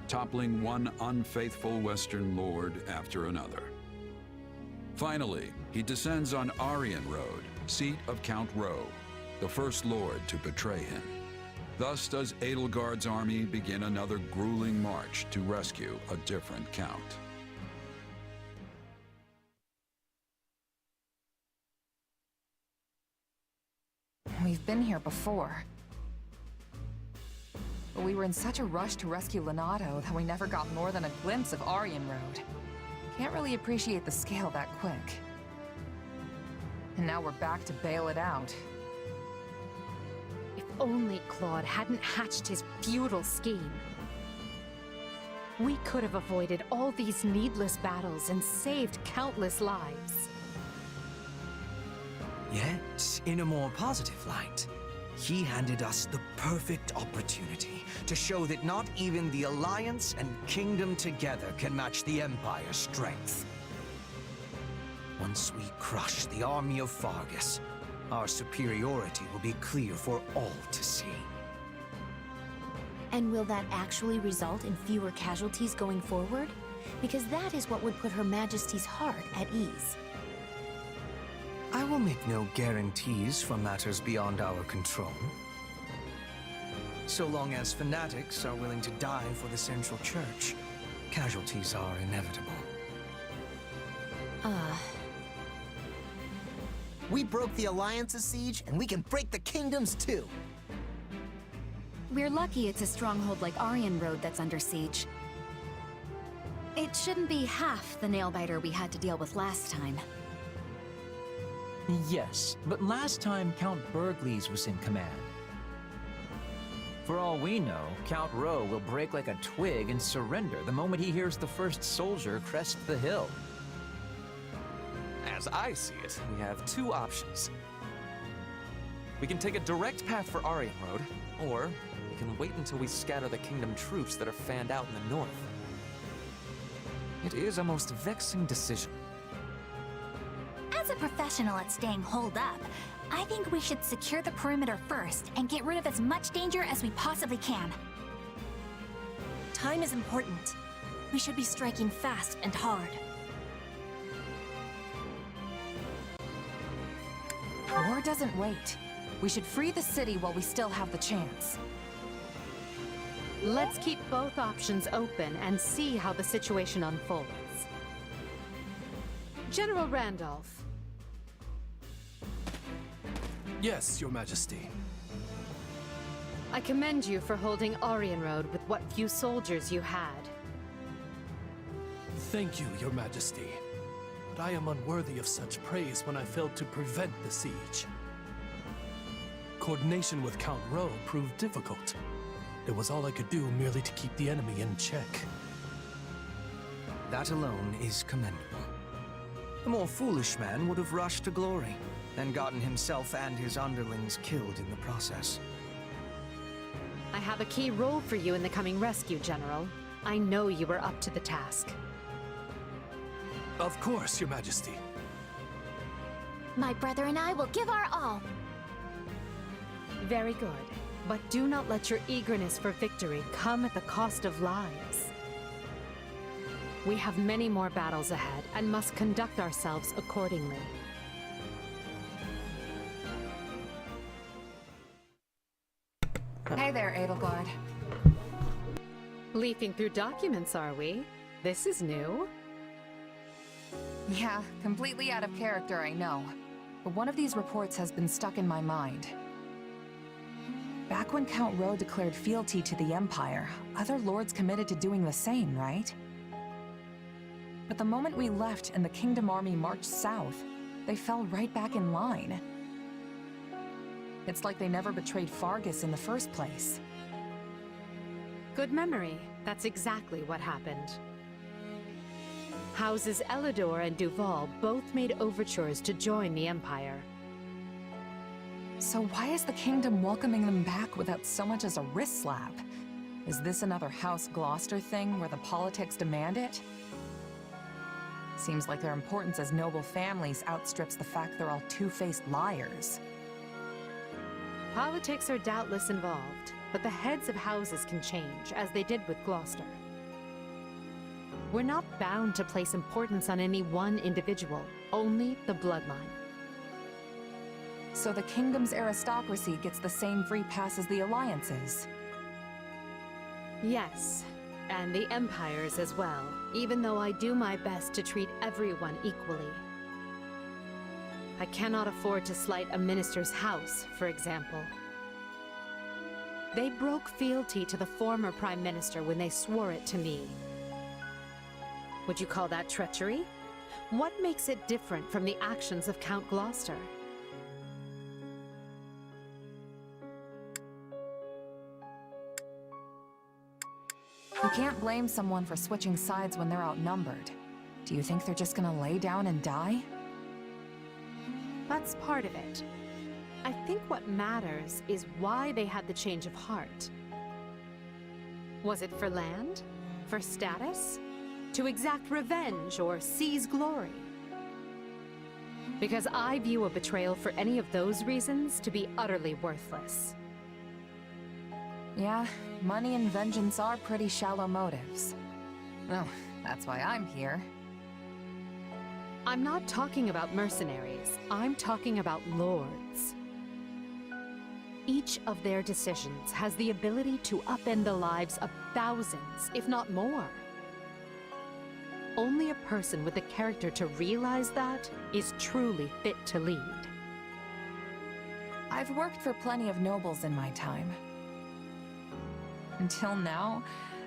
toppling one unfaithful Western Lord after another. Finally, he descends on Aryan Road, seat of Count Rowe, the first Lord to betray him. Thus does Edelgard's army begin another grueling march to rescue a different Count. We've been here before. But we were in such a rush to rescue Leonardo that we never got more than a glimpse of Aryan Road. Can't really appreciate the scale that quick. And now we're back to bail it out. If only Claude hadn't hatched his futile scheme. We could have avoided all these needless battles and saved countless lives. Yet, in a more positive light, he handed us the perfect opportunity to show that not even the Alliance and Kingdom together can match the Empire's strength. Once we crush the army of Fargus, our superiority will be clear for all to see. And will that actually result in fewer casualties going forward? Because that is what would put Her Majesty's heart at ease. I will make no guarantees for matters beyond our control. So long as fanatics are willing to die for the Central Church, casualties are inevitable. We broke the Alliance's siege, and we can break the Kingdom's too. We're lucky it's a stronghold like Aryan Road that's under siege. It shouldn't be half the nail-biter we had to deal with last time. Yes, but last time Count Burgleys was in command. For all we know, Count Rowe will break like a twig and surrender the moment he hears the first soldier crest the hill. As I see it, we have two options. We can take a direct path for Aryan Road, or we can wait until we scatter the Kingdom troops that are fanned out in the north. It is a most vexing decision. As a professional at staying holed up, I think we should secure the perimeter first and get rid of as much danger as we possibly can. Time is important. We should be striking fast and hard. War doesn't wait. We should free the city while we still have the chance. Let's keep both options open and see how the situation unfolds. General Randolph. Yes, Your Majesty. I commend you for holding Aryan Road with what few soldiers you had. Thank you, Your Majesty. But I am unworthy of such praise when I failed to prevent the siege. Coordination with Count Rowe proved difficult. It was all I could do merely to keep the enemy in check. That alone is commendable. The more foolish man would have rushed to glory, and gotten himself and his underlings killed in the process. I have a key role for you in the coming rescue, General. I know you are up to the task. Of course, Your Majesty. My brother and I will give our all. Very good. But do not let your eagerness for victory come at the cost of lives. We have many more battles ahead and must conduct ourselves accordingly. Hey there, Edelgard. Leafing through documents, are we? This is new. Yeah, completely out of character, I know. But one of these reports has been stuck in my mind. Back when Count Rowe declared fealty to the Empire, other lords committed to doing the same, right? But the moment we left and the Kingdom Army marched south, they fell right back in line. It's like they never betrayed Fargus in the first place. Good memory. That's exactly what happened. Houses Elidor and Duval both made overtures to join the Empire. So why is the Kingdom welcoming them back without so much as a wrist slap? Is this another House Gloucester thing where the politics demand it? Seems like their importance as noble families outstrips the fact they're all two-faced liars. Politics are doubtless involved, but the heads of houses can change, as they did with Gloucester. We're not bound to place importance on any one individual, only the bloodline. So the Kingdom's aristocracy gets the same free pass as the Alliances? Yes, and the Empires as well, even though I do my best to treat everyone equally. I cannot afford to slight a minister's house, for example. They broke fealty to the former Prime Minister when they swore it to me. Would you call that treachery? What makes it different from the actions of Count Gloucester? You can't blame someone for switching sides when they're outnumbered. Do you think they're just gonna lay down and die? That's part of it. I think what matters is why they had the change of heart. Was it for land? For status? To exact revenge or seize glory? Because I view a betrayal for any of those reasons to be utterly worthless. Yeah, money and vengeance are pretty shallow motives. Well, that's why I'm here. I'm not talking about mercenaries. I'm talking about lords. Each of their decisions has the ability to upend the lives of thousands, if not more. Only a person with the character to realize that is truly fit to lead. I've worked for plenty of nobles in my time. Until now,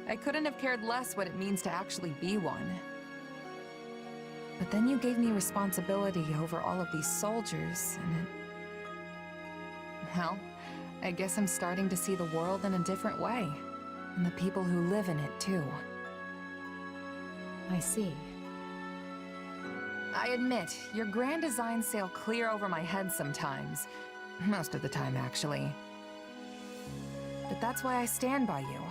I couldn't have cared less what it means to actually be one. But then you gave me responsibility over all of these soldiers, and it... Well, I guess I'm starting to see the world in a different way. And the people who live in it, too. I see. I admit, your grand designs sail clear over my head sometimes. Most of the time, actually. But that's why I stand by you.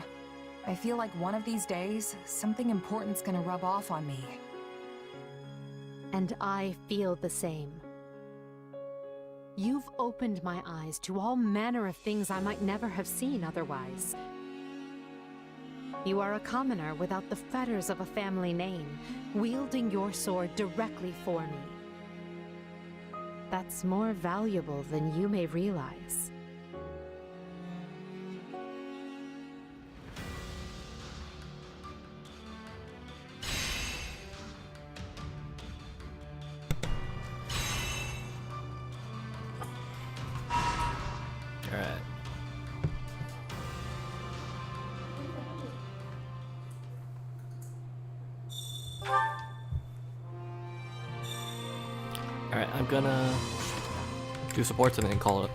I feel like one of these days, something important's gonna rub off on me. And I feel the same. You've opened my eyes to all manner of things I might never have seen otherwise. You are a commoner without the fetters of a family name, wielding your sword directly for me. That's more valuable than you may realize. I'm gonna do supports and then call it.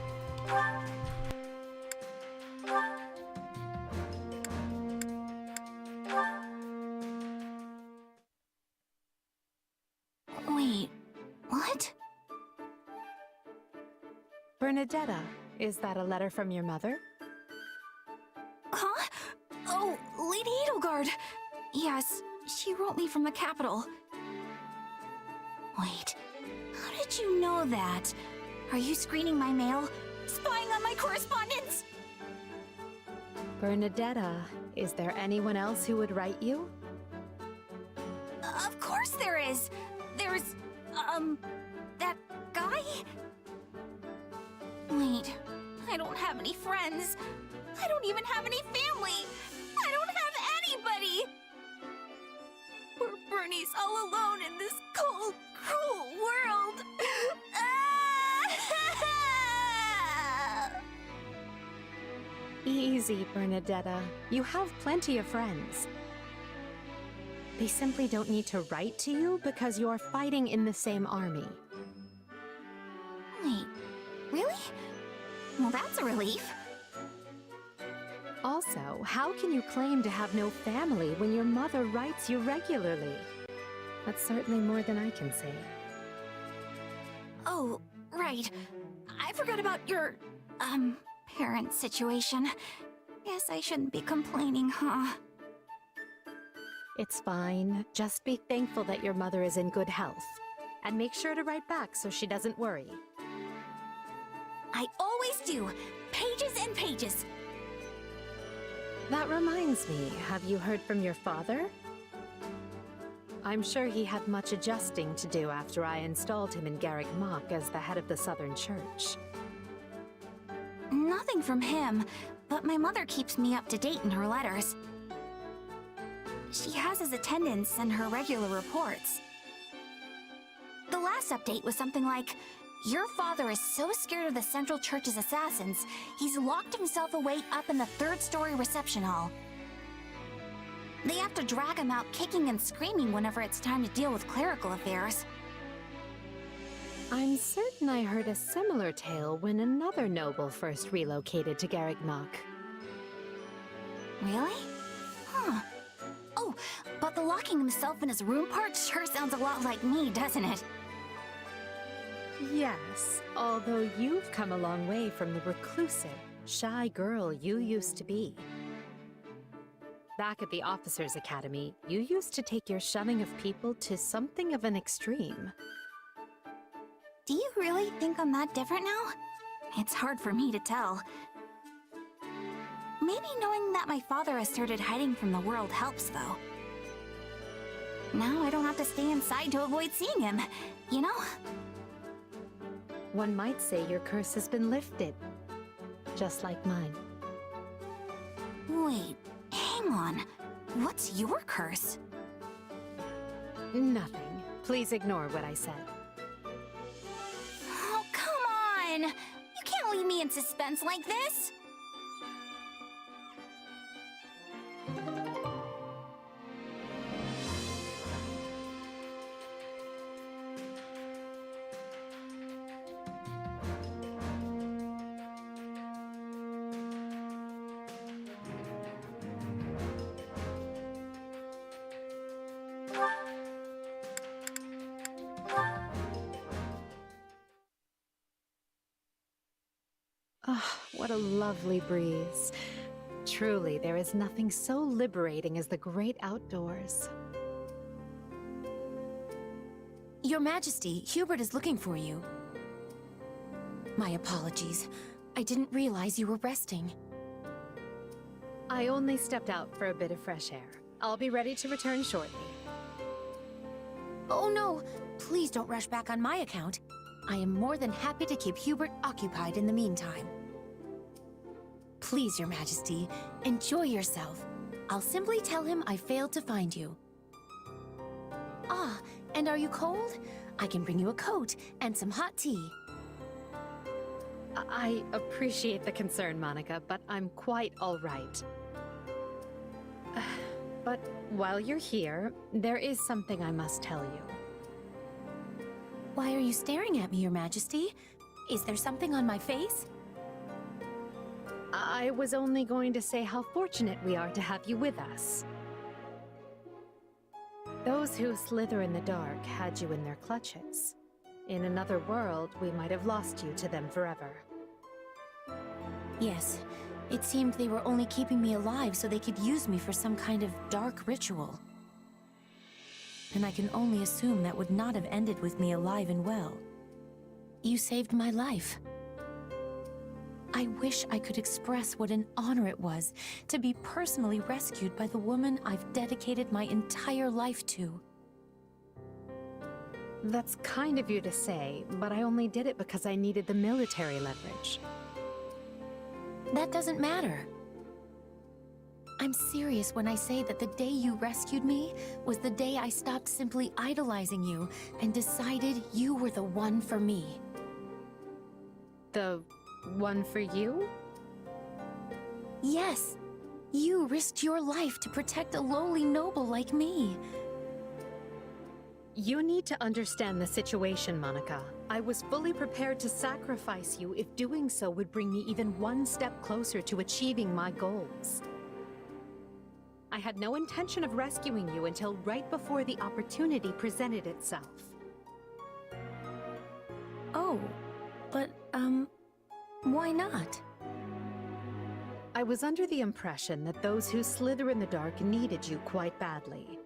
Wait, what? Bernadetta, is that a letter from your mother? Huh? Oh, Lady Edelgard. Yes, she wrote me from the capital. Wait, how did you know that? Are you screening my mail? Spying on my correspondence? Bernadetta, is there anyone else who would write you? Of course there is. There's, that guy? Wait, I don't have any friends. I don't even have any family. I don't have anybody. Poor Bernie's all alone in this cold, cruel world. Easy, Bernadetta. You have plenty of friends. They simply don't need to write to you because you're fighting in the same army. Wait, really? Well, that's a relief. Also, how can you claim to have no family when your mother writes you regularly? That's certainly more than I can say. Oh, right. I forgot about your, parent situation. Guess I shouldn't be complaining, huh? It's fine. Just be thankful that your mother is in good health. And make sure to write back so she doesn't worry. I always do. Pages and pages. That reminds me, have you heard from your father? I'm sure he had much adjusting to do after I installed him in Garrick Mach as the head of the Southern Church. Nothing from him, but my mother keeps me up to date in her letters. She has his attendance and her regular reports. The last update was something like, "Your father is so scared of the Central Church's assassins, he's locked himself away up in the third-story reception hall. They have to drag him out kicking and screaming whenever it's time to deal with clerical affairs." I'm certain I heard a similar tale when another noble first relocated to Garrick Mach. Really? Huh. Oh, but the locking himself in his room part sure sounds a lot like me, doesn't it? Yes, although you've come a long way from the reclusive, shy girl you used to be. Back at the Officers' Academy, you used to take your shunning of people to something of an extreme. Do you really think I'm that different now? It's hard for me to tell. Maybe knowing that my father has started hiding from the world helps, though. Now I don't have to stay inside to avoid seeing him, you know? One might say your curse has been lifted, just like mine. Wait, hang on. What's your curse? Nothing. Please ignore what I said. Oh, come on! You can't leave me in suspense like this! Ah, what a lovely breeze. Truly, there is nothing so liberating as the great outdoors. Your Majesty, Hubert is looking for you. My apologies. I didn't realize you were resting. I only stepped out for a bit of fresh air. I'll be ready to return shortly. Oh no! Please don't rush back on my account. I am more than happy to keep Hubert occupied in the meantime. Please, Your Majesty, enjoy yourself. I'll simply tell him I failed to find you. Ah, and are you cold? I can bring you a coat and some hot tea. I appreciate the concern, Monica, but I'm quite all right. But while you're here, there is something I must tell you. Why are you staring at me, Your Majesty? Is there something on my face? I was only going to say how fortunate we are to have you with us. Those who slither in the dark had you in their clutches. In another world, we might have lost you to them forever. Yes, it seemed they were only keeping me alive so they could use me for some kind of dark ritual. And I can only assume that would not have ended with me alive and well. You saved my life. I wish I could express what an honor it was to be personally rescued by the woman I've dedicated my entire life to. That's kind of you to say, but I only did it because I needed the military leverage. That doesn't matter. I'm serious when I say that the day you rescued me was the day I stopped simply idolizing you and decided you were the one for me. The one for you? Yes. You risked your life to protect a lowly noble like me. You need to understand the situation, Monica. I was fully prepared to sacrifice you if doing so would bring me even one step closer to achieving my goals. I had no intention of rescuing you until right before the opportunity presented itself. Oh, but, why not? I was under the impression that those who slither in the dark needed you quite badly.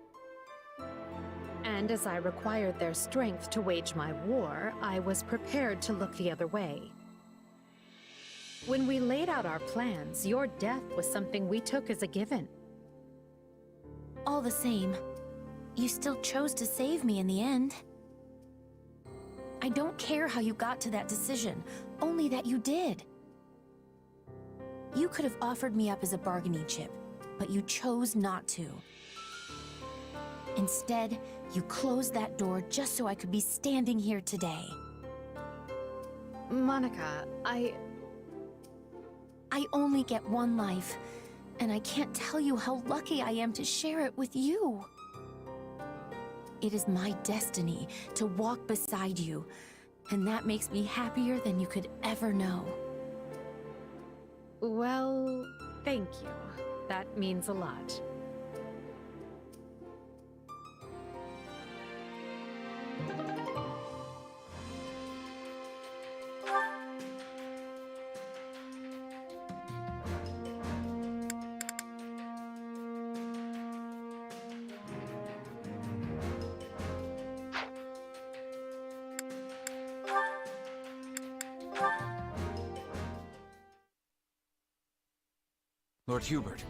And as I required their strength to wage my war, I was prepared to look the other way. When we laid out our plans, your death was something we took as a given. All the same, you still chose to save me in the end. I don't care how you got to that decision, only that you did. You could have offered me up as a bargaining chip, but you chose not to. Instead, you closed that door just so I could be standing here today. Monica, I only get one life, and I can't tell you how lucky I am to share it with you. It is my destiny to walk beside you, and that makes me happier than you could ever know. Well, thank you. That means a lot. Lord Hubert,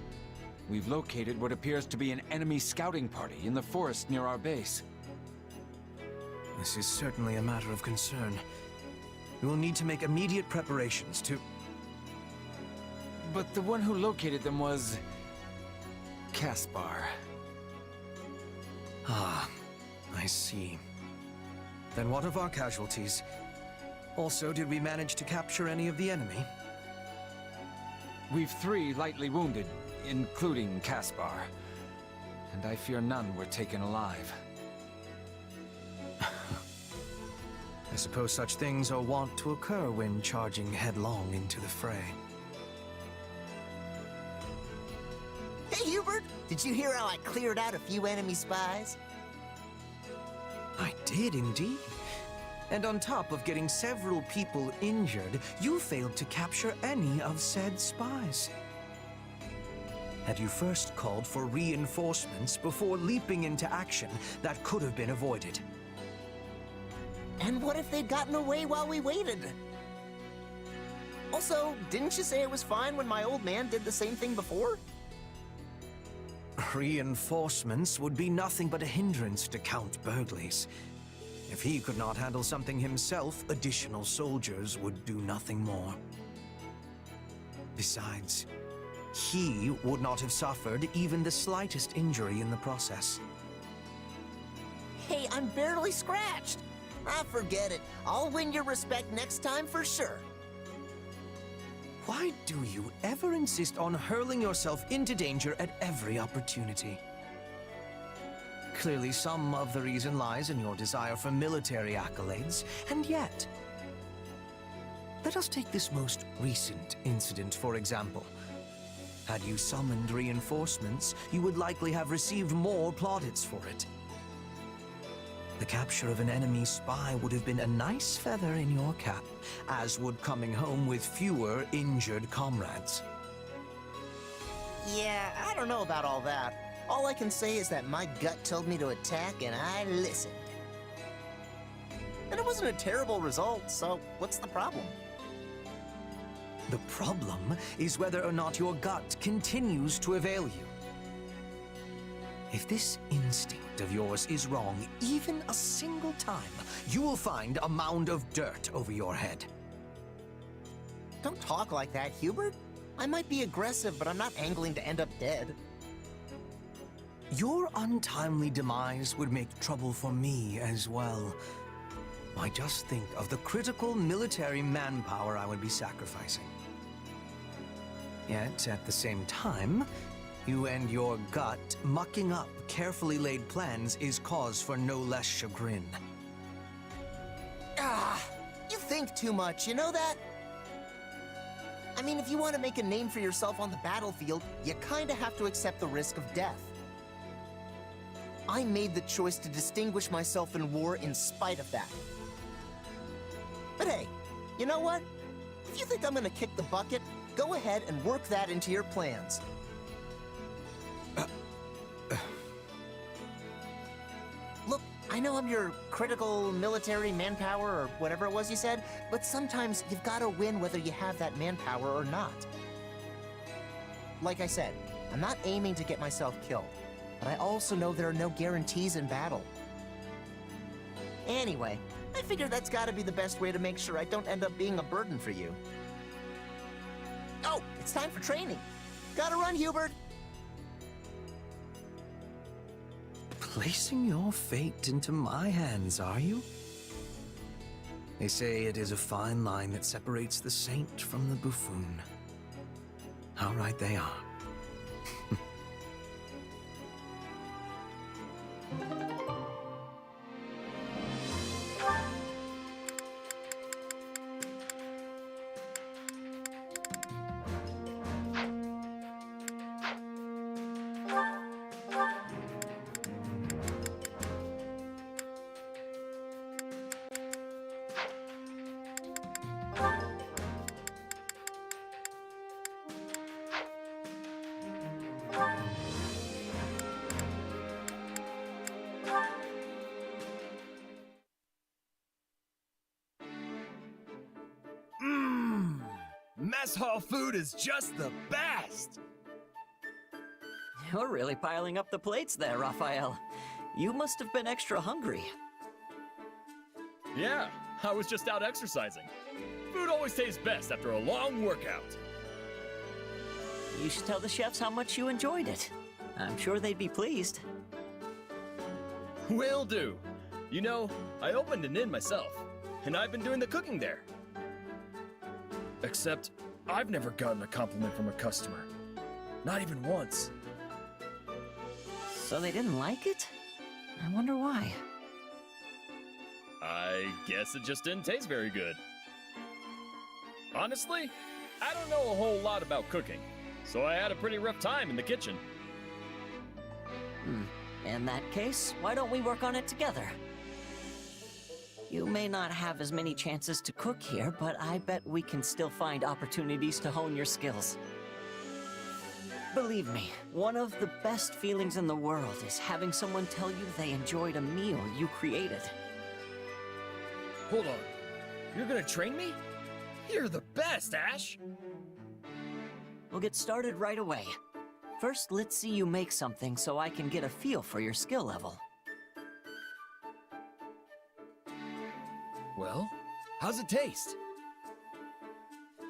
we've located what appears to be an enemy scouting party in the forest near our base. This is certainly a matter of concern. We will need to make immediate preparations to... But the one who located them was... Caspar. Ah, I see. Then what of our casualties? Also, did we manage to capture any of the enemy? We've 3 lightly wounded, including Caspar. And I fear none were taken alive. I suppose such things are wont to occur when charging headlong into the fray. Hey, Hubert! Did you hear how I cleared out a few enemy spies? I did indeed. And on top of getting several people injured, you failed to capture any of said spies. Had you first called for reinforcements before leaping into action, that could have been avoided. And what if they'd gotten away while we waited? Also, didn't you say it was fine when my old man did the same thing before? Reinforcements would be nothing but a hindrance to Count Burgley's. If he could not handle something himself, additional soldiers would do nothing more. Besides, he would not have suffered even the slightest injury in the process. Hey, I'm barely scratched! Ah, forget it. I'll win your respect next time for sure. Why do you ever insist on hurling yourself into danger at every opportunity? Clearly, some of the reason lies in your desire for military accolades, and yet... Let us take this most recent incident, for example. Had you summoned reinforcements, you would likely have received more plaudits for it. The capture of an enemy spy would have been a nice feather in your cap, as would coming home with fewer injured comrades. Yeah, I don't know about all that. All I can say is that my gut told me to attack and I listened. And it wasn't a terrible result, so what's the problem? The problem is whether or not your gut continues to avail you. If this instinct of yours is wrong even a single time, you will find a mound of dirt over your head. Don't talk like that, Hubert. I might be aggressive, but I'm not angling to end up dead. Your untimely demise would make trouble for me as well. Why, just think of the critical military manpower I would be sacrificing. Yet, at the same time, you and your gut mucking up carefully laid plans is cause for no less chagrin. Ah, you think too much, you know that? I mean, if you want to make a name for yourself on the battlefield, you kinda have to accept the risk of death. I made the choice to distinguish myself in war in spite of that. But hey, you know what? If you think I'm gonna kick the bucket, go ahead and work that into your plans. Look, I know I'm your critical military manpower or whatever it was you said, but sometimes you've gotta win whether you have that manpower or not. Like I said, I'm not aiming to get myself killed, but I also know there are no guarantees in battle. Anyway, I figure that's gotta be the best way to make sure I don't end up being a burden for you. Oh, it's time for training. Gotta run, Hubert. Placing your fate into my hands, are you? They say it is a fine line that separates the saint from the buffoon. How right they are. Mess hall food is just the best! You're really piling up the plates there, Raphael. You must have been extra hungry. Yeah, I was just out exercising. Food always tastes best after a long workout. You should tell the chefs how much you enjoyed it. I'm sure they'd be pleased. Will do. You know, I opened an inn myself, and I've been doing the cooking there. Except, I've never gotten a compliment from a customer. Not even once. So they didn't like it? I wonder why. I guess it just didn't taste very good. Honestly, I don't know a whole lot about cooking, so I had a pretty rough time in the kitchen. In that case, why don't we work on it together? You may not have as many chances to cook here, but I bet we can still find opportunities to hone your skills. Believe me, one of the best feelings in the world is having someone tell you they enjoyed a meal you created. Hold on. You're gonna train me? You're the best, Ash! We'll get started right away. First, let's see you make something so I can get a feel for your skill level. Well, how's it taste?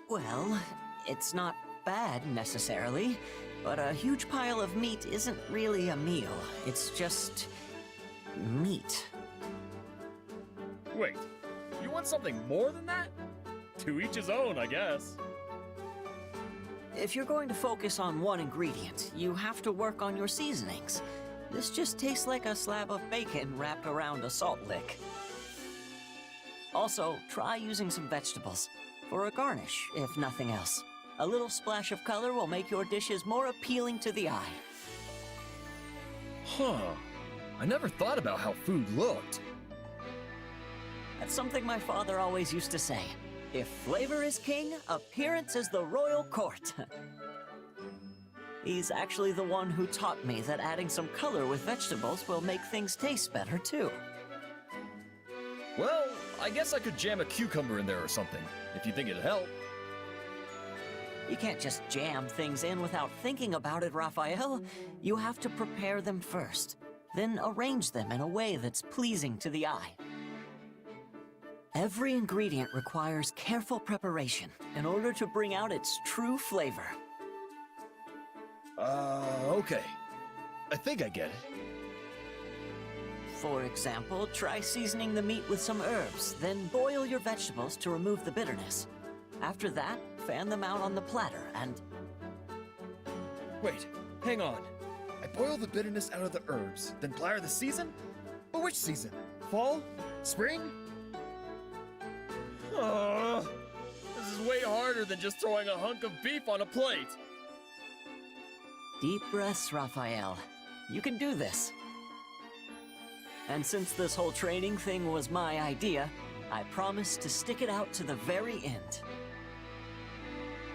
Well, it's not bad necessarily, but a huge pile of meat isn't really a meal. It's just meat. Wait, you want something more than that? To each his own, I guess. If you're going to focus on one ingredient, you have to work on your seasonings. This just tastes like a slab of bacon wrapped around a salt lick. Also, try using some vegetables for a garnish, if nothing else. A little splash of color will make your dishes more appealing to the eye. Huh. I never thought about how food looked. That's something my father always used to say. If flavor is king, appearance is the royal court. He's actually the one who taught me that adding some color with vegetables will make things taste better, too. Well, I guess I could jam a cucumber in there or something, if you think it'd help. You can't just jam things in without thinking about it, Raphael. You have to prepare them first, then arrange them in a way that's pleasing to the eye. Every ingredient requires careful preparation in order to bring out its true flavor. Okay. I think I get it. For example, try seasoning the meat with some herbs, then boil your vegetables to remove the bitterness. After that, fan them out on the platter and... Wait, hang on. I boil the bitterness out of the herbs, then platter the season? But which season? Fall? Spring? This is way harder than just throwing a hunk of beef on a plate. Deep breaths, Raphael. You can do this. And since this whole training thing was my idea, I promise to stick it out to the very end.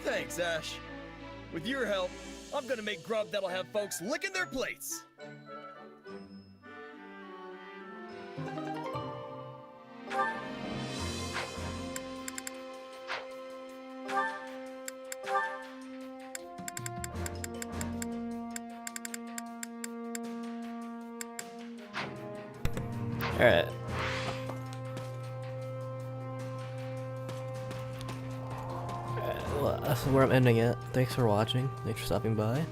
Thanks, Ash. With your help, I'm gonna make grub that'll have folks licking their plates. Alright. Well, that's where I'm ending it. Thanks for watching. Thanks for stopping by.